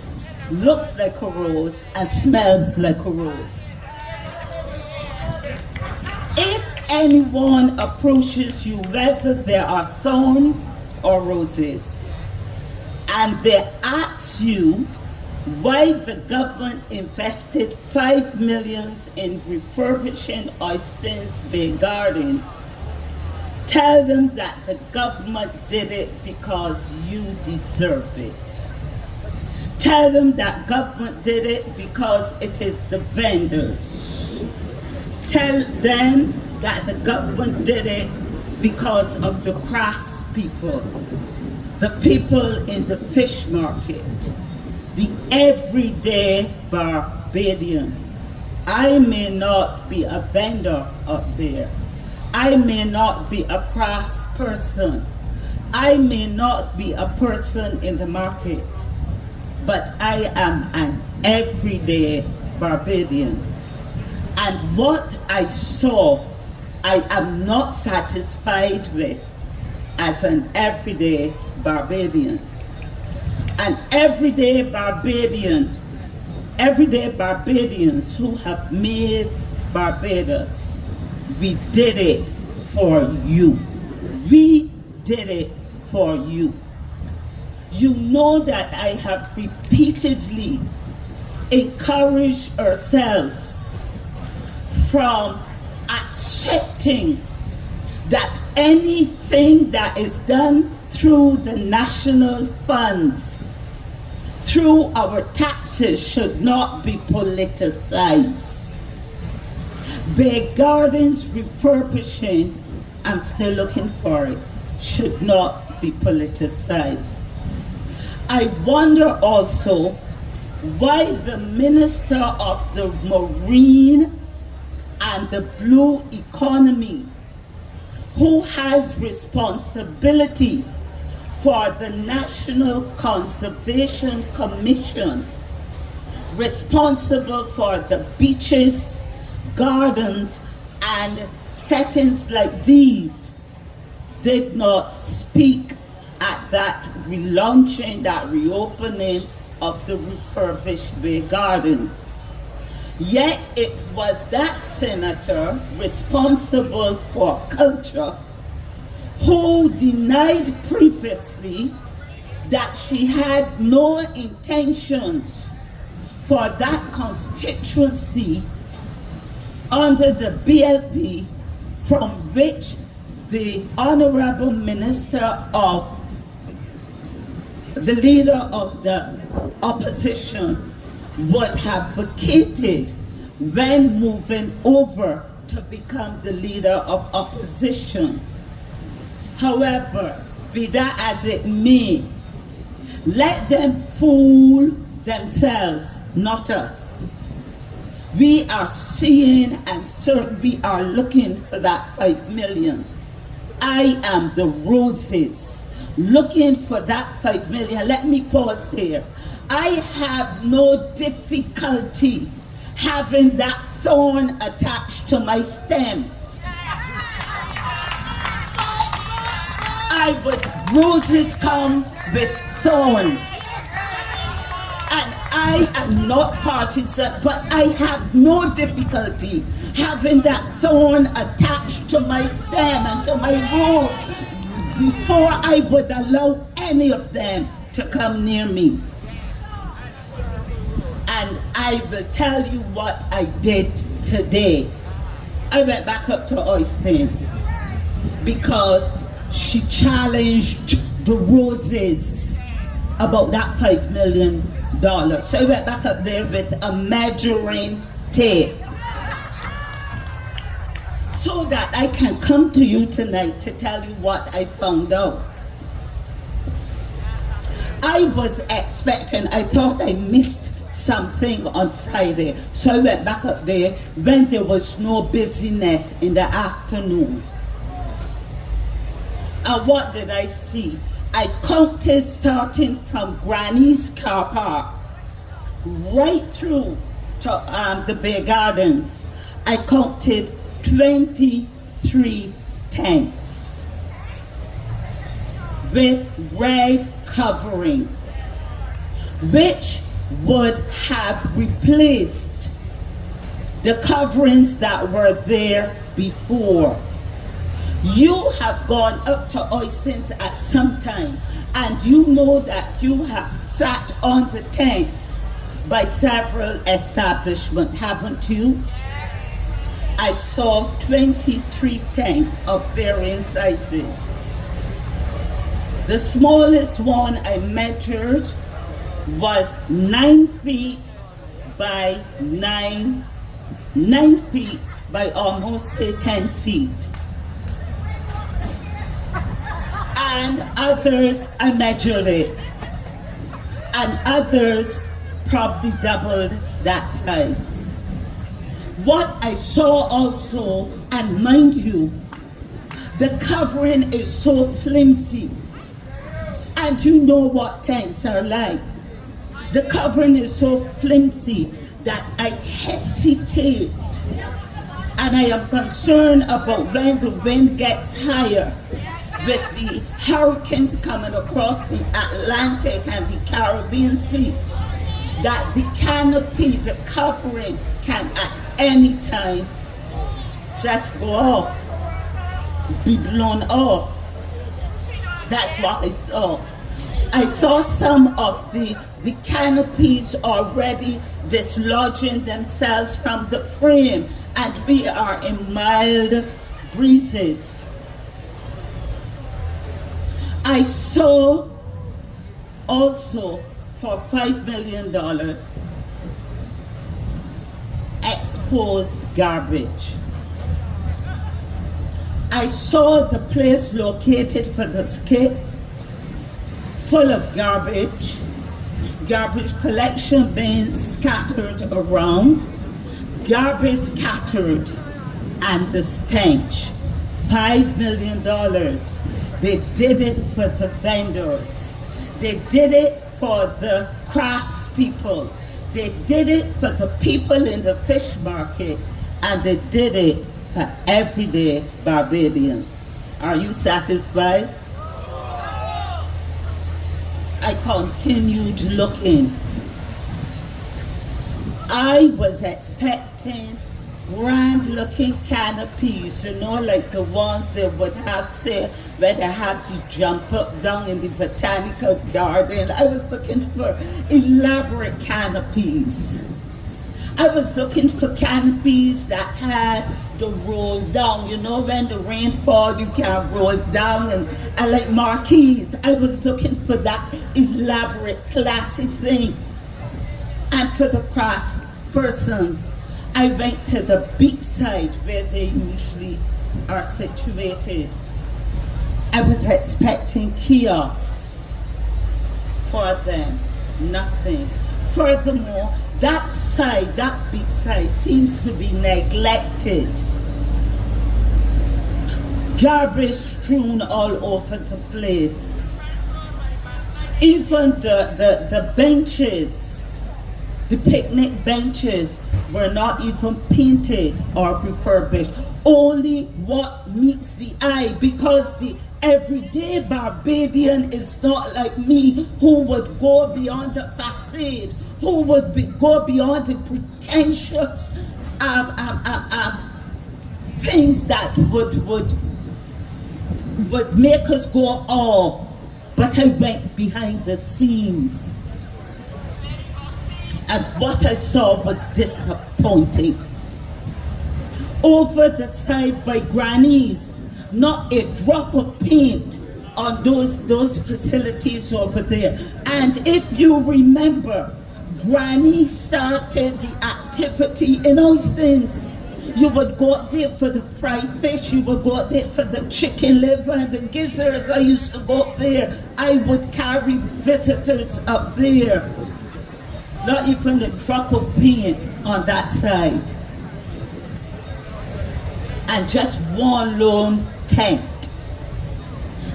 looks like a rose, and smells like a rose. If anyone approaches you, whether there are thorns or roses, and they ask you why the government invested $5 million in refurbishing Hastings Bay Garden, tell them that the government did it because you deserve it. Tell them that government did it because it is the vendors. Tell them that the government did it because of the crafts people, the people in the fish market, the everyday Barbadian. I may not be a vendor up there. I may not be a crafts person. I may not be a person in the market, but I am an everyday Barbadian. And what I saw, I am not satisfied with as an everyday Barbadian. An everyday Barbadians who have made Barbados, we did it for you. We did it for you. You know that I have repeatedly encouraged ourselves from accepting that anything that is done through the national funds, through our taxes, should not be politicized. Bay Gardens refurbishing, I'm still looking for it, should not be politicized. I wonder also why the Minister of the Marine and the Blue Economy, who has responsibility for the National Conservation Commission, responsible for the beaches, gardens, and settings like these, did not speak at that relaunching, that reopening of the refurbished Bay Gardens. Yet it was that senator responsible for culture who denied previously that she had no intentions for that constituency under the BLP, from which the Honorable Minister of the leader of the opposition would have vacated when moving over to become the leader of opposition. However, be that as it may, let them fool themselves, not us. We are seeing and we are looking for that 5 million. I am the roses looking for that 5 million. Let me pause here. I have no difficulty having that thorn attached to my stem. Roses come with thorns. And I am not partisan, but I have no difficulty having that thorn attached to my stem and to my roots before I would allow any of them to come near me. And I will tell you what I did today. I went back up to Hastings because she challenged the roses about that $5 million. So I went back up there with a measuring tape so that I can come to you tonight to tell you what I found out. I was expecting, I thought I missed something on Friday, so I went back up there when there was no busyness in the afternoon. And what did I see? I counted starting from Granny's car park right through to the Bay Gardens. I counted 23 tents with red covering, which would have replaced the coverings that were there before. You have gone up to Hastings at some time, and you know that you have sat on the tents by several establishments, haven't you? I saw 23 tents of varying sizes. The smallest one I measured was 9 feet by 9 feet by almost say 10 feet. And others, I measured it. And others probably doubled that size. What I saw also, and mind you, the covering is so flimsy. And you know what tents are like. The covering is so flimsy that I hesitate. And I am concerned about when the wind gets higher, with the hurricanes coming across the Atlantic and the Caribbean Sea, that the canopy, the covering, can at any time just go off, be blown off. That's what I saw. I saw some of the canopies already dislodging themselves from the frame, and we are in mild breezes. I saw also for $5 million exposed garbage. I saw the place located for the skip full of garbage, garbage collection bins scattered around, garbage scattered, and the stench. $5 million. They did it for the vendors. They did it for the crafts people. They did it for the people in the fish market, and they did it for everyday Barbadians. Are you satisfied? I continued looking. I was expecting grand looking canopies, you know, like the ones they would have, say, where they have to jump up down in the botanical garden. I was looking for elaborate canopies. I was looking for canopies that had the roll down, you know, when the rain falls, you can roll it down, and like marquees. I was looking for that elaborate, classy thing. And for the crafts persons, I went to the beach side where they usually are situated. I was expecting kiosks for them, nothing. Furthermore, that side, that beach side, seems to be neglected. Garbage strewn all over the place. Even the benches, the picnic benches, were not even painted or refurbished. Only what meets the eye, because the everyday Barbadian is not like me, who would go beyond the facade, who would go beyond the pretentious things that would make us go, oh. But I went behind the scenes. And what I saw was disappointing. Over the side by Granny's, not a drop of paint on those facilities over there. And if you remember, Granny started the activity in Hastings. You would go up there for the fried fish, you would go up there for the chicken liver and the gizzards. I used to go up there. I would carry visitors up there. Not even a drop of paint on that side. And just one lone tent.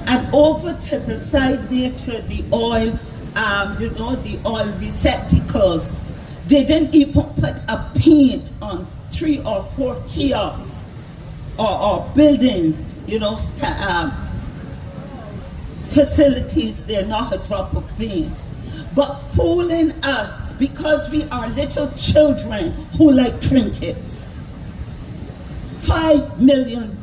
And over to the side there to the oil, the oil receptacles. They didn't even put a paint on 3 or 4 kiosks or buildings, facilities. They're not a drop of paint. But fooling us because we are little children who like trinkets. $5 million.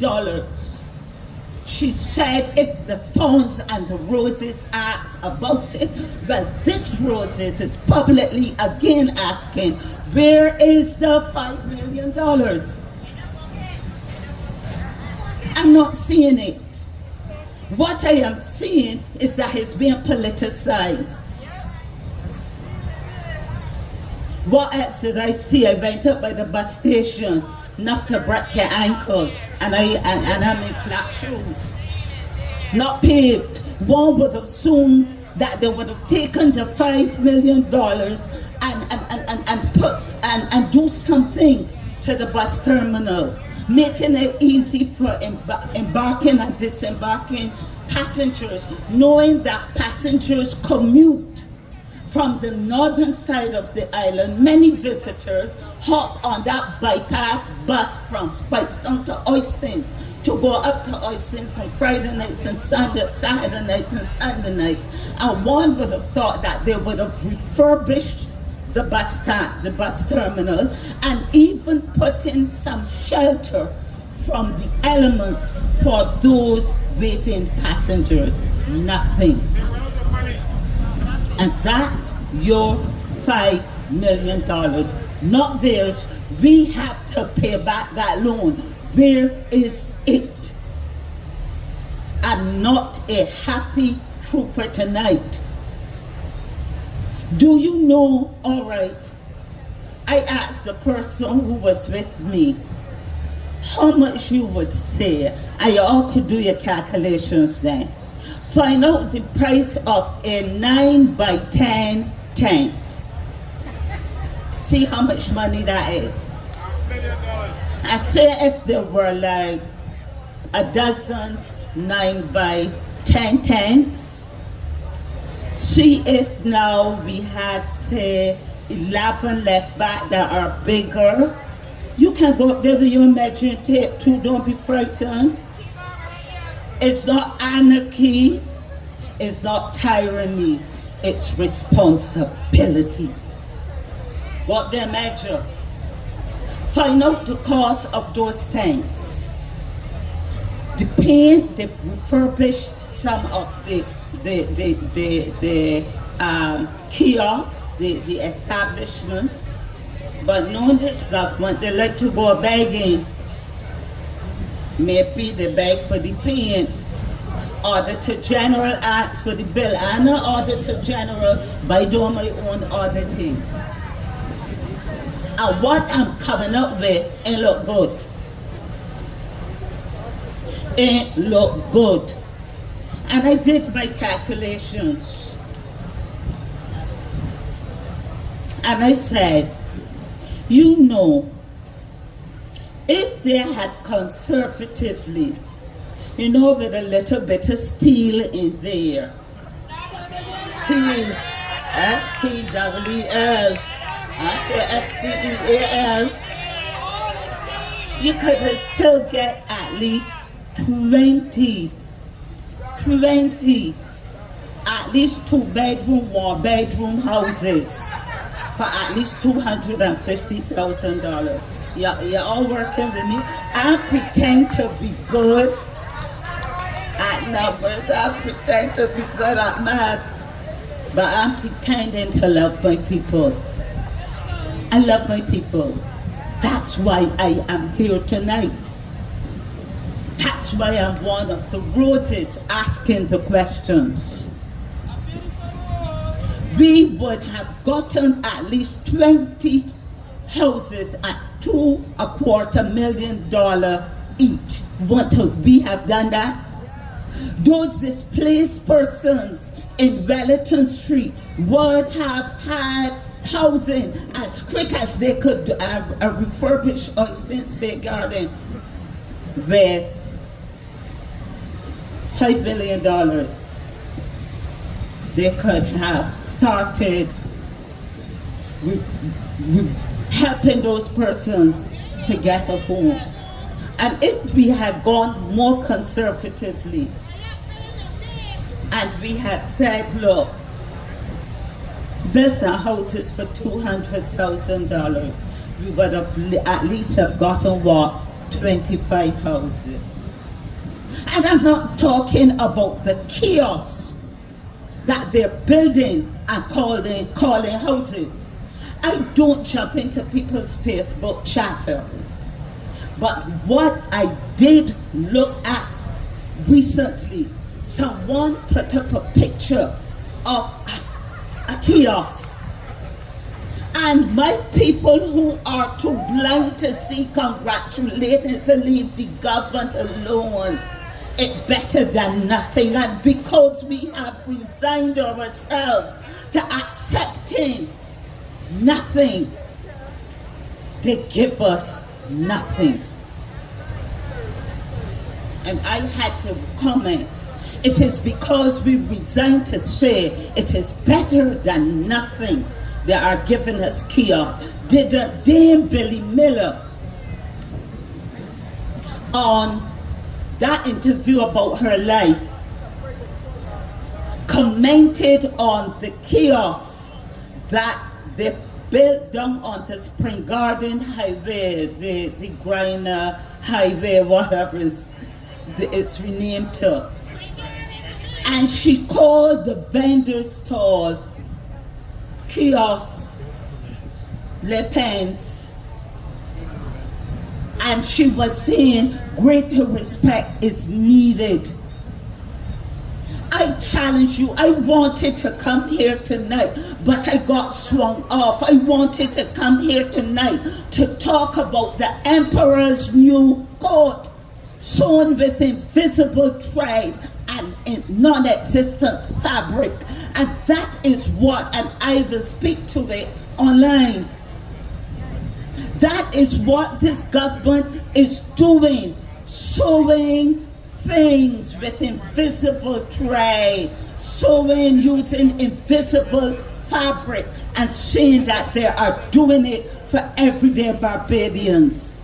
She said if the Thorns and the Roses asked about it, well, this Roses is publicly again asking, where is the $5 million? I'm not seeing it. What I am seeing is that it's being politicized. What else did I see? I went up by the bus station, enough to break your ankle, and I'm in flat shoes. Not paved. One would assume that they would have taken the $5 million and do something to the bus terminal, making it easy for embarking and disembarking passengers, knowing that passengers commute from the northern side of the island. Many visitors hop on that bypass bus from Spikestown to Hastings to go up to Hastings on Friday nights and Saturday nights and Sunday nights. And one would have thought that they would have refurbished the bus terminal and even put in some shelter from the elements for those waiting passengers. Nothing. And that's your $5 million, not theirs. We have to pay back that loan. Where is it? I'm not a happy trooper tonight. Do you know, all right, I asked the person who was with me how much you would say, and you all could do your calculations then. Find out the price of a 9 by 10 tent. See how much money that is. I say if there were like a dozen 9 by 10 tents. See if now we had, say, 11 left back that are bigger. You can go up there with your measuring tape too, don't be frightened. It's not anarchy, it's not tyranny, it's responsibility. Go up there, measure. Find out the cost of those tents. The paint, they refurbished some of the kiosks, the establishment. But knowing this government, they like to go begging. Maybe they beg for the paint. Auditor General asks for the bill. I'm an Auditor General, but I do my own auditing. And what I'm coming up with ain't look good. Ain't look good. And I did my calculations. And I said, you know, if they had conservatively, you know, with a little bit of steel in there, steel, S-T-W-E-L, I say S-T-E-A-L, you could have still get at least 20, at least 2-bedroom, 1-bedroom houses for at least $250,000. You're all working with me. I pretend to be good at numbers. I pretend to be good at math. But I'm pretending to love my people. I love my people. That's why I am here tonight. That's That's why I'm one of the Roses asking the questions. We would have gotten at least 20 houses at $2.25 million each. Wouldn't we have done that? Those displaced persons in Wellington Street would have had housing as quick as they could refurbish Hastings Bay Garden with $5 million. They could have started with helping those persons to get a home. And if we had gone more conservatively and we had said, look, build our houses for $200,000, we would have at least have gotten what? 25 houses. And I'm not talking about the kiosks that they're building and calling houses. I don't jump into people's Facebook chatter. But what I did look at recently, someone put up a picture of a kiosk. And my people who are too blind to see congratulations and leave the government alone, it's better than nothing. And because we have resigned ourselves to accepting nothing, they give us nothing. And I had to comment. It is because we resigned to say it is better than nothing. They are giving us kiosks. Did Dame Billy Miller on that interview about her life commented on the kiosks that they built down on the Spring Garden Highway, the Griner Highway, whatever it's renamed to. And she called the vendor stall kiosks, Le Pens, and she was saying greater respect is needed. I challenge you. I wanted to come here tonight, but I got swung off. I wanted to come here tonight to talk about the emperor's new coat sewn with invisible thread and in non-existent fabric. And that is what, and I will speak to it online. That is what this government is doing, sewing things with invisible thread, sewing using invisible fabric, and saying that they are doing it for everyday Barbadians.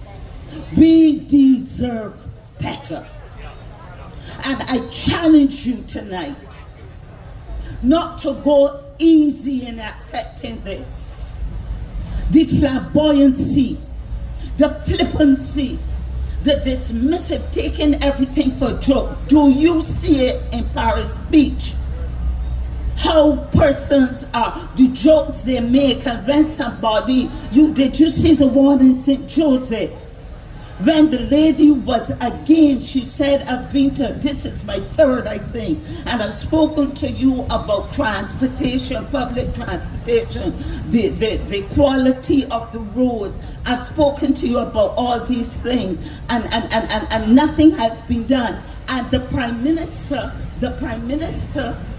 We deserve better. And I challenge you tonight not to go easy in accepting this. The flamboyancy, the flippancy, the dismissive, taking everything for a joke. Do you see it in Paris Beach? How persons are, the jokes they make, and when somebody, did you see the one in St. Joseph? When the lady was again, she said, I've been to, this is my third, I think, and I've spoken to you about transportation, public transportation, the quality of the roads. I've spoken to you about all these things, and nothing has been done. And the Prime Minister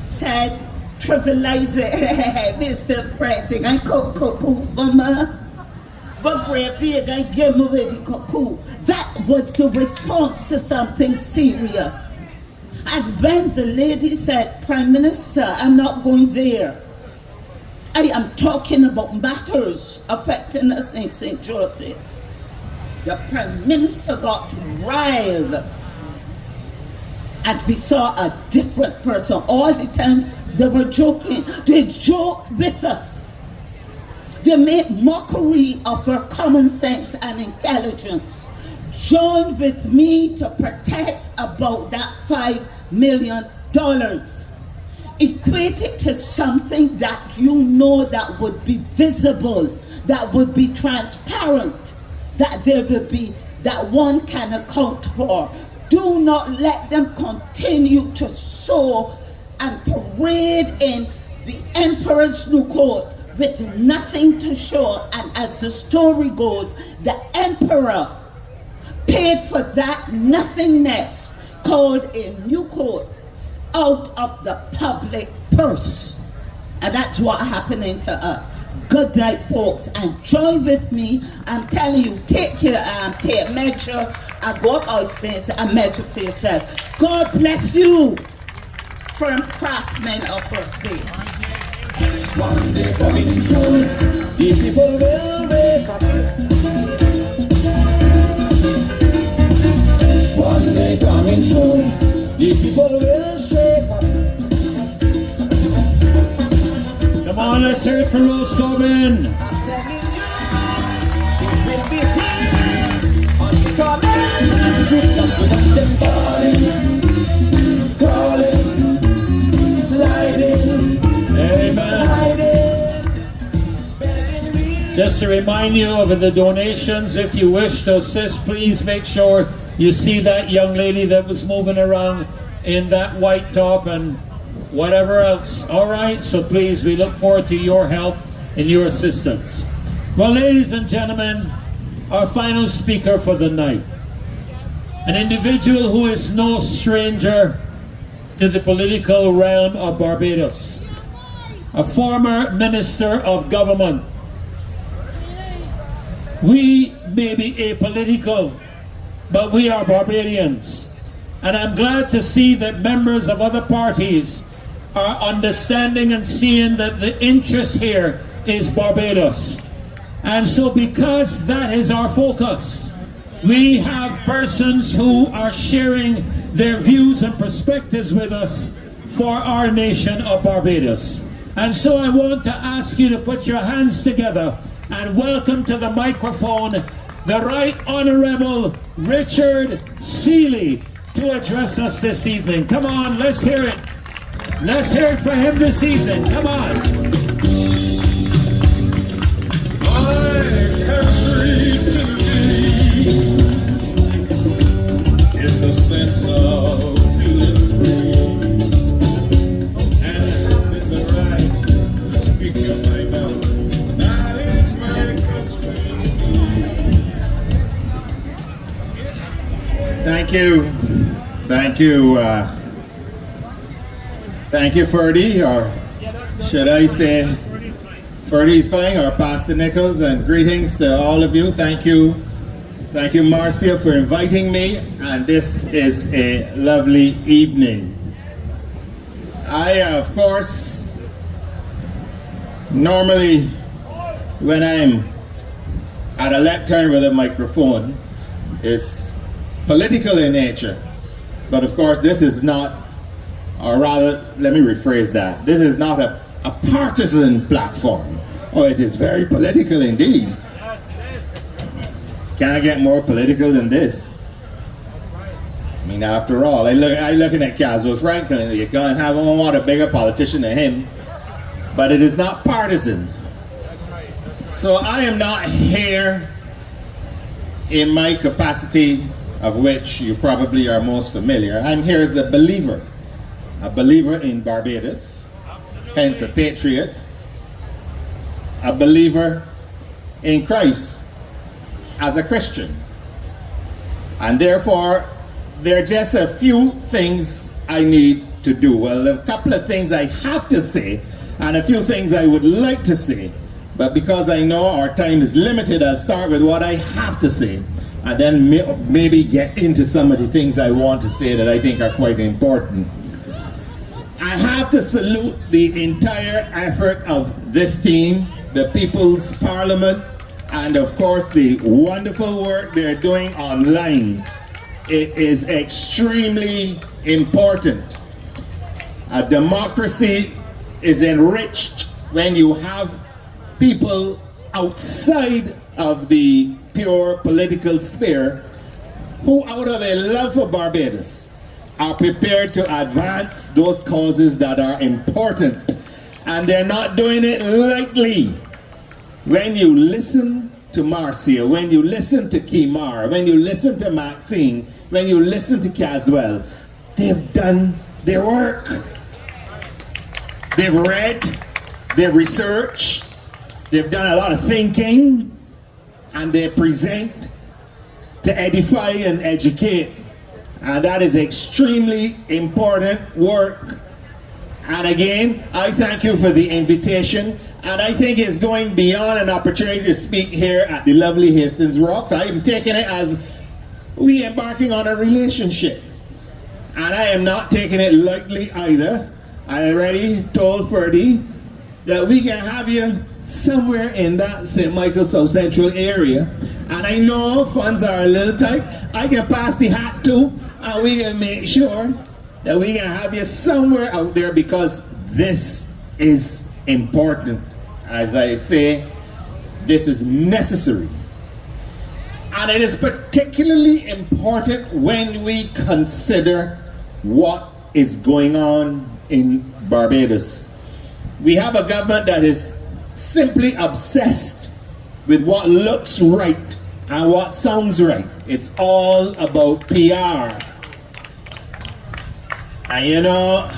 said, trivialize it, Mr. Francis, I cook for me. But that was the response to something serious. And when the lady said, Prime Minister, I'm not going there. I am talking about matters affecting us in St. Joseph. The Prime Minister got riled. And we saw a different person. All the time they were joking. They joked with us. They made mockery of our common sense and intelligence. Join with me to protest about that $5 million. Equate it to something that you know that would be visible, that would be transparent, that there will be, that one can account for. do not let them continue to sow and parade in the emperor's new coat with nothing to show. And as the story goes, the emperor paid for that nothingness called a new coat out of the public purse. And that's what's happening to us. Good night, folks, and join with me. I'm telling you, take your tape measure and go up Hastings and measure for yourself. God bless you from craftsmen of birthday. One day coming soon, these people will wake up. One day coming soon, these people will shake up. Come on, let's hear it for Rose Corbin. Just to remind you of the donations, if you wish to assist, please make sure you see that young lady that was moving around in that white top and whatever else. All right, so please, we look forward to your help and your assistance. Well, ladies and gentlemen, our final speaker for the night, an individual who is no stranger to the political realm of Barbados, a former minister of government. We may be apolitical, but we are Barbadians. And I'm glad to see that members of other parties are understanding and seeing that the interest here is Barbados. And so because that is our focus, we have persons who are sharing their views and perspectives with us for our nation of Barbados. And so I want to ask you to put your hands together and welcome to the microphone the Right Honourable Richard Seeley to address us this evening. Come on, let's hear it. Let's hear it for him this evening. Come on. My country to me, in the sense of feeling free, and having the right to speak your mind out. That is my country to me. Thank you. Thank you. Thank you, Ferdy, or should I say Ferdy's fine, or Pastor Nichols, and greetings to all of you. Thank you. Thank you, Marcia, for inviting me, and this is a lovely evening. I, of course, normally when I'm at a lectern with a microphone, it's political in nature. But of course, this is not, or rather, let me rephrase that. This is not a partisan platform. Oh, it is very political indeed. Can I get more political than this? I mean, after all, I looking at Caswell Franklin. You can't have one want a bigger politician than him. But it is not partisan. So I am not here in my capacity, of which you probably are most familiar. I'm here as a believer in Barbados, hence a patriot, a believer in Christ as a Christian. And therefore, there are just a few things I need to do. Well, a couple of things I have to say, and a few things I would like to say. But because I know our time is limited, I'll start with what I have to say, and then maybe get into some of the things I want to say that I think are quite important. I have to salute the entire effort of this team, the People's Parliament, and of course the wonderful work they're doing online. It is extremely important. A democracy is enriched when you have people outside of the pure political sphere who, out of a love for Barbados, are prepared to advance those causes that are important. And they're not doing it lightly. When you listen to Marcia, when you listen to Kimar, when you listen to Maxine, when you listen to Caswell, they've done their work. They've read, they've researched, they've done a lot of thinking, and they present to edify and educate. And that is extremely important work. And again, I thank you for the invitation. And I think it's going beyond an opportunity to speak here at the lovely Hastings Rocks. I am taking it as we embarking on a relationship. And I am not taking it lightly either. I already told Ferdy that we can have you somewhere in that St. Michael South Central area. And I know funds are a little tight. I can pass the hat too, and we can make sure that we can have you somewhere out there, because this is important. As I say, this is necessary. And it is particularly important when we consider what is going on in Barbados. We have a government that is simply obsessed with what looks right and what sounds right. It's all about PR. And you know,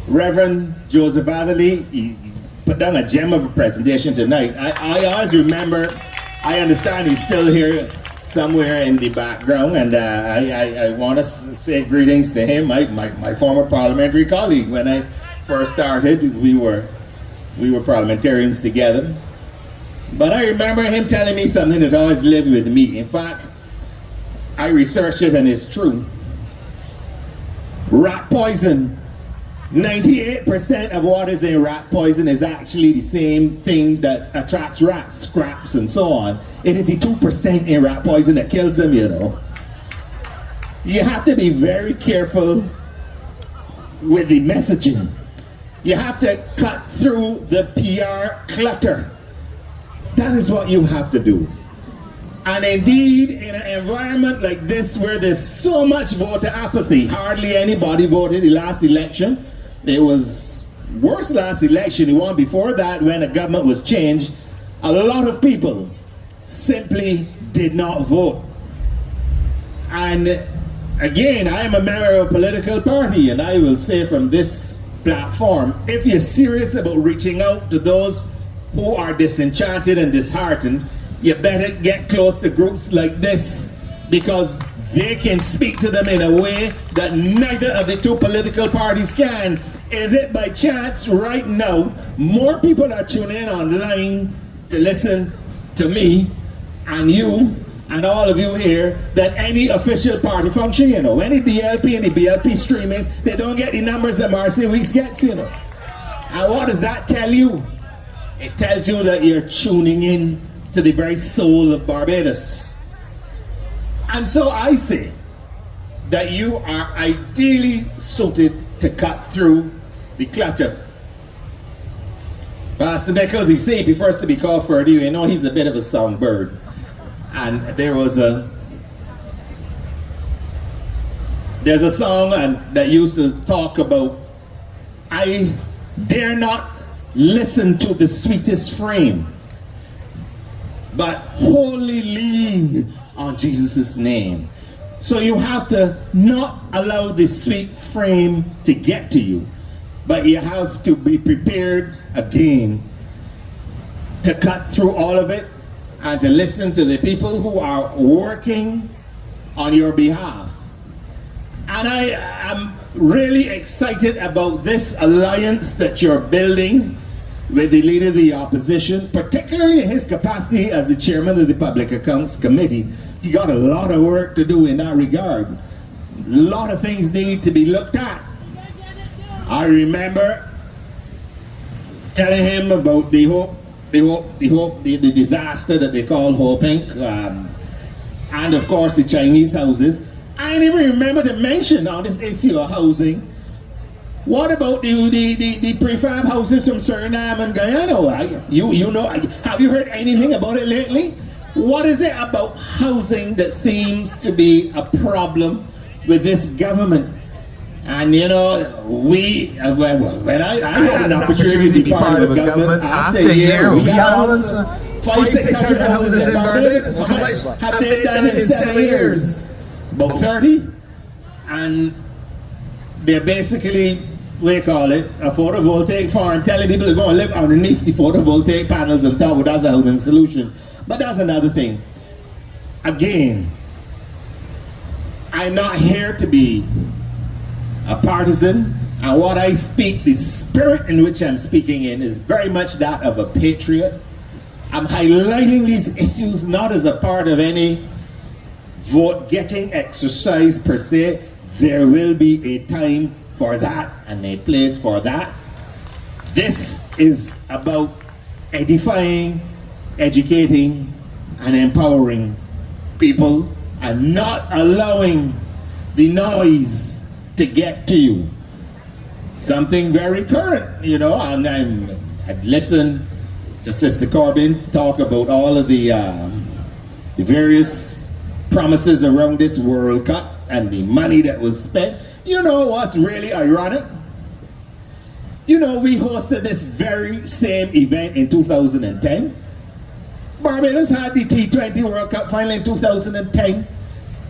Reverend Joseph Atherley, he put down a gem of a presentation tonight. I always remember, I understand he's still here somewhere in the background, and I want to say greetings to him, my former parliamentary colleague. When I first started, we were parliamentarians together. But I remember him telling me something that always lived with me. In fact, I researched it and it's true. Rat poison. 98% of what is in rat poison is actually the same thing that attracts rats, scraps and so on. It is the 2% in rat poison that kills them, you know. You have to be very careful with the messaging. You have to cut through the PR clutter. That is what you have to do. And indeed, in an environment like this where there's so much voter apathy, hardly anybody voted the last election. It was worse last election, the one before that, when the government was changed. A lot of people simply did not vote. And again, I am a member of a political party, and I will say from this platform, if you're serious about reaching out to those who are disenchanted and disheartened, you better get close to groups like this, because they can speak to them in a way that neither of the two political parties can. Is it by chance right now more people are tuning in online to listen to me and you and all of you here than any official party function? You know, any DLP and the BLP streaming, they don't get the numbers that Marcy Weeks gets, you know. And what does that tell you? It tells you that you're tuning in to the very soul of Barbados. And so I say that you are ideally suited to cut through the clutter. Pastor Nichols, he said he prefers to be called Ferdy. You know, he's a bit of a songbird. And there's a song that used to talk about, I dare not listen to the sweetest frame, but wholly lean on Jesus' name. So you have to not allow the sweet frame to get to you, but you have to be prepared again to cut through all of it and to listen to the people who are working on your behalf. And I am really excited about this alliance that you're building with the leader of the opposition, particularly in his capacity as the chairman of the Public Accounts Committee. He got a lot of work to do in that regard. A lot of things need to be looked at. I remember telling him about the disaster that they call Hope Inc. And of course the Chinese houses. I didn't even remember to mention on this issue of housing, what about the prefab houses from Suriname and Guyana? You know, have you heard anything about it lately? What is it about housing that seems to be a problem with this government? And you know, when I had an opportunity to be part of a government after a year, we have 600 houses in Barbados. How much have they done in 7 years? About 30. And they're basically, we call it, a photovoltaic farm, telling people to go and live underneath the photovoltaic panels on top of that's a housing solution. But that's another thing. Again, I'm not here to be a partisan, and what I speak, the spirit in which I'm speaking in is very much that of a patriot. I'm highlighting these issues not as a part of any vote-getting exercise per se. There will be a time for that and a place for that. This is about edifying, educating, and empowering people and not allowing the noise to get to you. Something very current, you know, and I've listened to Sister Corbin talk about all of the various promises around this World Cup and the money that was spent. You know what's really ironic? You know, we hosted this very same event in 2010. Barbados had the T20 World Cup final in 2010.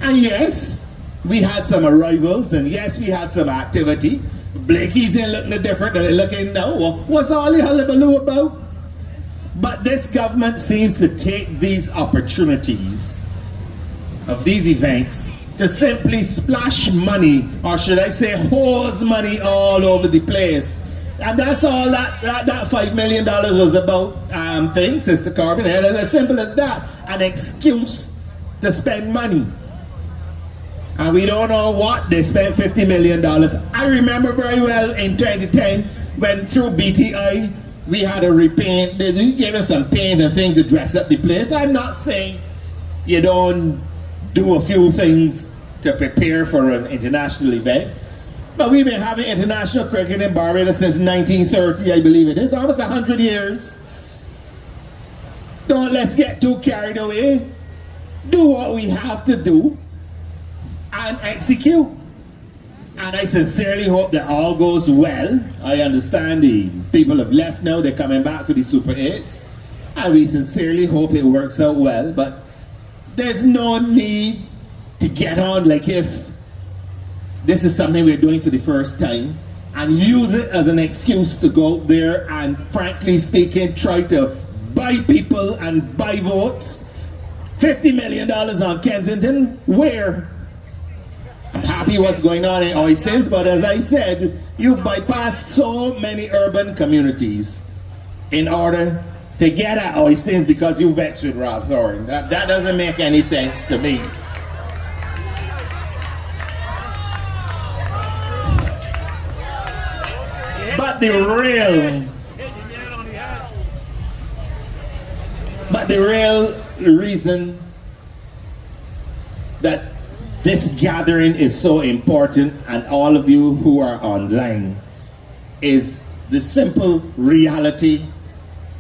And yes, we had some arrivals, and yes, we had some activity. Blakey's ain't looking different than they're looking now. What's all the hullabaloo about? But this government seems to take these opportunities of these events to simply splash money, or should I say hose money all over the place. And that's all that $5 million was about, thing, Sister Corbin. And it's as simple as that, an excuse to spend money. And we don't know what they spent $50 million. I remember very well in 2010, when through BTI, we had a repaint. They gave us some paint and things to dress up the place. I'm not saying you don't do a few things to prepare for an international event. But we've been having international cricket in Barbados since 1930, I believe it is. Almost 100 years. Don't let's get too carried away. Do what we have to do and execute. And I sincerely hope that all goes well. I understand the people have left now, they're coming back for the Super 8s. And we sincerely hope it works out well. But there's no need to get on like if this is something we're doing for the first time and use it as an excuse to go out there and, frankly speaking, try to buy people and buy votes. $50 million on Kensington, where? I'm happy what's going on in Hastings, but as I said, you bypass so many urban communities in order to get at Hastings because you vexed with Ras Simba. That doesn't make any sense to me. But the real reason that this gathering is so important, and all of you who are online, is the simple reality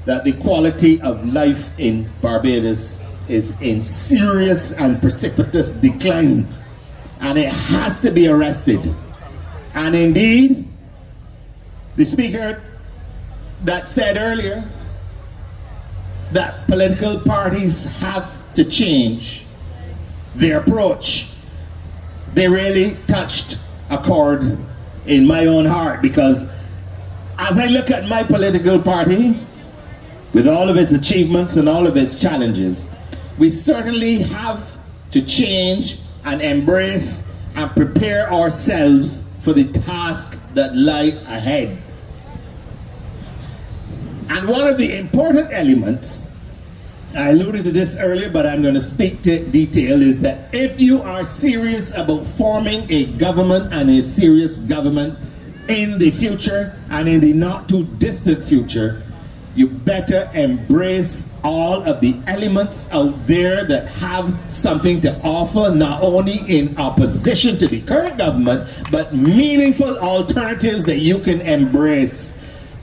that the quality of life in Barbados is in serious and precipitous decline, and it has to be arrested. And indeed, the speaker that said earlier that political parties have to change their approach, they really touched a chord in my own heart, because as I look at my political party, with all of its achievements and all of its challenges, we certainly have to change and embrace and prepare ourselves for the task that lie ahead. And one of the important elements, I alluded to this earlier, but I'm going to speak to detail, is that if you are serious about forming a government, and a serious government in the future and in the not too distant future, you better embrace all of the elements out there that have something to offer, not only in opposition to the current government, but meaningful alternatives that you can embrace.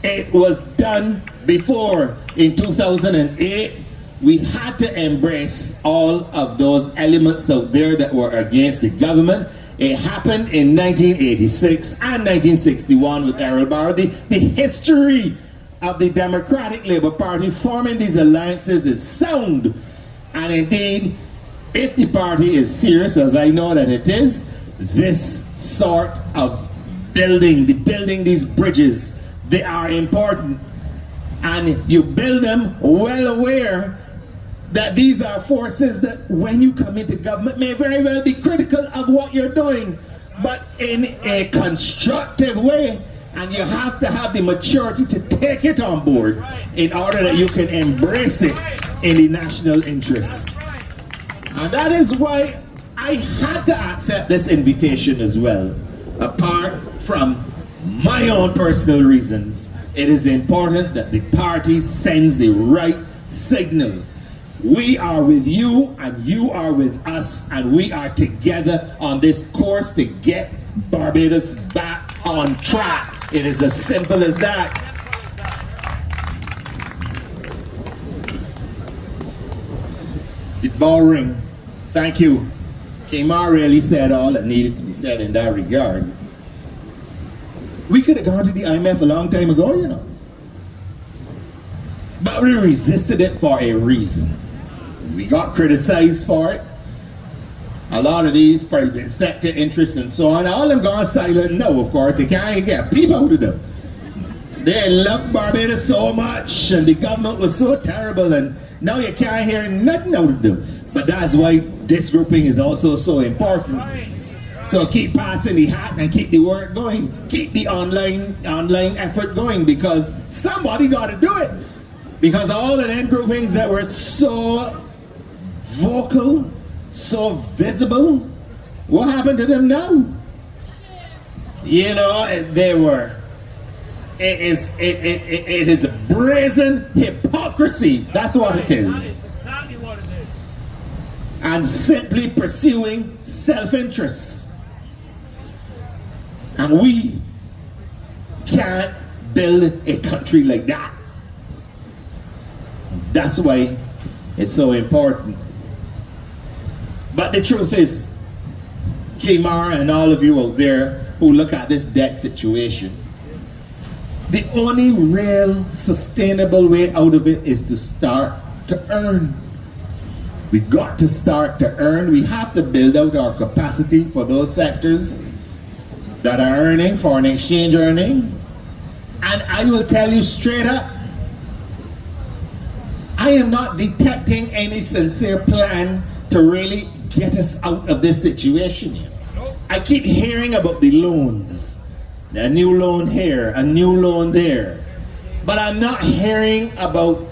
It was done before. In 2008, we had to embrace all of those elements out there that were against the government. It happened in 1986 and 1961 with Errol Barrow. The history of the Democratic Labour Party forming these alliances is sound. And indeed, if the party is serious, as I know that it is, this sort of building these bridges, they are important. And you build them well aware that these are forces that when you come into government may very well be critical of what you're doing, but in a constructive way. And you have to have the maturity to take it on board in order that you can embrace it in the national interest. And that is why I had to accept this invitation as well. Apart from my own personal reasons, it is important that the party sends the right signal. We are with you and you are with us, and we are together on this course to get Barbados back on track. It is as simple as that. The bell ring. Thank you. Kimar really said all that needed to be said in that regard. We could have gone to the IMF a long time ago, you know. But we resisted it for a reason. We got criticized for it. A lot of these private sector interests and so on, all of them gone silent. No, of course, you can't get people out of them. They loved Barbados so much, and the government was so terrible, and now you can't hear nothing out of them. But that's why this grouping is also so important. So keep passing the hat and keep the work going. Keep the online effort going, because somebody got to do it. Because all of them groupings that were so vocal, so visible, what happened to them now? You know, they were. It is a brazen hypocrisy. That's what it is. And simply pursuing self-interest. And we can't build a country like that. That's why it's so important. But the truth is, Kimar and all of you out there who look at this debt situation, the only real sustainable way out of it is to start to earn. We got to start to earn. We have to build out our capacity for those sectors that are earning, foreign exchange earning. And I will tell you straight up, I am not detecting any sincere plan to really get us out of this situation here. I keep hearing about the loans. A new loan here, a new loan there. But I'm not hearing about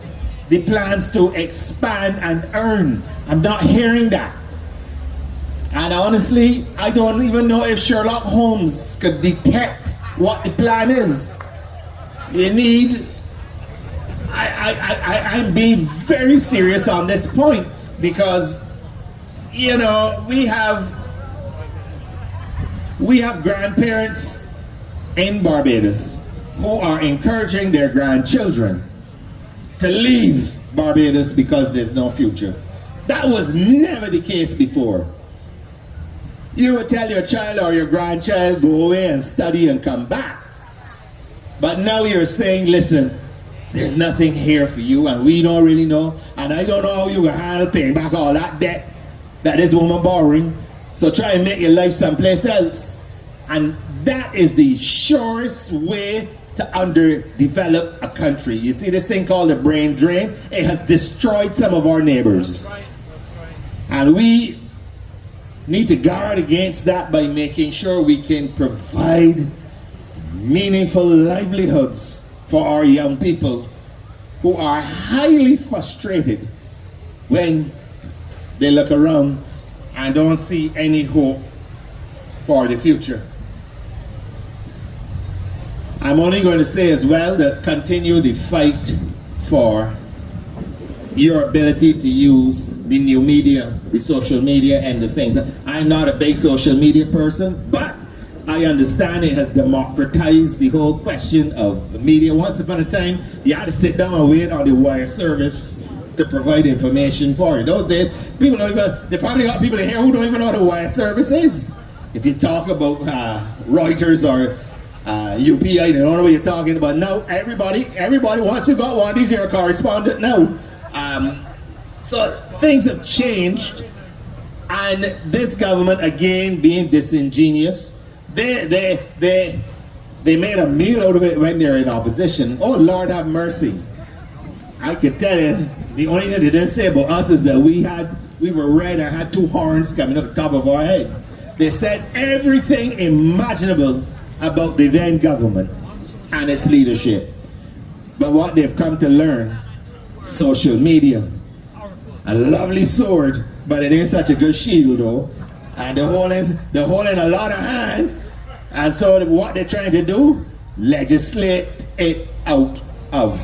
the plans to expand and earn. I'm not hearing that. And honestly, I don't even know if Sherlock Holmes could detect what the plan is. You need... I'm being very serious on this point, because, you know, we have grandparents in Barbados who are encouraging their grandchildren to leave Barbados because there's no future. That was never the case before. You would tell your child or your grandchild, go away and study and come back. But now you're saying, listen, there's nothing here for you, and we don't really know, and I don't know how you can handle paying back all that debt that this woman borrowing, so try and make your life someplace else. And that is the surest way to underdevelop a country. You see this thing called the brain drain? It has destroyed some of our neighbors. That's right. And we need to guard against that by making sure we can provide meaningful livelihoods for our young people who are highly frustrated when they look around and don't see any hope for the future. I'm only going to say as well that continue the fight for your ability to use the new media, the social media end of things. I'm not a big social media person, but I understand it has democratized the whole question of the media. Once upon a time, you had to sit down and wait on the wire service to provide information for you. Those days, people don't even, they probably got people in here who don't even know what a wire service is. If you talk about Reuters or UPI, I don't know what you're talking about. Now everybody wants to got one of these here correspondent now. So things have changed, and this government again being disingenuous. They made a meal out of it when they're in opposition. Oh Lord have mercy. I can tell you, the only thing they didn't say about us is that we were red and had two horns coming out the top of our head. They said everything imaginable about the then government and its leadership. But what they've come to learn, social media, a lovely sword, but it ain't such a good shield though. And they're holding a lot of hand. And so what they're trying to do, legislate it out of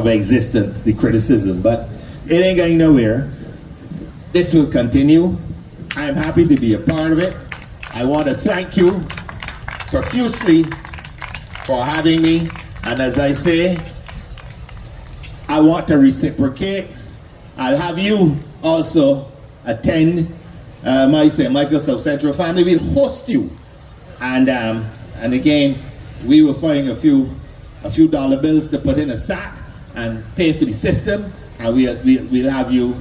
existence, the criticism. But it ain't going nowhere. This will continue. I'm happy to be a part of it. I want to thank you profusely for having me. And as I say, I want to reciprocate. I'll have you also attend my St. Michael South Central family. We'll host you. And again, we will find a few dollar bills to put in a sack and pay for the system, and we'll have you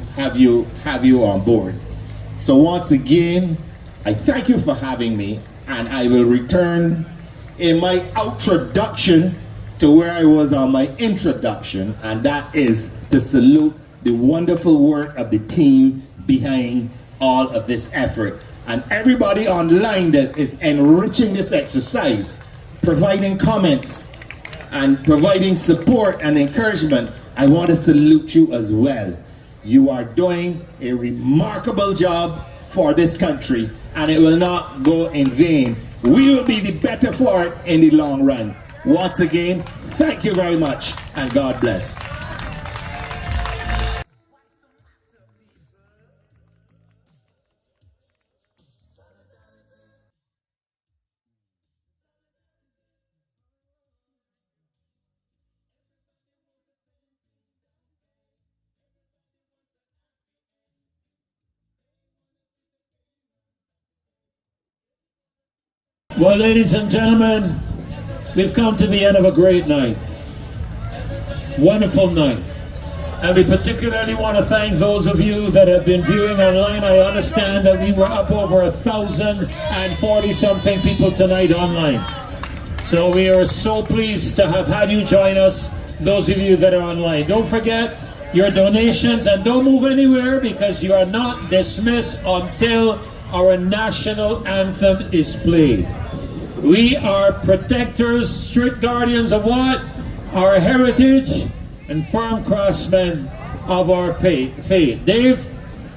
on board. So once again, I thank you for having me, and I will return in my outroduction to where I was on my introduction, and that is to salute the wonderful work of the team behind all of this effort, and everybody online that is enriching this exercise, providing comments and providing support and encouragement. I want to salute you as well. You are doing a remarkable job for this country, and it will not go in vain. We will be the better for it in the long run. Once again, thank you very much, and God bless. Well, ladies and gentlemen, we've come to the end of a great night. Wonderful night. And we particularly want to thank those of you that have been viewing online. I understand that we were up over 1,040 something people tonight online. So we are so pleased to have had you join us, those of you that are online. Don't forget your donations, and don't move anywhere, because you are not dismissed until our national anthem is played. We are protectors, strict guardians of what? Our heritage, and firm craftsmen of our faith. Dave,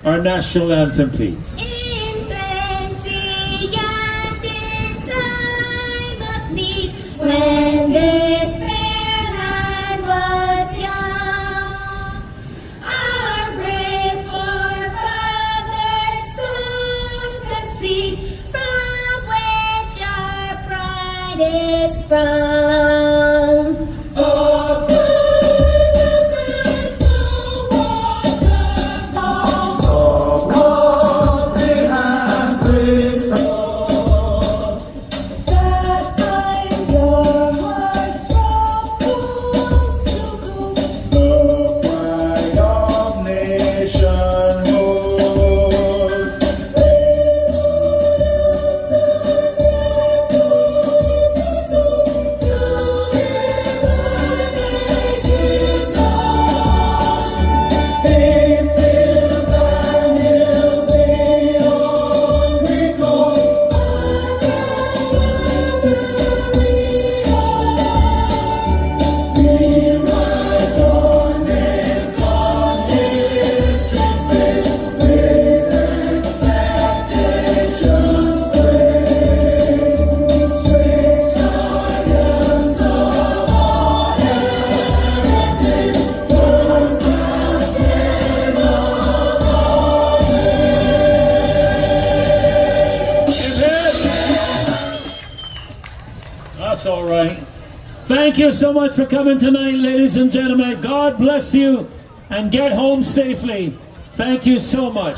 our national anthem, please. In plenty and in time of need, when this fair land was young, our brave forefathers sowed the seed from which our pride is sprung. Oh, thank you so much for coming tonight, ladies and gentlemen. God bless you, and get home safely. Thank you so much.